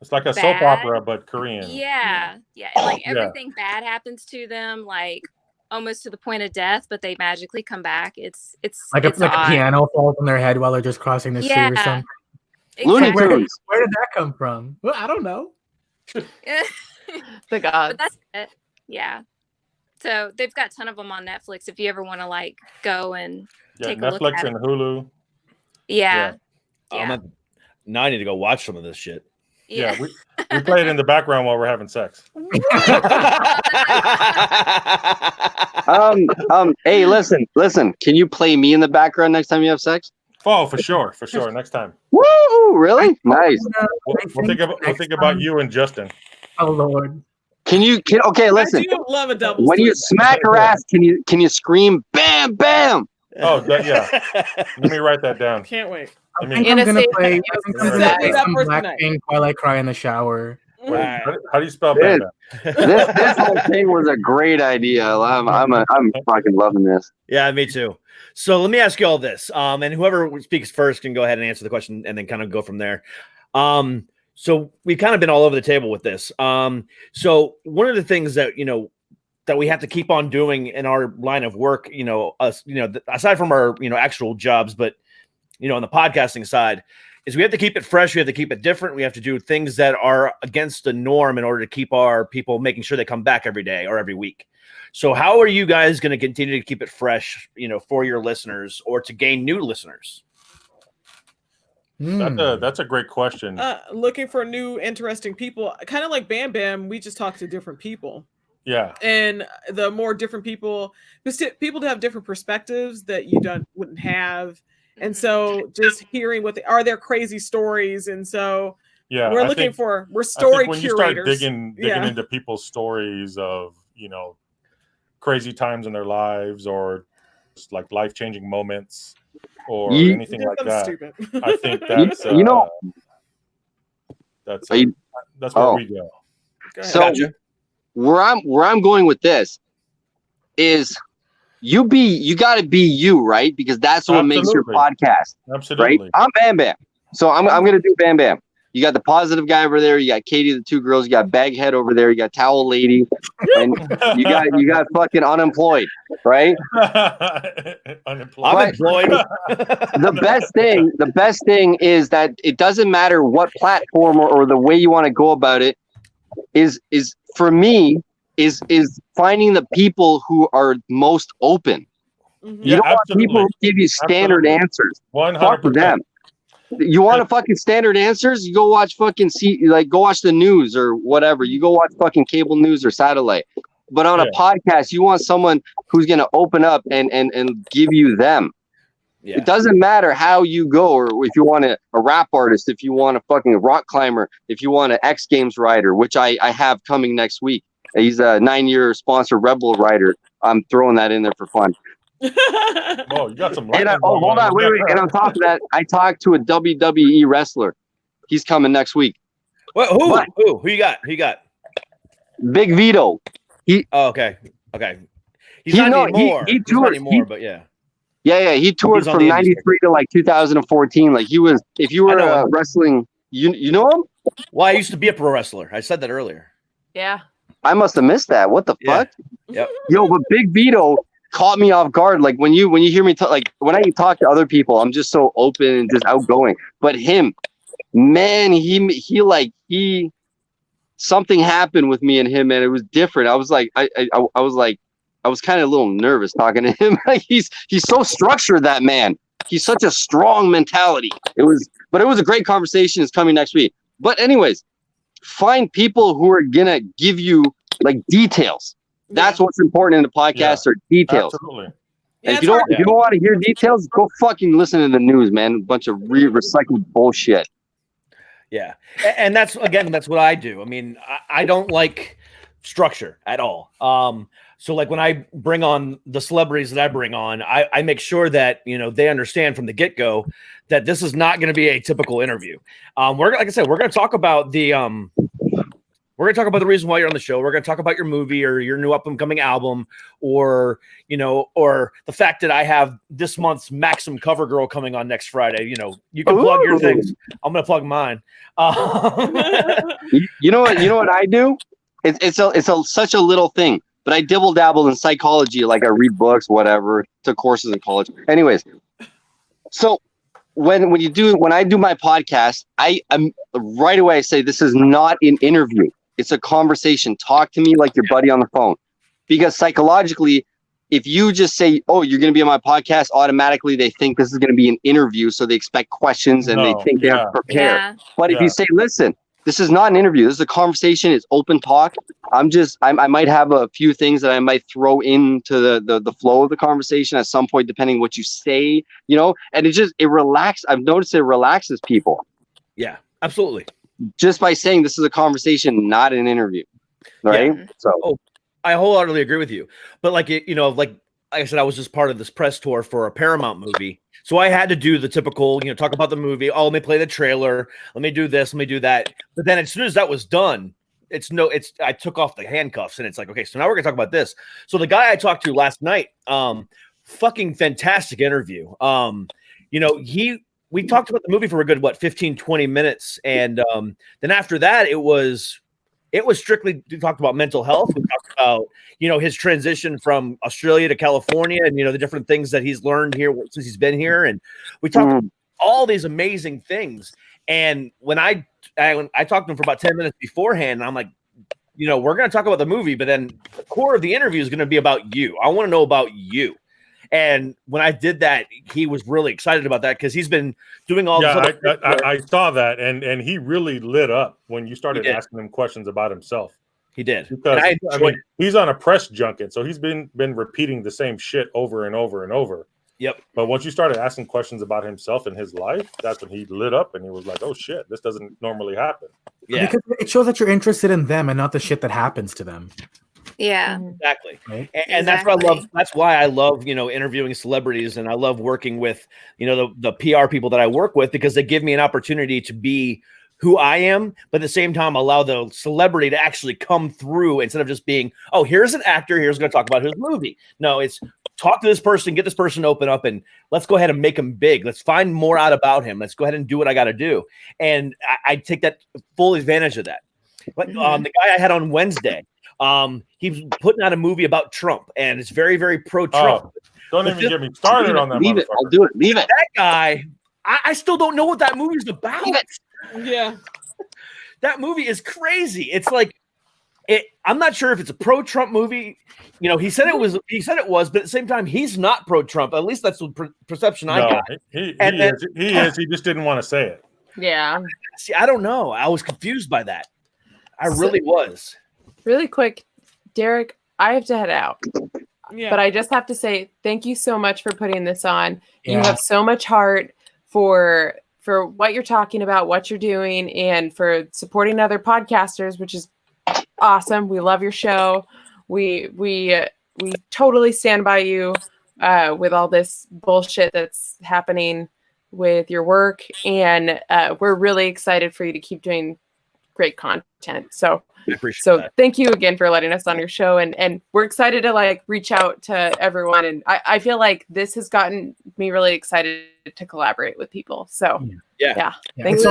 It's like a bad. soap opera, but Korean. Yeah. And like Yeah. everything bad happens to them, like almost to the point of death, but they magically come back. It's Like a odd. piano falls on their head while they're just crossing the street or Yeah. something. Looney Exactly. Tunes. Where did that come from? Well, I don't know. The gods. But that's it. Yeah. So they've got a ton of them on Netflix if you ever want to like go and Yeah, take a look Netflix at and it. Hulu. Yeah. Now I need to go watch some of this shit. Yeah, we play it in the background while we're having sex. Hey, listen. Can you play me in the background next time you have sex? Oh, for sure. Next time. Woo! Really? Nice. We'll think about you and Justin. Oh Lord. Okay, listen. I do love a double. When you story. smack her ass, can you scream bam bam? Oh, yeah. Let me write that down. Can't wait. I think I'm gonna play some first Blackpink while I cry in the shower. How do you spell Bam Bam? This whole thing was a great idea. I'm fucking loving this. Yeah, me too. So let me ask you all this. And whoever speaks first can go ahead and answer the question and then kind of go from there. So we've kind of been all over the table with this. So one of the things that, that we have to keep on doing in our line of work, aside from our, actual jobs, but, on the podcasting side, is we have to keep it fresh. We have to keep it different. We have to do things that are against the norm in order to keep our people making sure they come back every day or every week. So how are you guys going to continue to keep it fresh, for your listeners or to gain new listeners? That's a great question. Looking for new, interesting people, kind of like Bam Bam. We just talk to different people. Yeah. And the more different people, people to have different perspectives that you wouldn't have. And so just hearing are there crazy stories? And so we're story when curators. You start digging into people's stories of, crazy times in their lives or just like life-changing moments or anything like that. Stupid. I think that's where we go. So where I'm going with this is you got to be you, right? Because that's what makes your podcast. Absolutely. Right? I'm Bam Bam. So I'm going to do Bam Bam. You got the positive guy over there. You got Katie, the two girls. You got Baghead over there. You got Towel Lady, and you got fucking unemployed, right? Unemployed. I'm employed. The best thing is that it doesn't matter what platform or the way you want to go about it. Is for me is finding the people who are most open. Mm-hmm. You don't want people who give you standard answers. 100%. Fuck them. You want a fucking standard answers? You go watch go watch the news or whatever. You go watch fucking cable news or satellite. But on a podcast, you want someone who's gonna open up and give you them. Yeah. It doesn't matter how you go, or if you want a rap artist, if you want a fucking rock climber, if you want an X Games rider, which I have coming next week. He's a 9-year sponsored Rebel rider. I'm throwing that in there for fun. Whoa, you got some. Hold on, wait. And on top of that, I talked to a WWE wrestler. He's coming next week. What? Who you got? Big Vito. Okay. He's not anymore. He toured. But yeah. Yeah. He toured from '93 to like 2014. Like he was. If you were wrestling, you know him. Well, I used to be a pro wrestler. I said that earlier. Yeah. I must have missed that. What the fuck? Yep. Yo, but Big Vito caught me off guard. Like when you hear me talk, like when I talk to other people, I'm just so open and just outgoing. But him, man, he something happened with me and him, and it was different. I was like, I was kind of a little nervous talking to him. he's so structured, that man. He's such a strong mentality. But it was a great conversation. It's coming next week. But anyways, find people who are gonna give you like details. That's what's important in the podcast, are details. Absolutely. And if you don't want to hear details, go fucking listen to the news, man. A bunch of recycled bullshit. Yeah. And that's what I do. I mean, I don't like structure at all. So like when I bring on the celebrities that I bring on, I make sure that, they understand from the get-go that this is not going to be a typical interview. Like I said, we're going to talk about the reason why you're on the show. We're going to talk about your movie or your new up and coming album, or the fact that I have this month's Maxim cover girl coming on next Friday. You can plug your things. I'm going to plug mine. You know what I do? It's such a little thing, but I dibble dabble in psychology. Like I read books, whatever, took courses in college. Anyways, so when I do my podcast, I'm right away I say this is not an interview. It's a conversation. Talk to me like your buddy on the phone. Because psychologically, if you just say, "Oh, you're going to be on my podcast," automatically they think this is going to be an interview, so they expect questions and they think they have to prepare. Yeah. But if you say, "Listen, this is not an interview. This is a conversation. It's open talk. I might have a few things that I might throw into the flow of the conversation at some point, depending what you say, and it relaxes. I've noticed it relaxes people. Yeah, absolutely. Just by saying this is a conversation, not an interview. Right. Yeah. So I wholeheartedly agree with you. But like I said, I was just part of this press tour for a Paramount movie. So I had to do the typical, talk about the movie. Oh, let me play the trailer. Let me do this. Let me do that. But then as soon as that was done, I took off the handcuffs and it's like, okay, so now we're gonna talk about this. So the guy I talked to last night, fucking fantastic interview. We talked about the movie for a good, 15, 20 minutes. And then after that, it was strictly talked about mental health. We talked about, his transition from Australia to California and, the different things that he's learned here since he's been here. And we talked about all these amazing things. And when I talked to him for about 10 minutes beforehand, and I'm like, we're going to talk about the movie, but then the core of the interview is going to be about you. I want to know about you. And when I did that, he was really excited about that because he's been doing all this. I saw that, and he really lit up when you started asking him questions about himself. He did. Because he's on a press junket, so he's been repeating the same shit over and over and over. Yep. But once you started asking questions about himself and his life, that's when he lit up and he was like, "Oh shit, this doesn't normally happen." Yeah, because it shows that you're interested in them and not the shit that happens to them. Yeah, exactly. Right? And that's what I love. That's why I love, interviewing celebrities, and I love working with, the PR people that I work with, because they give me an opportunity to be who I am, but at the same time allow the celebrity to actually come through instead of just being, oh, here's an actor, here's going to talk about his movie. No, it's talk to this person, get this person to open up, and let's go ahead and make him big. Let's find more out about him. Let's go ahead and do what I got to do. And I take that full advantage of that. But the guy I had on Wednesday, he was putting out a movie about Trump, and it's very, very pro-Trump. Don't even get me started on that. Leave it. I'll do it. Leave it. That guy, I still don't know what that movie is about. Yeah, that movie is crazy. It's like, I'm not sure if it's a pro-Trump movie. He said it was. He said it was, but at the same time, he's not pro-Trump. At least that's the perception I got. He is. He just didn't want to say it. Yeah. See, I don't know. I was confused by that. I really was. Really quick, Derek, I have to head out. Yeah. But I just have to say thank you so much for putting this on. Yeah. You have so much heart for what you're talking about, what you're doing, and for supporting other podcasters, which is awesome. We love your show. We totally stand by you with all this bullshit that's happening with your work, and we're really excited for you to keep doing great content. So thank you again for letting us on your show, and we're excited to reach out to everyone, and I feel like this has gotten me really excited to collaborate with people. So yeah. Thanks.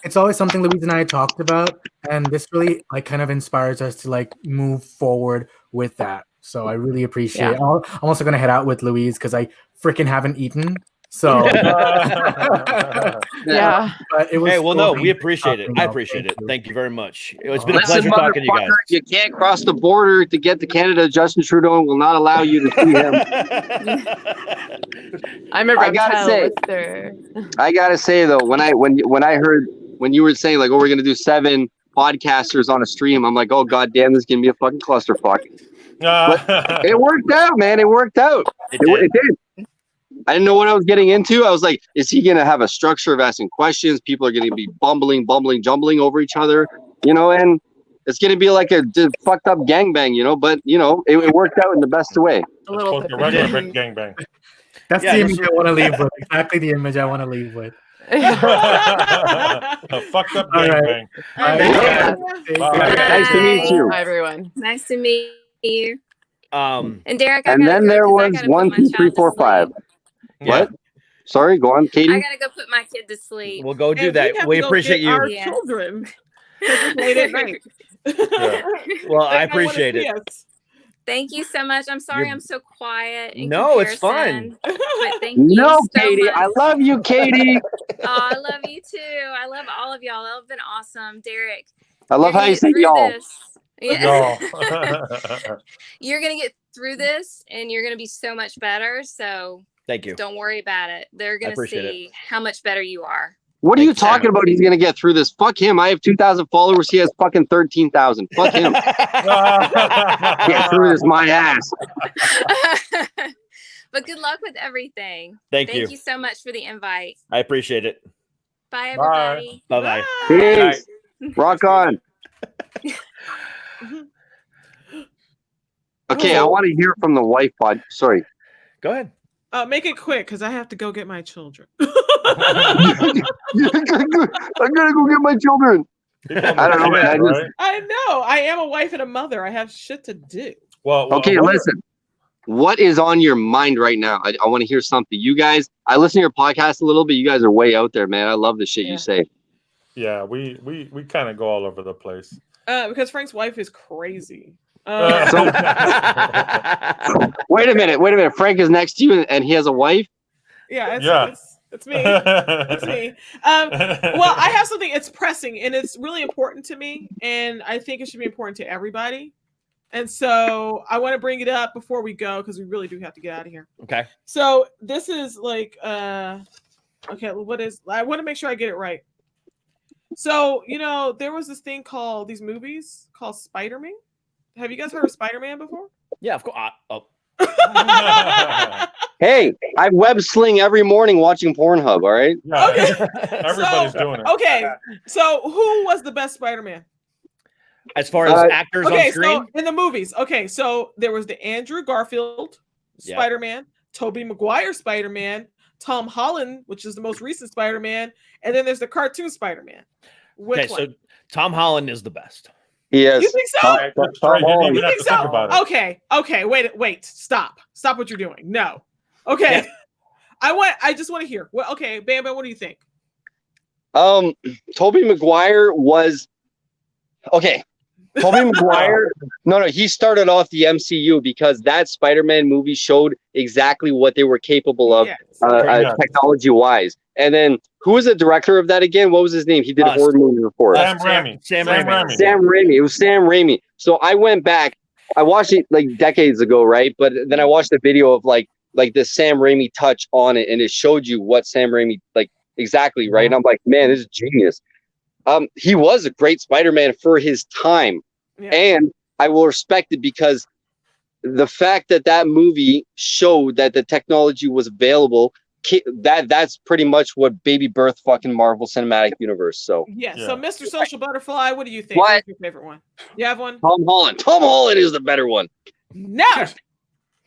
It's always something Louise and I talked about, and this really kind of inspires us to move forward with that. So I really appreciate it. I'm also gonna head out with Louise because I freaking haven't eaten. So Yeah. but it was Hey, well, so no, we amazing appreciate it. talking I about. appreciate Thank it. you. Thank you very much. It's been a Listen, pleasure talking to you guys. motherfucker, you can't cross the border to get to Canada. Justin Trudeau will not allow you to see him. I'm a I gotta reptile say- lister. I gotta say though, when I heard when you were saying like, oh, we're gonna do 7 podcasters on a stream, I'm like, oh god damn, this is gonna be a fucking clusterfuck. But it worked out, man. It worked out. It did. I didn't know what I was getting into. I was like, is he gonna have a structure of asking questions? People are gonna be bumbling, jumbling over each other, and it's gonna be like a fucked up gangbang, but it worked out in the best way. A little Supposed bit. to regular big gangbang. That's the image I want to leave with. Exactly the image I want to leave with. A fucked up All right. gangbang. Bye. Bye. Nice to meet you. Hi, everyone. Nice to meet you. Um, And Derek, I And gotta then go there 'cause I was gotta put 1, my 2, 3, child to 4, 5. sleep. What? Sorry, go on, I Katie. gotta go put my kid to sleep. we'll go do And that. have We to go appreciate get you. Our Yeah. children. 'Cause it's late at night. Well, I They might wanna appreciate see it. us. Thank you so much. I'm sorry You're- I'm so quiet. In No, it's comparison, fun. But thank No, you so Katie, much. I love you, Katie. Oh, I love you too. I love all of y'all. Y'all have been awesome. Derek, I love you're how gonna you get say through y'all. this. Yeah. Y'all. You're going to get through this and you're going to be so much better. So Thank you. don't worry about it. They're going to appreciate see how much better you are. What are you Thanks so talking about? He's gonna get through this. Fuck him. I have 2,000 followers. He has fucking 13,000. Fuck him. Get through this, my ass. But good luck with everything. Thank you you. so much for the invite. I appreciate it. Bye, everybody. Bye-bye. Peace. Rock on. Okay, I want to hear from the wife pod. Sorry. Go ahead. Make it quick because I have to go get my children. I gotta go get my children. I don't know, man. I know. I am a wife and a mother. I have shit to do. Well, Okay, listen. What is on your mind right now? I want to hear something. You guys, I listen to your podcast a little bit. You guys are way out there, man. I love the shit you say. Yeah, we kind of go all over the place. Because Frank's wife is crazy. Wait a minute. Frank is next to you and he has a wife? Yeah, it's me. It's me. Well, I have something. It's pressing and it's really important to me, and I think it should be important to everybody. And so I want to bring it up before we go because we really do have to get out of here. Okay. So this is like, okay, what is? I want to make sure I get it right. So there was this thing called these movies called Spider-Man. Have you guys heard of Spider-Man before? Yeah, of course. Hey, I web sling every morning watching Pornhub. All right. Yeah, okay. everybody's doing it. Okay, so who was the best Spider-Man? As far as actors on screen? So in the movies. Okay, so there was the Andrew Garfield Spider-Man, Tobey Maguire Spider-Man, Tom Holland, which is the most recent Spider-Man, and then there's the cartoon Spider-Man. Which one? So Tom Holland is the best. Yes. You think so? You think so? About it. Okay. Wait. Stop what you're doing. No. Okay. Yeah. I just want to hear. Well, okay, Bam Bam, what do you think? Tobey Maguire was okay. Tobey Maguire. No, he started off the MCU because that Spider-Man movie showed exactly what they were capable of, technology-wise. And then, who was the director of that again? What was his name? He did a horror movie before. Sam Raimi. Sam Raimi. It was Sam Raimi. So I went back. I watched it like decades ago, right? But then I watched a video of like the Sam Raimi touch on it, and it showed you what Sam Raimi exactly, right? And I'm like, man, this is genius. He was a great Spider-Man for his time, and I will respect it because the fact that movie showed that the technology was available. That's pretty much what baby birth fucking Marvel Cinematic Universe. So So Mr. Social Butterfly, what do you think? What? What's your favorite one? You have one? Tom Holland is the better one. No,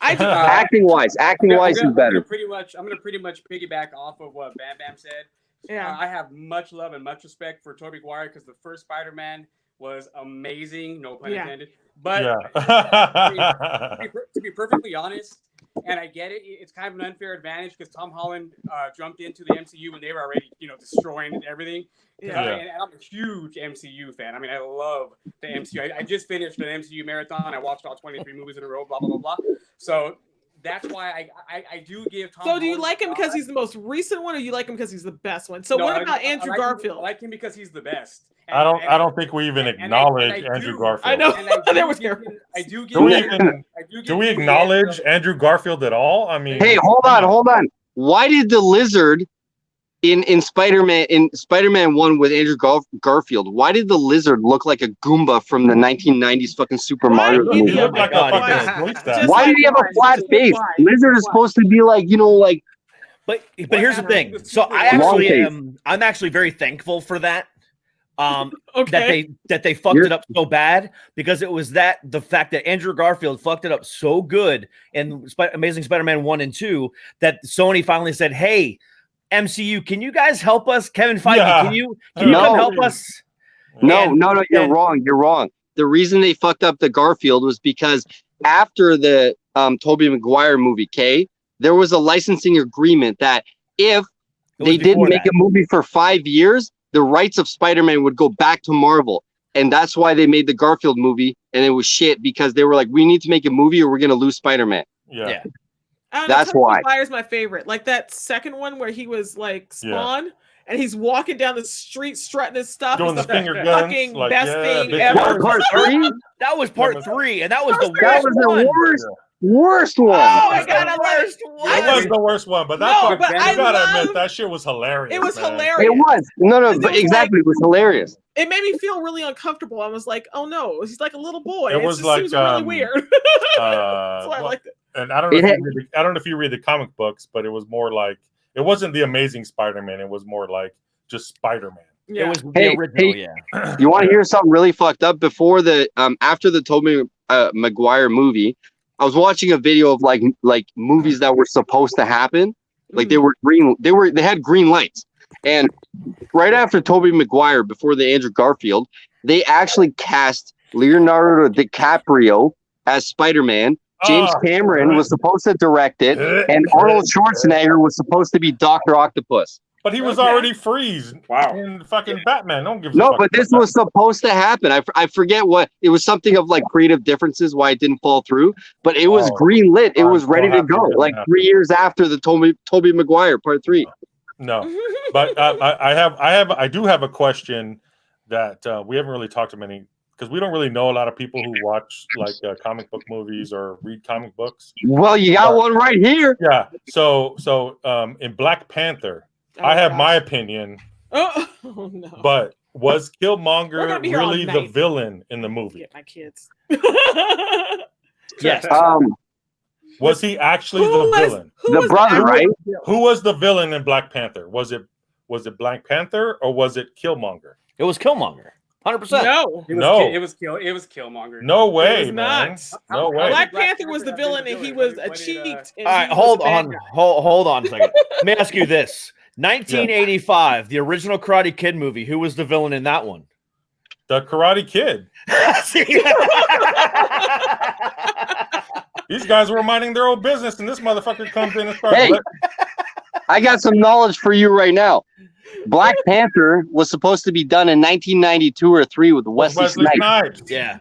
I do. Acting wise, is better. I'm gonna pretty much piggyback off of what Bam Bam said. Yeah, I have much love and much respect for Tobey Maguire because the first Spider-Man was amazing, no pun intended. But to be perfectly honest, and I get it, it's kind of an unfair advantage because Tom Holland jumped into the MCU when they were already, destroying everything. And I'm a huge MCU fan. I mean, I love the MCU. I just finished an MCU marathon. I watched all 23 movies in a row, blah, blah, blah, blah. So that's why I do give Tom. So do you Holland like him because he's the most recent one, or you like him because he's the best one? So what about Andrew Garfield? I like him because he's the best. I don't think we even acknowledge Andrew Garfield. I know. There was do we acknowledge Andrew Garfield at all? I mean, hey, hold on. Why did the lizard in Spider-Man 1 with Andrew Garfield, why did the lizard look like a Goomba from the 1990s fucking Super Mario movie? He looked like why did he have a flat face? Lizard is supposed to be like, like. But here's the thing. So I'm actually very thankful for that. That they fucked it up so bad, because it was the fact that Andrew Garfield fucked it up so good in Amazing Spider-Man 1 and 2 that Sony finally said, "Hey, MCU, can you guys help us? Kevin Feige, can you come help us?" No, you're wrong. The reason they fucked up the Garfield was because after the Tobey Maguire movie, there was a licensing agreement that if they didn't make a movie for 5 years, the rights of Spider-Man would go back to Marvel. And that's why they made the Garfield movie, and it was shit because they were like, we need to make a movie or we're going to lose Spider-Man. Yeah. That's why. Maguire's my favorite. Like that second one where he was like Spawn and he's walking down the street strutting his stuff. Doing the finger guns. Fucking like, best thing ever. Part 3? That was part 3, and that was the worst one. Oh my god, I worst one. It was the worst one, but that part, you gotta admit, that shit was hilarious. It was hilarious. It was. No, but exactly. It was hilarious. It made me feel really uncomfortable. I was like, oh no, he's like a little boy. It was like seems really weird. That's why I liked it. And I don't know if you read the comic books, but it was more like, it wasn't the Amazing Spider-Man. It was more like just Spider-Man. Yeah. It was the original. You want to hear something really fucked up? Before after the Tobey Maguire movie, I was watching a video of like movies that were supposed to happen. Like they had green lights. And right after Tobey Maguire, before the Andrew Garfield, they actually cast Leonardo DiCaprio as Spider-Man. James Cameron was supposed to direct it, and Arnold Schwarzenegger was supposed to be Dr. Octopus. But he was already freeze. Wow. In fucking Batman. Don't give a No, fuck but this about was supposed to happen. I forget what it was. Something of like creative differences why it didn't fall through. But it was green lit. It was ready to go. Like 3 years after the Tobey Maguire Part 3. No, but I do have a question that we haven't really talked to many, because we don't really know a lot of people who watch like comic book movies or read comic books. Well, you got one right here. Yeah. So in Black Panther, I have my opinion. Oh no! But was Killmonger really the villain in the movie? Get my kids. Yes. Was he actually the villain? The brother, right? Who was the villain in Black Panther? Was it Black Panther or was it Killmonger? It was Killmonger. 100%. No. It was Killmonger. No way, not. Man. No way. Black Panther was the villain, and he was a cheat. All right, hold on a second. Let me ask you this: 1985, the original Karate Kid movie. Who was the villain in that one? The Karate Kid. These guys were minding their own business, and this motherfucker comes in and starts. Hey, I got some knowledge for you right now. Black Panther was supposed to be done in 1992 or 3 with Wesley Snipes. Yeah.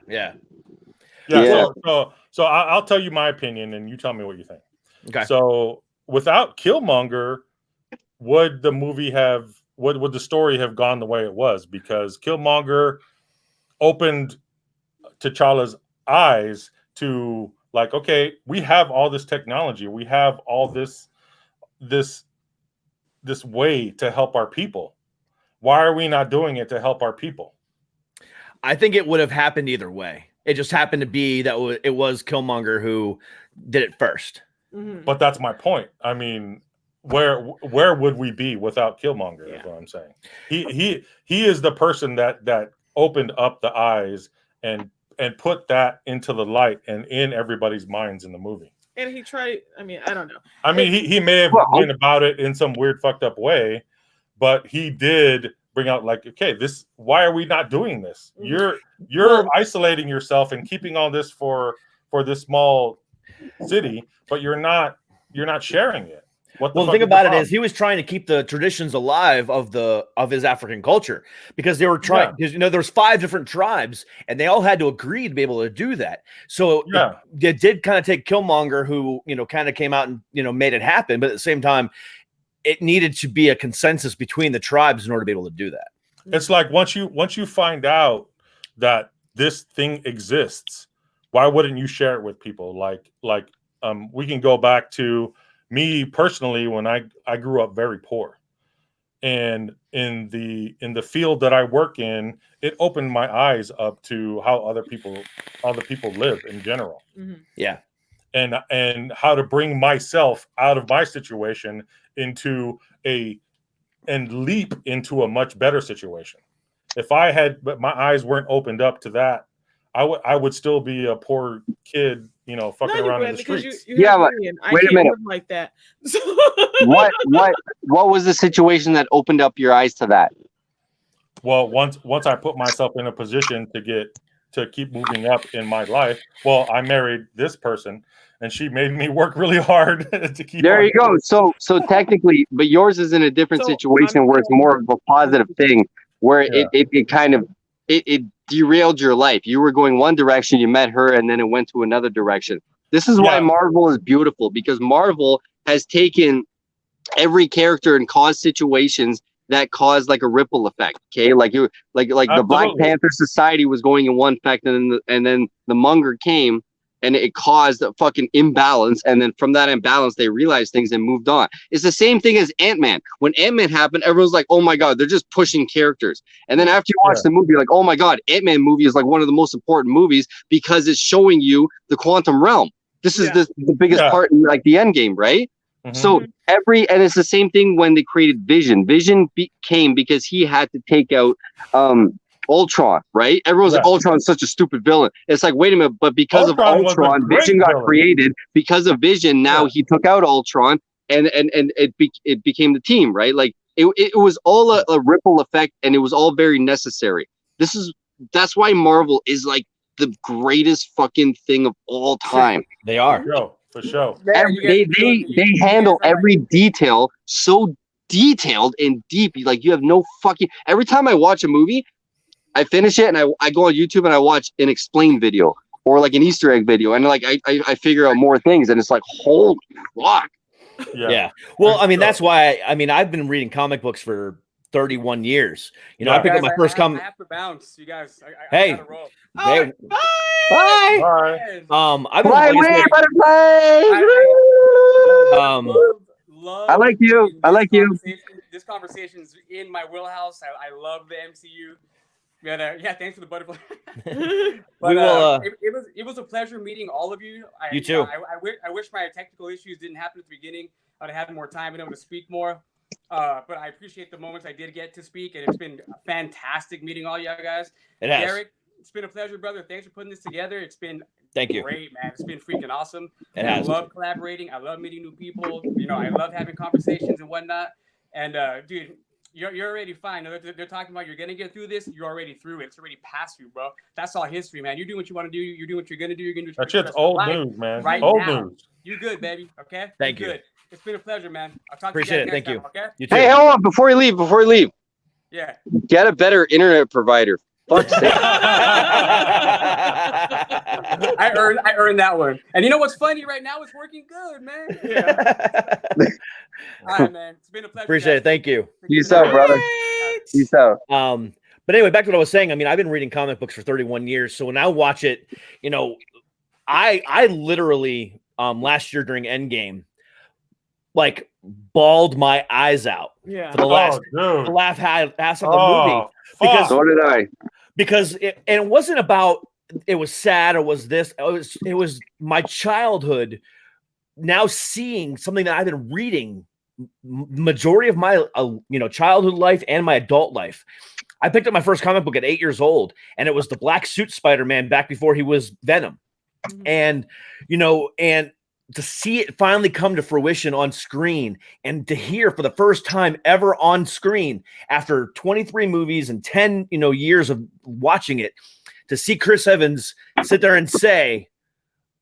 So I'll tell you my opinion, and you tell me what you think. Okay. So without Killmonger, would the story have gone the way it was? Because Killmonger opened T'Challa's eyes to like, okay, we have all this technology, we have all this way to help our people. Why are we not doing it to help our people? I think it would have happened either way. It just happened to be that it was Killmonger who did it first. Mm-hmm. But that's my point. I mean, where would we be without Killmonger? Is what I'm saying. He is the person that opened up the eyes and put that into the light and in everybody's minds in the movie. And he tried. I mean, I don't know. I mean, he may have been about it in some weird, fucked up way, but he did bring out like, okay, why are we not doing this? You're isolating yourself and keeping all this for this small city, but you're not sharing it. What Well, the fuck thing is about it problem? is he was trying to keep the traditions alive of his African culture, because they were trying, because there was 5 different tribes and they all had to agree to be able to do that. So it did kind of take Killmonger, who kind of came out and made it happen, but at the same time, it needed to be a consensus between the tribes in order to be able to do that. It's like once you find out that this thing exists, why wouldn't you share it with people? Like we can go back to me personally when I grew up very poor, and in the field that I work in, it opened my eyes up to how other people live in general. Mm-hmm. Yeah. And how to bring myself out of my situation into and leap into a much better situation. If but my eyes weren't opened up to that, I would still be a poor kid, fucking around in the streets. You have money, and I wait a can't minute. live like that. What was the situation that opened up your eyes to that? Well, once I put myself in a position to keep moving up in my life, well, I married this person, and she made me work really hard to keep. There you go. So technically, but yours is in a different situation where it's more of a positive thing, where it kind of derailed your life. You were going one direction, you met her, and then it went to another direction. This is why Marvel is beautiful, because Marvel has taken every character and caused situations that caused like a ripple effect. Okay, like the Black Panther Society was going in one effect, and then the Munger came, and it caused a fucking imbalance. And then from that imbalance, they realized things and moved on. It's the same thing as Ant-Man. When Ant-Man happened, everyone's like, oh my God, they're just pushing characters. And then after you watch the movie, you're like, oh my God, Ant-Man movie is like one of the most important movies because it's showing you the quantum realm. This is the biggest part in like the end game, right? Mm-hmm. So and it's the same thing when they created Vision. Vision came because he had to take out Ultron, right? Everyone's like, Ultron's such a stupid villain. It's like, wait a minute, but because of Ultron, Vision got created. Because of Vision, now he took out Ultron, and it became the team, right? Like it was all a ripple effect, and it was all very necessary. That's why Marvel is like the greatest fucking thing of all time. They are. For sure. They handle every detail so detailed and deep. Like you have no fucking. Every time I watch a movie, I finish it and I go on YouTube and I watch an explain video or like an Easter egg video, and like I figure out more things, and it's like, holy fuck. Yeah. Well, I mean, that's why I've been reading comic books for 31 years. I picked up my first comic. I have to bounce, you guys. Hey. I gotta roll. Hey. Bye. I've been I like you. I like you. This conversation's in my wheelhouse. I love the MCU. Thanks for the butterfly. But it was a pleasure meeting all of you. You too. I wish my technical issues didn't happen at the beginning. I'd have had more time and able to speak more. But I appreciate the moments I did get to speak, and it's been fantastic meeting all y'all guys. It has. Derek, it's been a pleasure, brother. Thanks for putting this together. It's been great, man. It's been freaking awesome. I love collaborating. I love meeting new people. I love having conversations and whatnot. And dude, you're already fine. They're talking about you're gonna get through this. You're already through it. It's already past you, bro. That's all history, man. You're doing what you want to do. You're doing what you're gonna do. You're gonna do. That shit's old news, man. Right old now. News. You're good, baby. Okay. Thank you. Good. It's been a pleasure, man. I'll talk Appreciate to you it. guys Thank you. next time, okay? You too. Hey, hold on before you leave. Yeah. Get a better internet provider. Fuck's sake. I earned that one. And you know what's funny right now? It's working good, man. Yeah. All right, man. It's been a pleasure. Appreciate it. Thank you. Peace out, brother. Peace out. But anyway, back to what I was saying. I've been reading comic books for 31 years. So when I watch it, I literally last year during Endgame, like bawled my eyes out for the last half of the movie. Because so did I. Because it wasn't about it was sad or was this. It was my childhood now seeing something that I've been reading majority of my childhood life and my adult life. I picked up my first comic book at 8 years old, and it was the Black Suit Spider-Man back before he was Venom. And to see it finally come to fruition on screen, and to hear for the first time ever on screen after 23 movies and 10 years of watching it, to see Chris Evans sit there and say,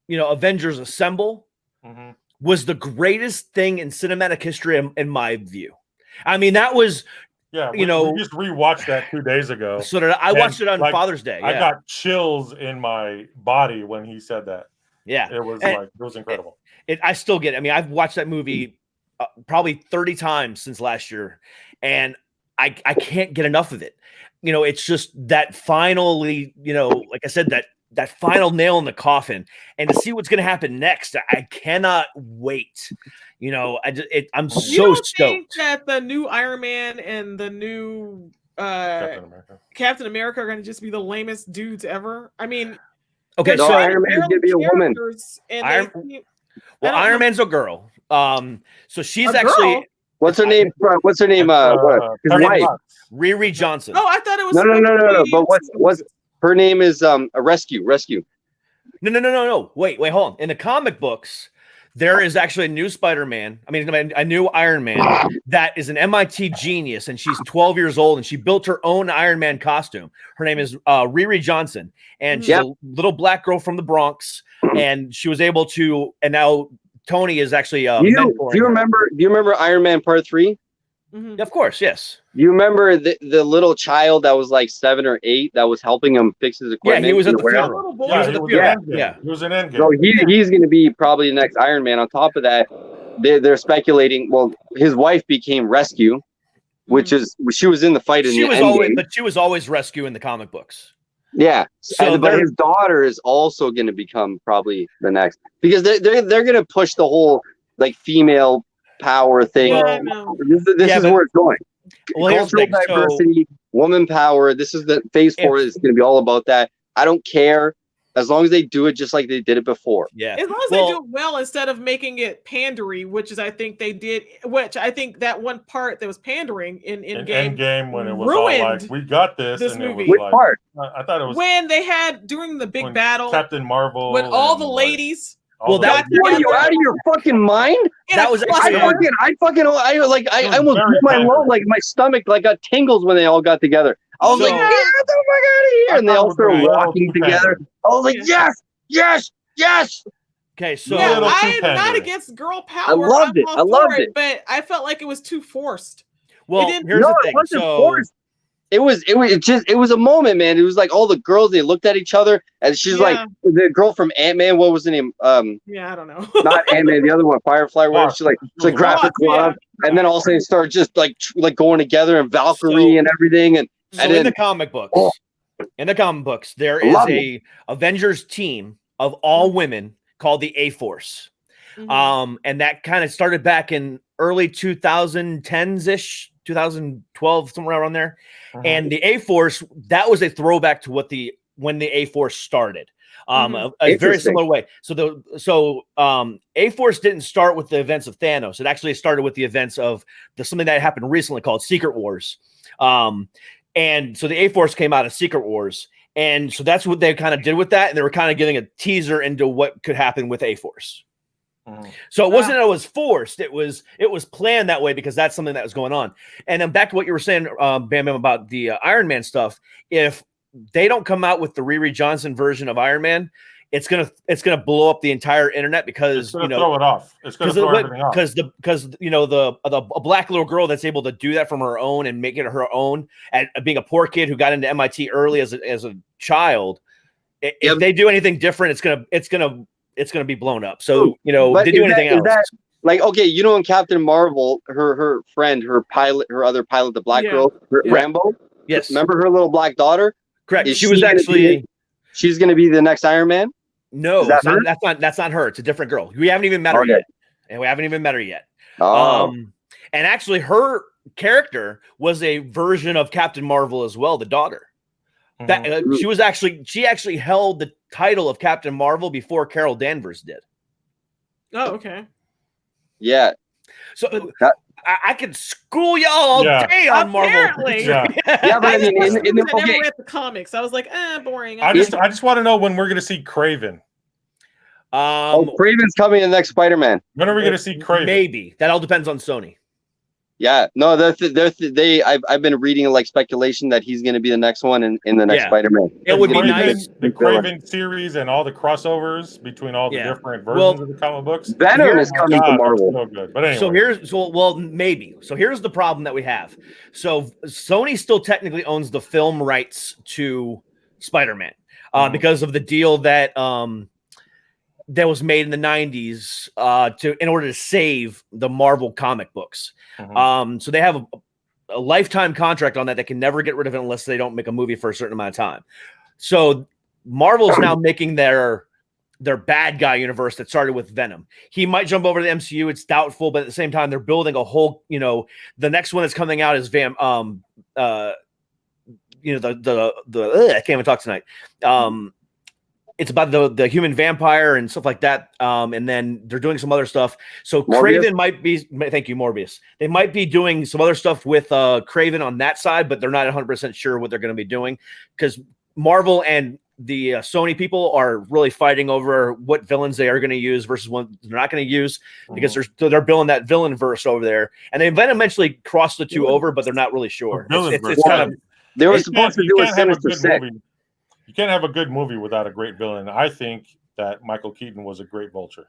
Avengers Assemble, was the greatest thing in cinematic history in my view. I mean, that was, Yeah, you know, we just rewatched that 2 days ago. So did I watched it on Father's Day. Yeah. I got chills in my body when he said that. Yeah, it was incredible. I still get it. I mean, I've watched that movie probably 30 times since last year, and I can't get enough of it. You know, it's just that finally, you know, like I said, that final nail in the coffin, and to see what's going to happen next, I cannot wait. You know, I'm so stoked. Think that the new Iron Man and the new Captain America are going to just be the lamest dudes ever? I mean, okay, so Iron Man's going to be a woman. Iron Man's a girl. So she's actually. What's her name? What's her name? His wife, Riri Johnson. Oh, I thought it was no. But what's her name is a rescue. No. Wait, hold on. In the comic books, there is actually a new Spider-Man. I mean, a new Iron Man that is an MIT genius, and she's 12 years old, and she built her own Iron Man costume. Her name is Riri Johnson, and she's a little black girl from the Bronx, and she was able to. And now Tony is actually mentoring. Do you remember Iron Man Part 3? Mm-hmm. Of course, yes. You remember the little child that was like 7 or 8 that was helping him fix his equipment? Yeah, he was at the funeral. He was in Endgame. So he's going to be probably the next Iron Man. On top of that, they're speculating. Well, his wife became Rescue, which is she was in the fight in the Endgame. But she was always Rescue in the comic books. Yeah, but his daughter is also going to become probably the next, because they're going to push the whole like female power thing. This is where it's going. Well, cultural diversity, woman power. This is the phase 4 is going to be all about that. I don't care as long as they do it just like they did it before. Yeah, as long as they do it well instead of making it pandery, which is I think they did. Which I think that one part that was pandering in Endgame when it was all like we got this and movie. It was like, part? I thought it was when they had during the big battle, Captain Marvel, when all the ladies. Well, that what are you out of your fucking mind? That was I almost blew my load, like my stomach like got tingles when they all got together. I was like, get the fuck out of here! And they all started walking together. I was like, yes. Okay, so I'm not against girl power. I loved it. But I felt like it was too forced. Well, here's the thing. It wasn't forced. It was a moment, man. It was like all the girls, they looked at each other, and she's like the girl from Ant-Man. What was the name? I don't know. Not Ant-Man, the other one, Firefly. Where she grabbed the glove, and then all of a sudden start just like going together, and Valkyrie and everything. And in the comic books, there is a Avengers team of all women called the A-Force. Mm-hmm. And that kind of started back in early 2010s ish. 2012, somewhere around there. And the A-Force, that was a throwback to when the A-Force started. A very similar way. So A-Force didn't start with the events of Thanos. It actually started with the events of something that happened recently called Secret Wars. And so the A-Force came out of Secret Wars. And so that's what they kind of did with that. And they were kind of giving a teaser into what could happen with A-Force. So it wasn't that it was forced. It was planned that way because that's something that was going on. And then back to what you were saying, Bam Bam, about the Iron Man stuff. If they don't come out with the Riri Johnson version of Iron Man, it's gonna blow up the entire internet because throw it off. It's gonna throw everything off. Because a black little girl that's able to do that from her own and make it her own, and being a poor kid who got into MIT early as a child. If they do anything different, it's gonna be blown up. So they do anything else. Like, okay, in Captain Marvel, her friend, her other pilot, the black girl, Rambo. Yes. Remember her little black daughter? Correct. She's going to be the next Iron Man. No, that's not her. It's a different girl. We haven't even met her yet. And we haven't even met her yet. And actually, her character was a version of Captain Marvel as well, the daughter. That she actually held the title of Captain Marvel before Carol Danvers did. Oh, okay. Yeah. So I could school y'all all day on Marvel. Yeah, but I mean, I never read the comics. I was like, boring. I just want to know when we're going to see Kraven. Kraven's coming in the next Spider-Man. When are we going to see Kraven? Maybe that all depends on Sony. Yeah, no, I've been reading like speculation that he's going to be the next one in the next Spider-Man. It would be nice. The Craven series and all the crossovers between all the different versions of the comic books. Venom is coming to Marvel. So good. But anyway. Maybe. So here's the problem that we have. So Sony still technically owns the film rights to Spider-Man because of the deal that that was made in the 90s in order to save the Marvel comic books. So they have a lifetime contract on that can never get rid of it unless they don't make a movie for a certain amount of time. So Marvel's now making their bad guy universe that started with Venom. He might jump over to the MCU. It's doubtful, but at the same time, they're building a whole, the next one that's coming out is I can't even talk tonight. It's about the human vampire and stuff like that. And then they're doing some other stuff. So Morbius? Craven might be, thank you, Morbius. They might be doing some other stuff with Craven on that side, but they're not 100% sure what they're going to be doing because Marvel and the Sony people are really fighting over what villains they are going to use versus what they're not going to use because they're building that villain verse over there. And they eventually cross the two over, but they're not really sure. It's kind of, they were supposed to do a Sinister Six. You can't have a good movie without a great villain. I think that Michael Keaton was a great Vulture.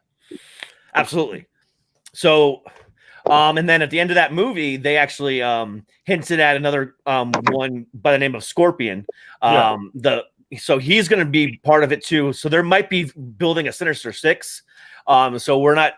Absolutely. So, and then at the end of that movie, they actually hinted at another one by the name of Scorpion. So he's going to be part of it too. So there might be building a Sinister Six. So we're not.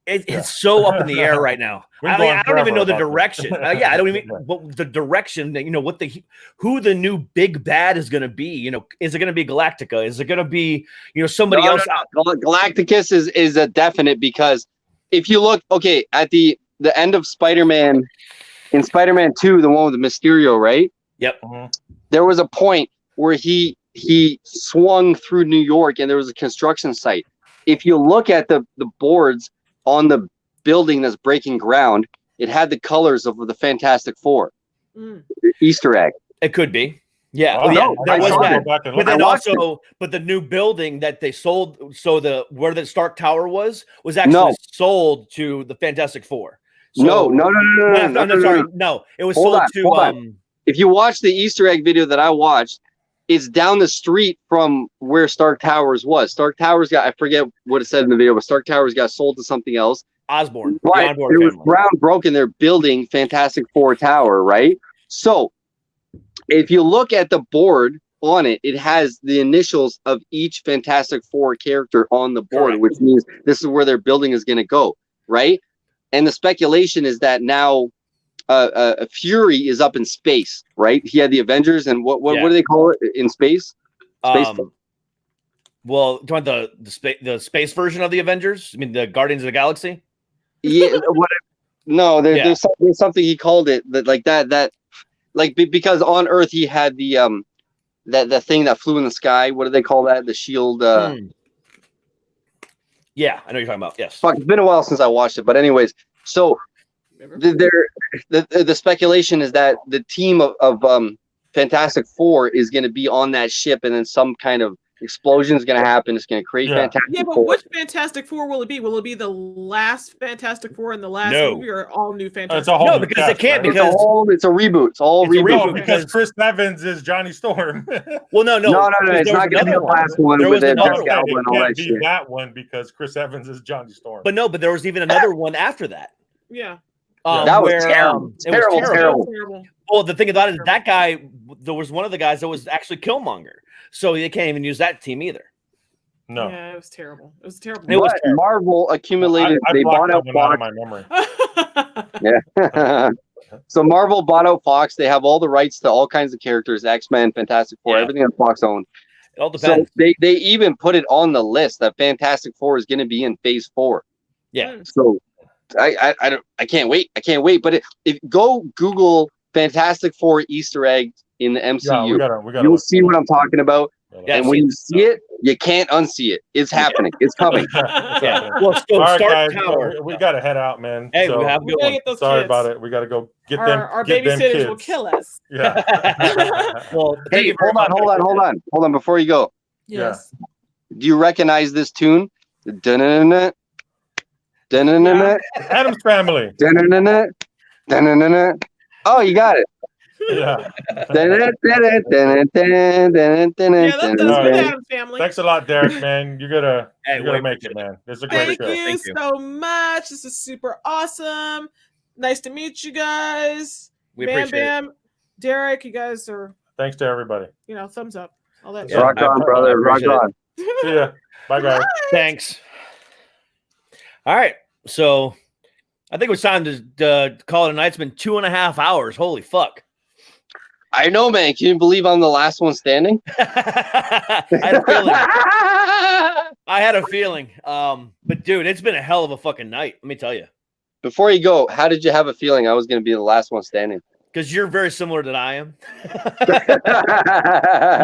It's so up in the air right now. I don't even know the direction. I don't even what the direction that who the new big bad is going to be. Is it going to be Galactica? Is it going to be somebody else? No. Galacticus is a definite because if you look at the end of Spider-Man in Spider-Man 2, the one with the Mysterio, right? Yep. There was a point where he swung through New York and there was a construction site. If you look at the boards on the building that's breaking ground, it had the colors of the Fantastic Four. Easter egg. It could be. Yeah. There was that. But then also, the new building that they sold, so where the Stark Tower was actually sold to the Fantastic Four. So, No. It was sold to. If you watch the Easter egg video that I watched, it's down the street from where Stark Towers was. Stark Towers I forget what it said in the video, but Stark Towers got sold to something else. Osborn. Right. It was ground broken. They're building Fantastic Four Tower, right? So if you look at the board on it, it has the initials of each Fantastic Four character on the board, which means this is where their building is going to go, right? And the speculation is that now Fury is up in space, right? He had the Avengers, and what do they call it in space? Well, do you want the space version of the Avengers? I mean, the Guardians of the Galaxy? Yeah. There's something he called it that because on Earth he had the that thing that flew in the sky. What do they call that? The shield. Yeah, I know you're talking about. Yes. Fuck, it's been a while since I watched it, but anyways, so. The speculation is that the team of Fantastic Four is going to be on that ship, and then some kind of explosion is going to happen. It's going to create Fantastic Four. Which Fantastic Four will it be? Will it be the last Fantastic Four in the last movie, or all new Fantastic Four? No, because it can't. Because it's a reboot. It's all reboot. Because Chris Evans is Johnny Storm. Well, no. It's not going to be the last one. There was another one. It can't be that one because Chris Evans is Johnny Storm. But there was even another one after that. Yeah. That was terrible. Terrible. Well, the thing about it is that guy, there was one of the guys that was actually Killmonger. So they can't even use that team either. No. Yeah, it was terrible. It was terrible. It was terrible. Marvel accumulated. They bought out Fox. My memory. Yeah. So Marvel bought out Fox. They have all the rights to all kinds of characters, X-Men, Fantastic Four, everything that Fox owned. It all depends. So they even put it on the list that Fantastic Four is going to be in Phase 4. Yeah. So I can't wait. But if go Google Fantastic Four Easter eggs in the MCU, you'll see what I'm talking about. And when you see it, you can't unsee it. It's happening. It's coming. Well, so all right, Stark guys, Tower. we got to head out, man. Hey, we have gotta get those Sorry kids. about it. We got to go get them. Our get them babysitters kids. will kill us. Yeah. Well, Hey, hold on. Before you go, Yes. do you recognize this tune? Dun-dun-dun-dun, Da-na-na-na. Adam's Family. Da-na-na-na. Da-na-na-na. Oh, you got it. Yeah. Yeah, that's Alright. Adam's Family. Thanks a lot, Derek, man. You're gonna way make it, man. It's a great Thank show. you so much. This is super awesome. Nice to meet you guys. We Bam appreciate it. Bam, Derek, you guys are, Thanks to everybody. thumbs up. All that Yeah, Rock on, brother. Rock appreciate it. on. See ya. Bye, guys. Thanks. All right. So I think it was time to call it a night. It's been 2.5 hours. Holy fuck. I know, man. Can you believe I'm the last one standing? I had a feeling. I had a feeling. But dude, it's been a hell of a fucking night. Let me tell you. Before you go, how did you have a feeling I was going to be the last one standing? Because you're very similar than I am.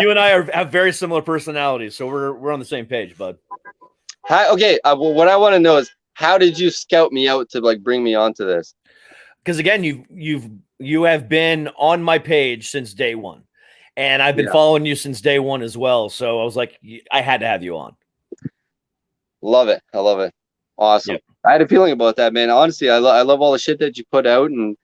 You and I have very similar personalities, so we're on the same page, bud. Okay, well, what I want to know is, how did you scout me out to like bring me onto this? Because again, you have been on my page since day one, and I've been following you since day one as well. So I was like, I had to have you on. Love it. I love it. Awesome. Yep. I had a feeling about that, man. Honestly, I love all the shit that you put out and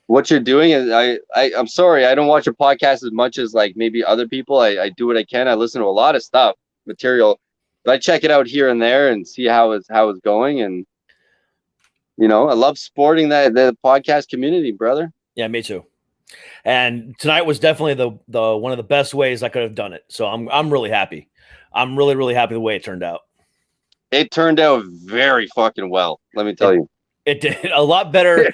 what you're doing. And I'm sorry, I don't watch your podcast as much as like maybe other people. I do what I can. I listen to a lot of material, but I check it out here and there and see how it's going. And I love supporting the podcast community, brother. Yeah, me too. And tonight was definitely the one of the best ways I could have done it. So I'm really happy. I'm really, really happy the way it turned out. It turned out very fucking well. Let me tell you. It did a lot better.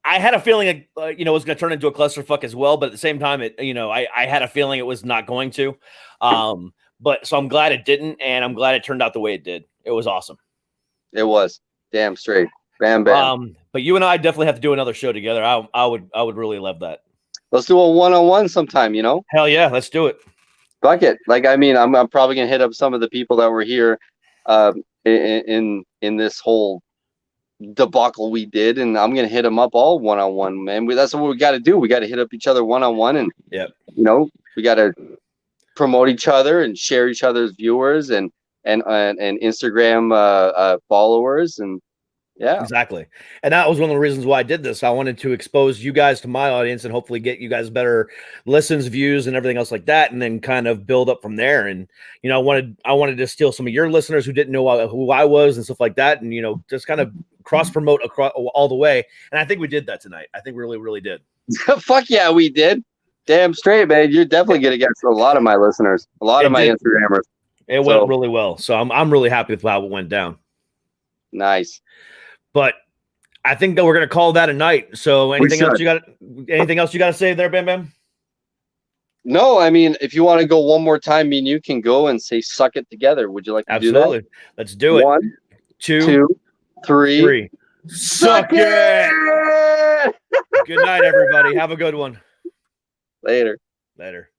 I had a feeling it was going to turn into a clusterfuck as well, but at the same time, I had a feeling it was not going to. But so I'm glad it didn't, and I'm glad it turned out the way it did. It was awesome. It was damn straight. Bam bam. But you and I definitely have to do another show together. I would really love that. Let's do a one-on-one sometime. Hell yeah, let's do it. Fuck it. Like, I mean, I'm probably gonna hit up some of the people that were here in this whole debacle we did, and I'm gonna hit them up all one-on-one, man. That's what we got to do. We got to hit up each other one-on-one, and we got to promote each other and share each other's viewers and Instagram followers, and exactly. And that was one of the reasons why I did this. I wanted to expose you guys to my audience and hopefully get you guys better listens, views, and everything else like that, and then kind of build up from there. And I wanted to steal some of your listeners who didn't know who I was and stuff like that, and just kind of cross promote across all the way. And I think we did that tonight. I think we really, really did. Fuck yeah, we did. Damn straight, man. You're definitely gonna get a lot of my listeners, a lot of my Instagrammers. It went really well, so I'm really happy with how it went down. Nice. But I think that we're going to call that a night. So anything else you got to say there, Bam Bam? No, I mean, if you want to go one more time, me and you can go and say "suck it" together. Would you like to do that? Absolutely. Let's do it. 1, 2, 3. Suck it! Good night, everybody. Have a good one. Later. Later.